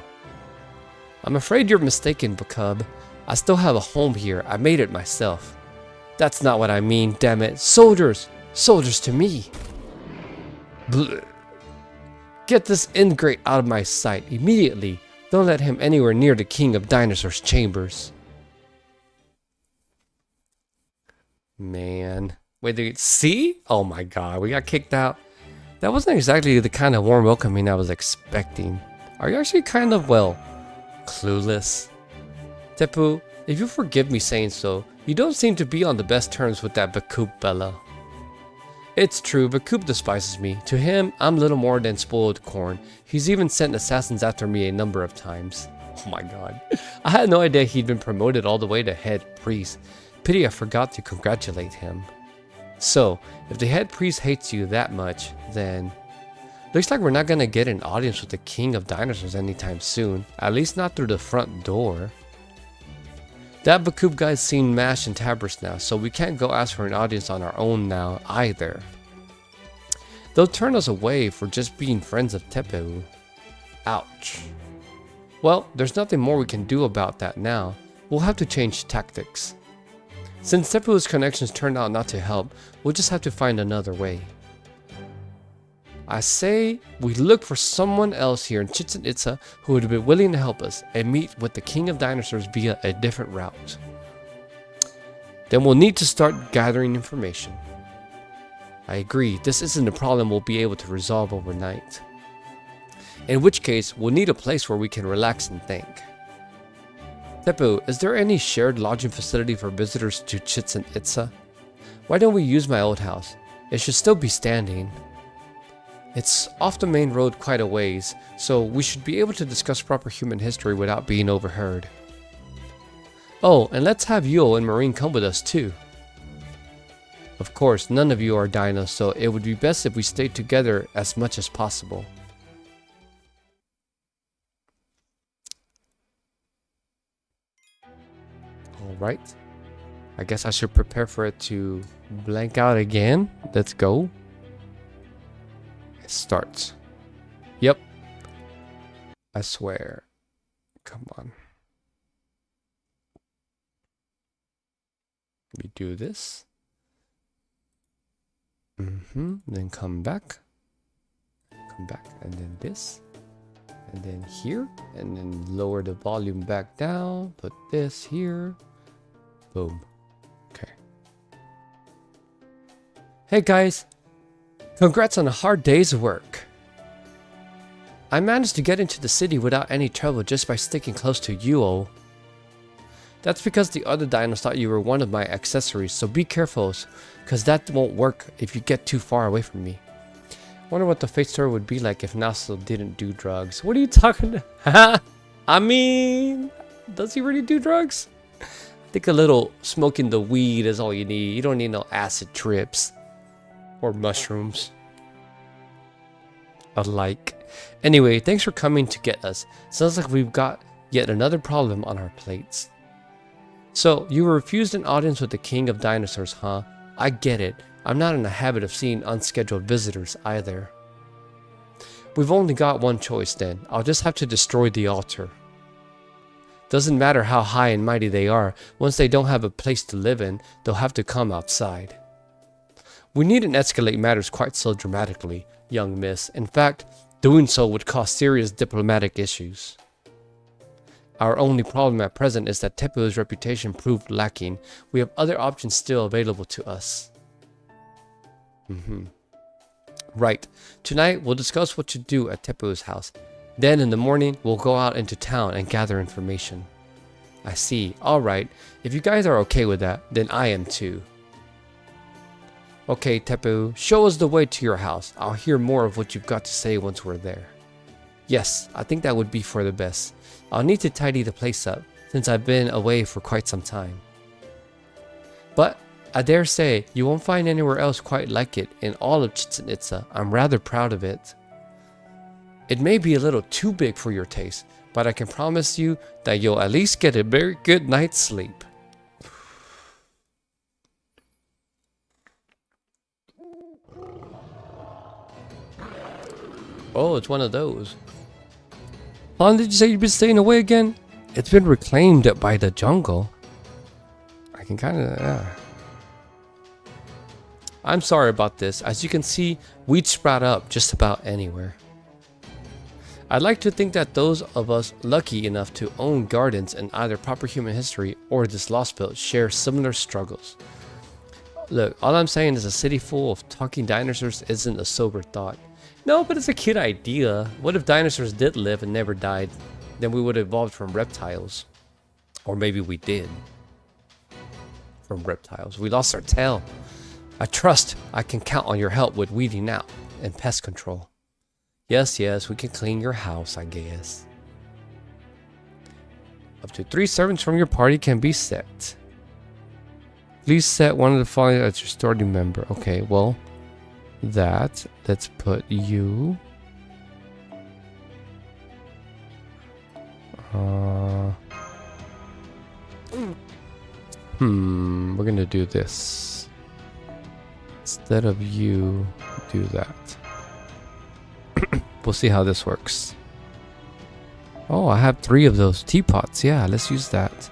I'm afraid you're mistaken, Bookub. I still have a home here. I made it myself. That's not what I mean, damn it. Soldiers! Soldiers to me! Blech. Get this ingrate out of my sight, immediately. Don't let him anywhere near the king of dinosaurs' chambers. Man. Wait, see? Oh my god, we got kicked out. That wasn't exactly the kind of warm welcoming I was expecting. Are you actually kind of, well, clueless? Tepu, if you forgive me saying so, you don't seem to be on the best terms with that Bakub fella. It's true, Bakub despises me. To him, I'm little more than spoiled corn. He's even sent assassins after me a number of times. Oh my god. I had no idea he'd been promoted all the way to head priest. Pity I forgot to congratulate him. So, if the head priest hates you that much, then... Looks like we're not gonna get an audience with the king of dinosaurs anytime soon. At least not through the front door. That Bakub guy's seen MASH and Tabris now, so we can't go ask for an audience on our own now either. They'll turn us away for just being friends of Tepu. Ouch. Well, there's nothing more we can do about that now. We'll have to change tactics. Since Tepu's connections turned out not to help, we'll just have to find another way. I say we look for someone else here in Chichen Itza who would be willing to help us and meet with the King of Dinosaurs via a different route. Then we'll need to start gathering information. I agree, this isn't a problem we'll be able to resolve overnight. In which case, we'll need a place where we can relax and think. Tepu, is there any shared lodging facility for visitors to Chichen Itza? Why don't we use my old house? It should still be standing. It's off the main road quite a ways, so we should be able to discuss proper human history without being overheard. Oh, and let's have Yuo and Marine come with us too. Of course, none of you are dinos, so it would be best if we stayed together as much as possible. Alright. I guess I should prepare for it to blank out again. Let's go. It starts. Yep. I swear. Come on. We do this. Then come back. Come back. And then this. And then here. And then lower the volume back down. Put this here. Boom. Okay. Hey guys. Congrats on a hard day's work. I managed to get into the city without any trouble just by sticking close to Yuo. That's because the other dinos thought you were one of my accessories, so be careful, cause that won't work if you get too far away from me. Wonder what the fate story would be like if Naso didn't do drugs. What are you talking about? I mean, does he really do drugs? I think a little smoking the weed is all you need. You don't need no acid trips. Or mushrooms. Alike. Anyway, thanks for coming to get us. Sounds like we've got yet another problem on our plates. So, you were refused an audience with the King of Dinosaurs, huh? I get it. I'm not in the habit of seeing unscheduled visitors either. We've only got one choice then. I'll just have to destroy the altar. Doesn't matter how high and mighty they are. Once they don't have a place to live in, they'll have to come outside. We needn't escalate matters quite so dramatically, young miss. In fact, doing so would cause serious diplomatic issues. Our only problem at present is that Tepu's reputation proved lacking. We have other options still available to us. Right. Tonight, we'll discuss what to do at Tepu's house. Then in the morning, we'll go out into town and gather information. I see. Alright. If you guys are okay with that, then I am too. Okay, Tepu, show us the way to your house. I'll hear more of what you've got to say once we're there. Yes, I think that would be for the best. I'll need to tidy the place up, since I've been away for quite some time. But, I dare say, you won't find anywhere else quite like it in all of Chichen Itza. I'm rather proud of it. It may be a little too big for your taste, but I can promise you that you'll at least get a very good night's sleep. Oh, it's one of those. How long did you say you've been staying away again? It's been reclaimed by the jungle. I can kind of, yeah. I'm sorry about this. As you can see, weeds sprout up just about anywhere. I'd like to think that those of us lucky enough to own gardens in either proper human history or this lost belt share similar struggles. Look, all I'm saying is a city full of talking dinosaurs isn't a sober thought. No, but it's a cute idea. What if dinosaurs did live and never died? Then we would have evolved from reptiles. Or maybe we did. From reptiles. We lost our tail. I trust I can count on your help with weeding out and pest control. Yes, we can clean your house, I guess. Up to 3 servants from your party can be set. Please set one of the following as your starting member. Okay, well, let's put you. We're gonna do this. Instead of you, do that. We'll see how this works. Oh, I have 3 of those teapots. Yeah, let's use that.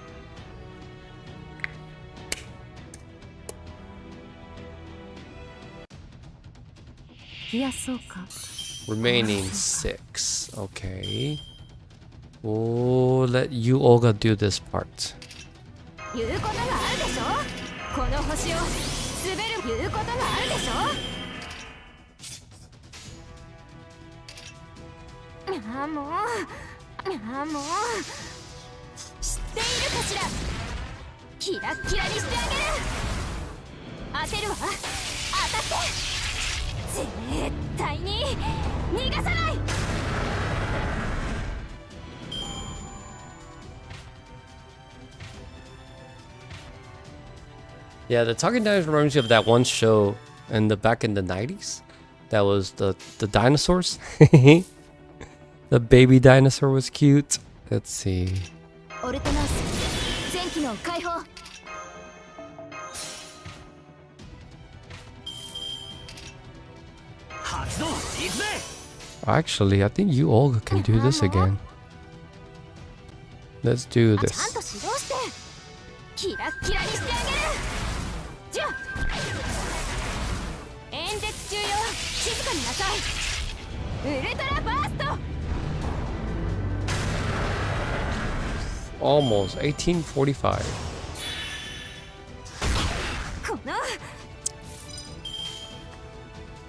Remaining 6. Okay. We'll let you, Olga, do this part. 言うことがあるでしょ。この星を滑る言うことがあるでしょ。ああもう、ああもう、知っているかしら。キラッキラにしてあげる。当てるわ。当たって。絶対に逃がさない。Yeah, the Talking Dinosaurs reminds me of that one show in the back in the 90s. That was the dinosaurs. The baby dinosaur was cute. Let's see. Actually, I think you, Olga, can do this again. Let's do this. キラッキラにしてあげる。じゃあ演説中よ、静かになさい。ウルトラバースト。 Almost 1845. この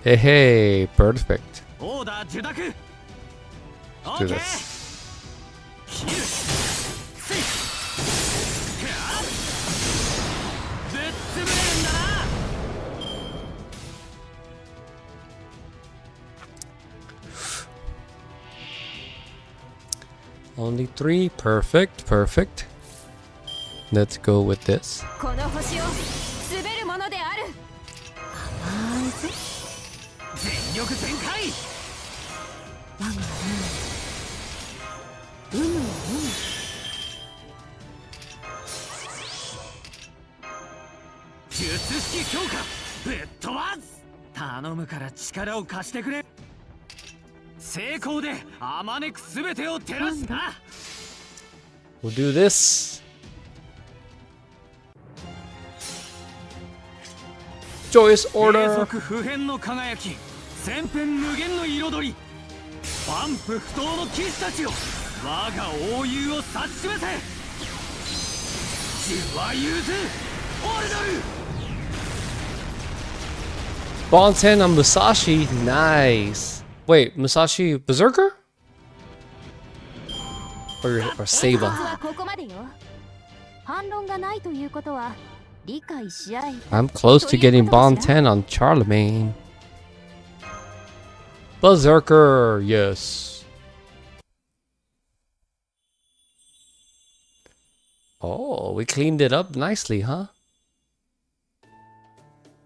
Hey, hey, perfect. オーダー受諾。 Let's do this. Only 3. Perfect, perfect. Let's go with this. この星を滑るものである。全力全開。術式強化ぶっ飛ばす。頼むから力を貸してくれ。成功であまねくすべてを照らすな。We'll do this. Joyous 永 order. 続不変の輝き、千変無限の彩り。万夫不倒の騎士たちよ、我が英雄を指し示せ。ジュワユーズオルドル。 Bonten on Musashi. Nice. Wait, Musashi Berserker? Or Saber? ここまでよ。反論がないということは理解し合え。 I'm close to getting Bonten on Charlemagne. Berserker, yes. Oh, we cleaned it up nicely, huh?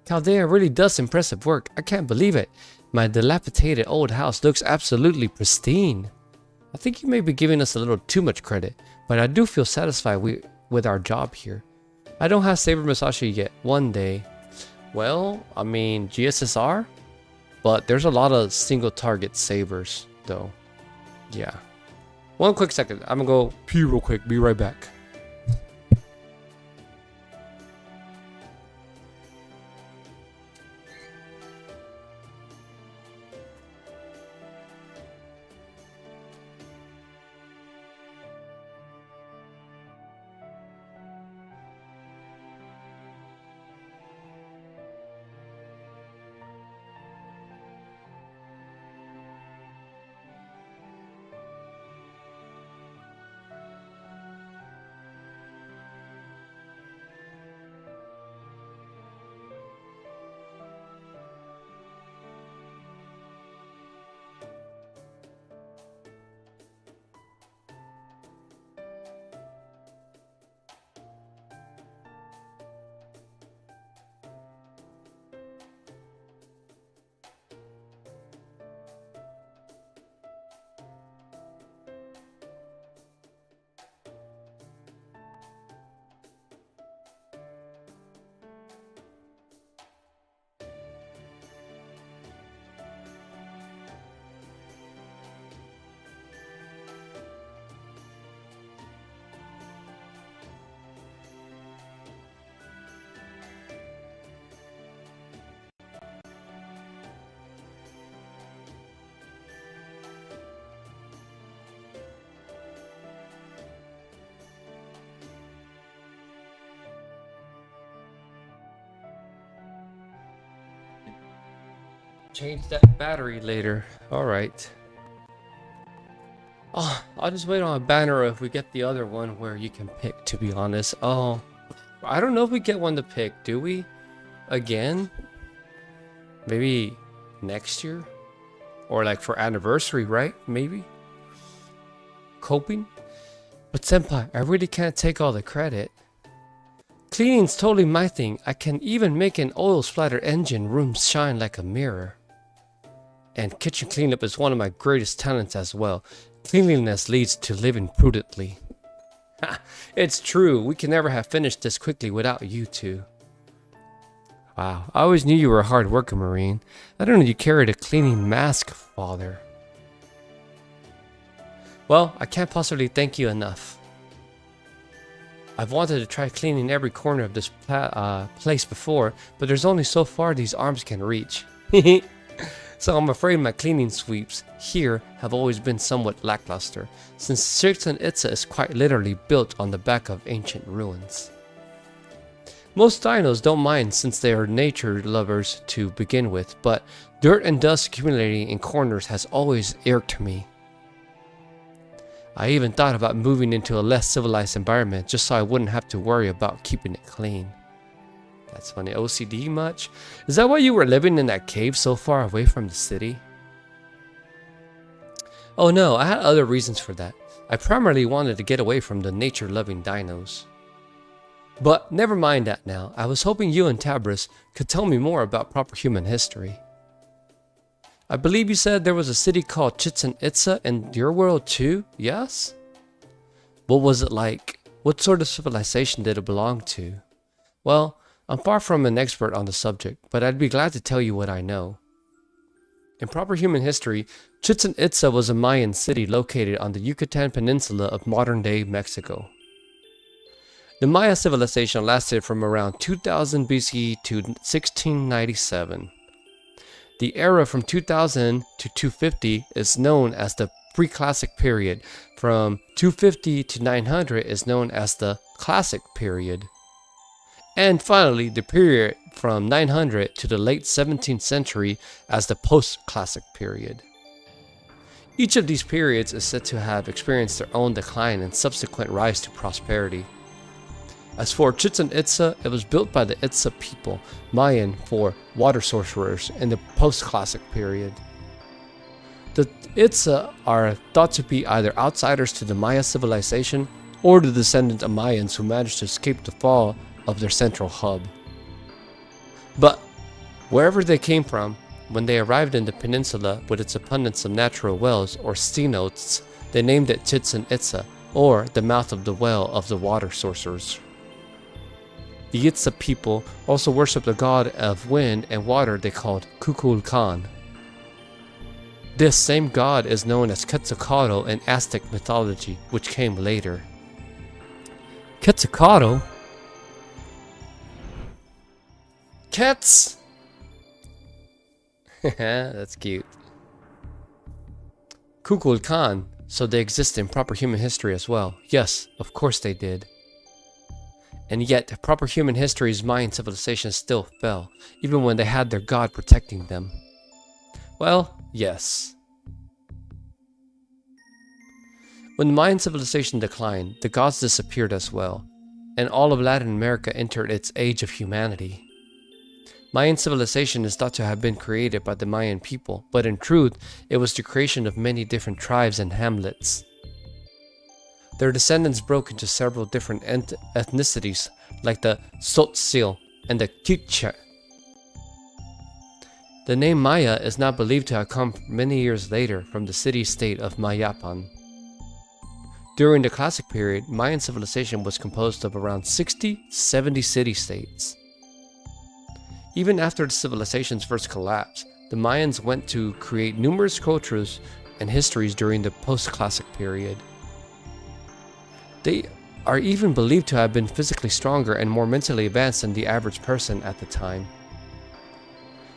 Chaldea really does impressive work. I can't believe it. My dilapidated old house looks absolutely pristine. I think you may be giving us a little too much credit, but I do feel satisfied with our job here. I don't have Saber Musashi yet. One day. Well, I mean, GSSR? But there's a lot of single target sabers, though. Yeah. One quick second. I'm gonna go pee real quick. Be right back. Change that battery later. Alright. Oh, I'll just wait on a banner if we get the other one where you can pick, to be honest. Oh, I don't know if we get one to pick, do we? Again? Maybe next year? Or like for anniversary, right? Maybe? Coping? But senpai, I really can't take all the credit. Cleaning's totally my thing. I can even make an oil splatter engine room shine like a mirror. And kitchen cleanup is one of my greatest talents as well. Cleanliness leads to living prudently. Ha! It's true, we can never have finished this quickly without you two. Wow, I always knew you were a hard worker, Marine. I don't know you carried a cleaning mask, father. Well, I can't possibly thank you enough. I've wanted to try cleaning every corner of this place before, but there's only so far these arms can reach. So I'm afraid my cleaning sweeps here have always been somewhat lackluster, since Chichen Itza is quite literally built on the back of ancient ruins. Most dinos don't mind since they are nature lovers to begin with, but dirt and dust accumulating in corners has always irked me. I even thought about moving into a less civilized environment just so I wouldn't have to worry about keeping it clean. That's funny. OCD much? Is that why you were living in that cave so far away from the city? Oh no, I had other reasons for that. I primarily wanted to get away from the nature-loving dinos. But never mind that now. I was hoping you and Tabris could tell me more about proper human history. I believe you said there was a city called Chichen Itza in your world too, yes? What was it like? What sort of civilization did it belong to? Well, I'm far from an expert on the subject, but I'd be glad to tell you what I know. In proper human history, Chichen Itza was a Mayan city located on the Yucatan Peninsula of modern-day Mexico. The Maya civilization lasted from around 2000 BCE to 1697. The era from 2000 to 250 is known as the Pre-Classic period. From 250 to 900 is known as the Classic period. And finally, the period from 900 to the late 17th century as the Post-Classic period. Each of these periods is said to have experienced their own decline and subsequent rise to prosperity. As for Chichen Itza, it was built by the Itza people, Mayan for water sorcerers, in the Post-Classic period. The Itza are thought to be either outsiders to the Maya civilization or the descendants of Mayans who managed to escape the fall of their central hub. But wherever they came from, when they arrived in the peninsula with its abundance of natural wells or cenotes, they named it Chichen Itza, or the mouth of the well of the water sorcerers. The Itza people also worshipped the god of wind and water they called Kukulkan. This same god is known as Quetzalcoatl in Aztec mythology, which came later. Quetzalcoatl? Cats! That's cute. Kukulkan, so they exist in proper human history as well. Yes, of course they did. And yet, proper human history's Mayan civilization still fell, even when they had their god protecting them. Well, yes. When the Mayan civilization declined, the gods disappeared as well, and all of Latin America entered its age of humanity. Mayan civilization is thought to have been created by the Mayan people, but in truth, it was the creation of many different tribes and hamlets. Their descendants broke into several different ethnicities, like the Tzotzil and the Quiche. The name Maya is now believed to have come many years later from the city-state of Mayapan. During the Classic period, Mayan civilization was composed of around 60 to 70 city-states. Even after the civilization's first collapse, the Mayans went to create numerous cultures and histories during the post-Classic period. They are even believed to have been physically stronger and more mentally advanced than the average person at the time.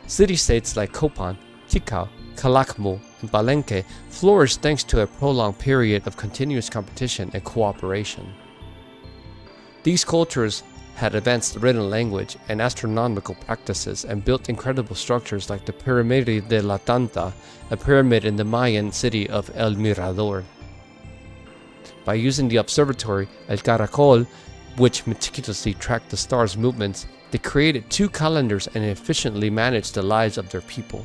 City-states like Copan, Tikal, Calakmul, and Palenque flourished thanks to a prolonged period of continuous competition and cooperation. These cultures had advanced written language and astronomical practices and built incredible structures like the Pirámide de la Tanta, a pyramid in the Mayan city of El Mirador. By using the observatory El Caracol, which meticulously tracked the stars' movements, they created 2 calendars and efficiently managed the lives of their people.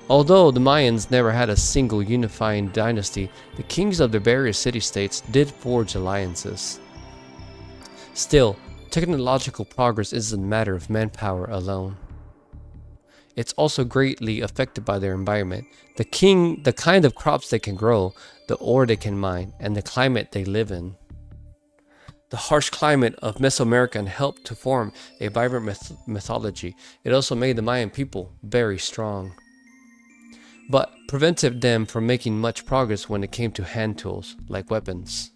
Although the Mayans never had a single unifying dynasty, the kings of the various city-states did forge alliances. Still, technological progress isn't a matter of manpower alone. It's also greatly affected by their environment, the kind of crops they can grow, the ore they can mine, and the climate they live in. The harsh climate of Mesoamerica helped to form a vibrant mythology. It also made the Mayan people very strong, but prevented them from making much progress when it came to hand tools, like weapons.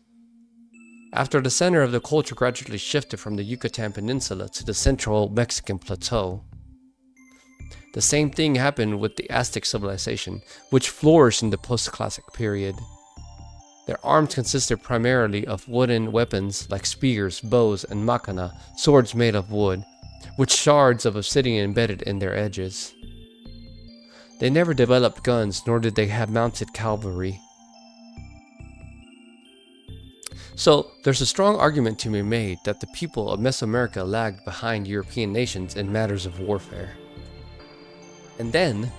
After the center of the culture gradually shifted from the Yucatan Peninsula to the central Mexican plateau, the same thing happened with the Aztec civilization, which flourished in the post-classic period. Their arms consisted primarily of wooden weapons like spears, bows, and macana, swords made of wood, with shards of obsidian embedded in their edges. They never developed guns, nor did they have mounted cavalry. So, there's a strong argument to be made that the people of Mesoamerica lagged behind European nations in matters of warfare. And then,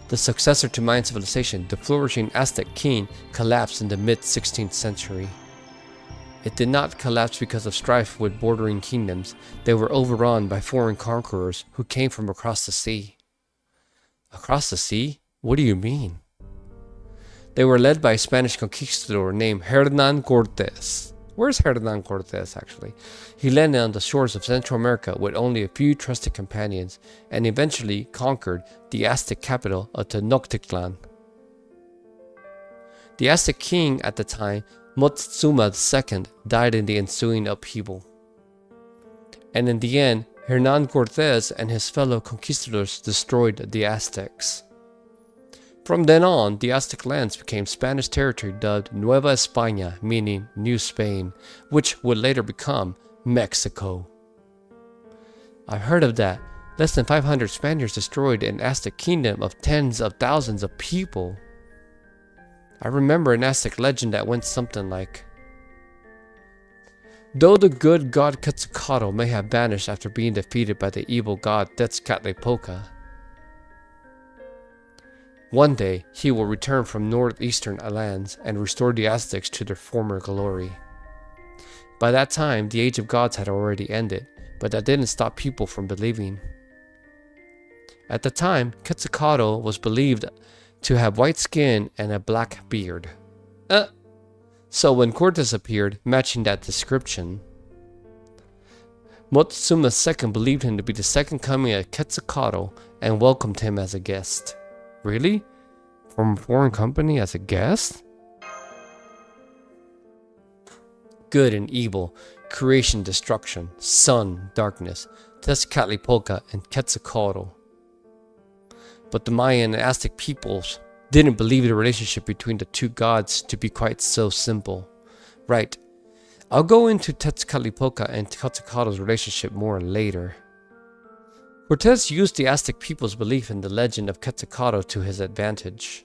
the successor to Mayan civilization, the flourishing Aztec king, collapsed in the mid-16th century. It did not collapse because of strife with bordering kingdoms. They were overrun by foreign conquerors who came from across the sea. Across the sea? What do you mean? They were led by a Spanish conquistador named Hernán Cortés. Where's Hernán Cortés actually? He landed on the shores of Central America with only a few trusted companions and eventually conquered the Aztec capital of Tenochtitlan. The Aztec king at the time, Moctezuma II, died in the ensuing upheaval. And in the end, Hernán Cortés and his fellow conquistadors destroyed the Aztecs. From then on, the Aztec lands became Spanish territory dubbed Nueva España, meaning New Spain, which would later become Mexico. I've heard of that. Less than 500 Spaniards destroyed an Aztec kingdom of tens of thousands of people. I remember an Aztec legend that went something like, though the good god Quetzalcoatl may have vanished after being defeated by the evil god Tezcatlipoca, one day he will return from northeastern lands and restore the Aztecs to their former glory. By that time, the age of gods had already ended, but that didn't stop people from believing. At the time, Quetzalcoatl was believed to have white skin and a black beard. So when Cortés appeared, matching that description, Moctezuma II believed him to be the second coming of Quetzalcoatl and welcomed him as a guest. Really? From a foreign company as a guest? Good and evil, creation, destruction, sun, darkness, Tezcatlipoca, and Quetzalcoatl. But the Mayan and Aztec peoples didn't believe the relationship between the two gods to be quite so simple. Right, I'll go into Tezcatlipoca and Quetzalcoatl's relationship more later. Cortés used the Aztec people's belief in the legend of Quetzalcoatl to his advantage.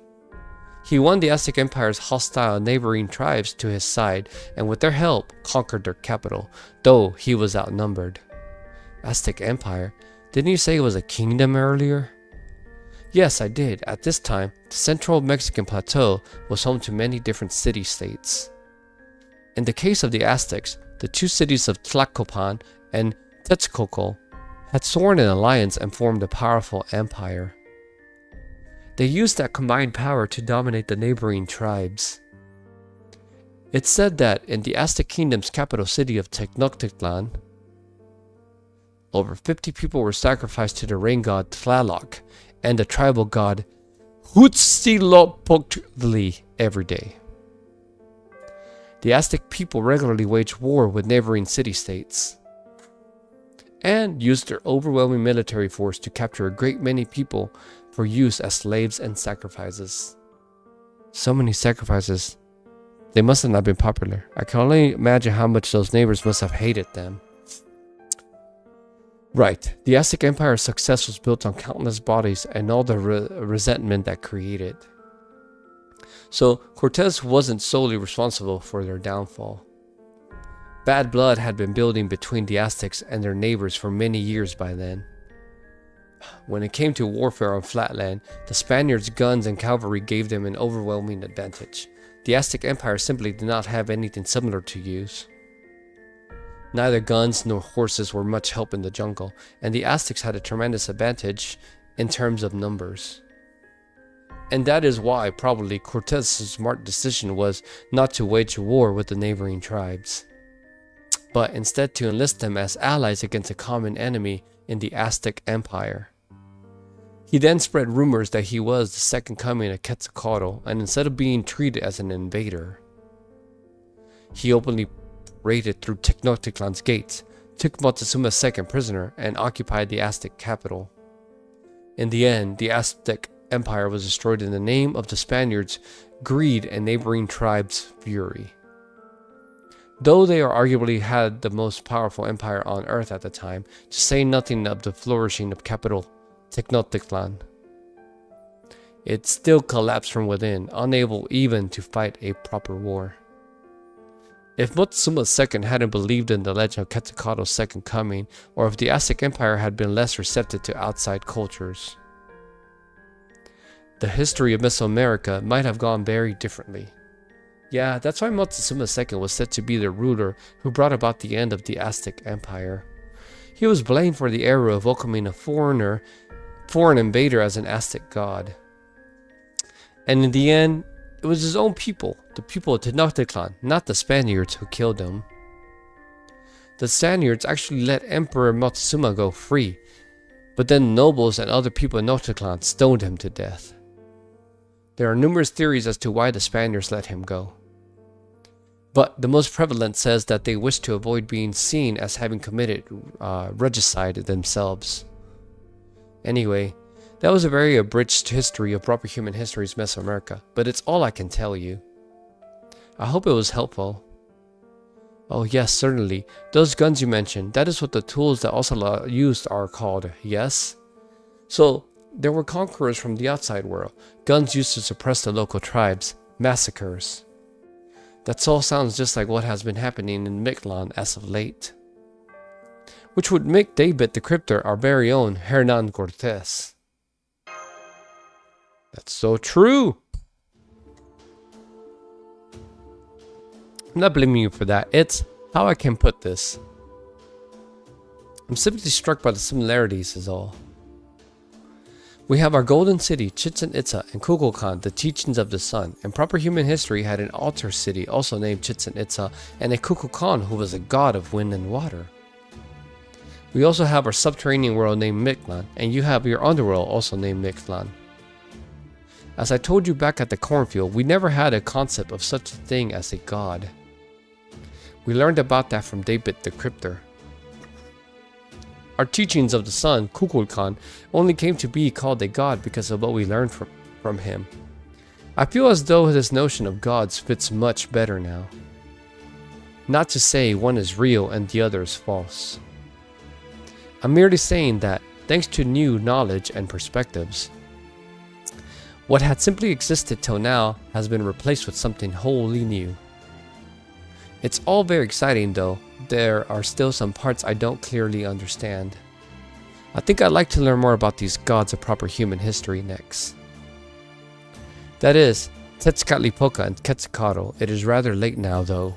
He won the Aztec Empire's hostile neighboring tribes to his side and with their help conquered their capital, though he was outnumbered. Aztec Empire? Didn't you say it was a kingdom earlier? Yes, I did. At this time, the central Mexican plateau was home to many different city-states. In the case of the Aztecs, the two cities of Tlacopan and Texcoco had sworn an alliance and formed a powerful empire. They used that combined power to dominate the neighboring tribes. It's said that in the Aztec kingdom's capital city of Tenochtitlan, over 50 people were sacrificed to the rain god Tlaloc and the tribal god Huitzilopochtli every day. The Aztec people regularly waged war with neighboring city-states and used their overwhelming military force to capture a great many people for use as slaves and sacrifices. So many sacrifices. They must have not been popular. I can only imagine how much those neighbors must have hated them. Right, the Aztec Empire's success was built on countless bodies and all the resentment that created. So Cortez wasn't solely responsible for their downfall. Bad blood had been building between the Aztecs and their neighbors for many years by then. When it came to warfare on flatland, the Spaniards' guns and cavalry gave them an overwhelming advantage. The Aztec Empire simply did not have anything similar to use. Neither guns nor horses were much help in the jungle, and the Aztecs had a tremendous advantage in terms of numbers. And that is why probably Cortez's smart decision was not to wage war with the neighboring tribes, but instead to enlist them as allies against a common enemy in the Aztec Empire. He then spread rumors that he was the second coming of Quetzalcoatl, and instead of being treated as an invader, he openly raided through Tenochtitlan's gates, took Moctezuma II prisoner, and occupied the Aztec capital. In the end, the Aztec Empire was destroyed in the name of the Spaniards' greed and neighboring tribes' fury. Though they arguably had the most powerful empire on earth at the time, to say nothing of the flourishing of capital Tenochtitlan, it still collapsed from within, unable even to fight a proper war. If Moctezuma II hadn't believed in the legend of Quetzalcoatl's second coming, or if the Aztec Empire had been less receptive to outside cultures, the history of Mesoamerica might have gone very differently. Yeah, that's why Moctezuma II was said to be the ruler who brought about the end of the Aztec Empire. He was blamed for the error of welcoming a foreign invader as an Aztec god. And in the end, it was his own people, the people of Tenochtitlan, not the Spaniards, who killed him. The Spaniards actually let Emperor Moctezuma go free, but then nobles and other people in Tenochtitlan stoned him to death. There are numerous theories as to why the Spaniards let him go, but the most prevalent says that they wished to avoid being seen as having committed regicide themselves. Anyway, that was a very abridged history of proper human history's Mesoamerica, but it's all I can tell you. I hope it was helpful. Oh yes, certainly. Those guns you mentioned, that is what the tools that Ocelot used are called, yes? So, there were conquerors from the outside world, guns used to suppress the local tribes, massacres. That all sounds just like what has been happening in Mictlan as of late. Which would make David the Cryptor our very own Hernan Cortés. That's so true! I'm not blaming you for that, it's how I can put this. I'm simply struck by the similarities is all. We have our golden city, Chichen Itza, and Kukulkan, the teachings of the sun, and proper human history had an altar city also named Chichen Itza, and a Kukulkan who was a god of wind and water. We also have our subterranean world named Mictlan, and you have your underworld also named Mictlan. As I told you back at the cornfield, we never had a concept of such a thing as a god. We learned about that from David the Cryptor. Our teachings of the sun, Kukulkan, only came to be called a god because of what we learned from him. I feel as though this notion of gods fits much better now. Not to say one is real and the other is false. I'm merely saying that, thanks to new knowledge and perspectives, what had simply existed till now has been replaced with something wholly new. It's all very exciting though. There are still some parts I don't clearly understand. I think I'd like to learn more about these gods of proper human history next. That is, Tezcatlipoca and Quetzalcoatl. It is rather late now though.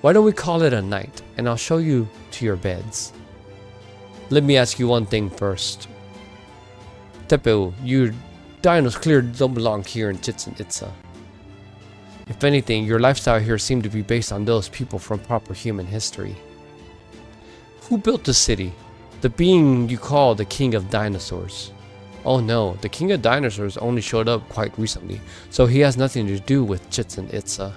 Why don't we call it a night, and I'll show you to your beds. Let me ask you one thing first. Tepeu, your dinos clearly don't belong here in Chichen Itza. If anything, your lifestyle here seemed to be based on those people from proper human history. Who built the city? The being you call the King of Dinosaurs. Oh no, the King of Dinosaurs only showed up quite recently, so he has nothing to do with Chichen Itza.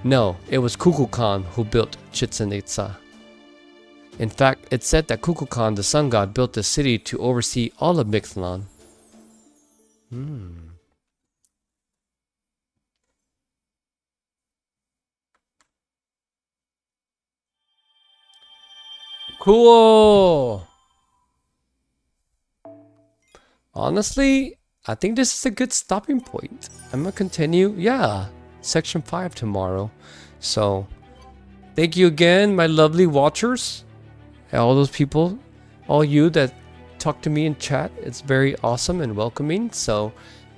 No, it was Kukulkan who built Chichen Itza. In fact, it's said that Kukulkan, the sun god, built the city to oversee all of Mictlan. Cool. Honestly, I think this is a good stopping point. I'm gonna continue. Yeah, section 5 tomorrow. So, thank you again, my lovely watchers. All those people, all you that talk to me in chat. It's very awesome and welcoming. So,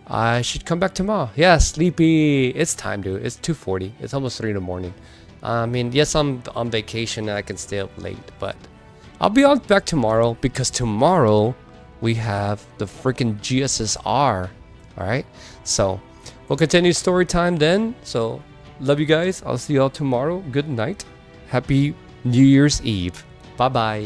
I should come back tomorrow. Yeah, sleepy. It's time, dude. It's 2:40. It's almost 3 in the morning. I mean, yes, I'm on vacation and I can stay up late, but I'll be on back tomorrow because tomorrow we have the freaking GSSR. All right, so we'll continue story time then. So love you guys. I'll see y'all tomorrow. Good night. Happy New Year's Eve. Bye bye.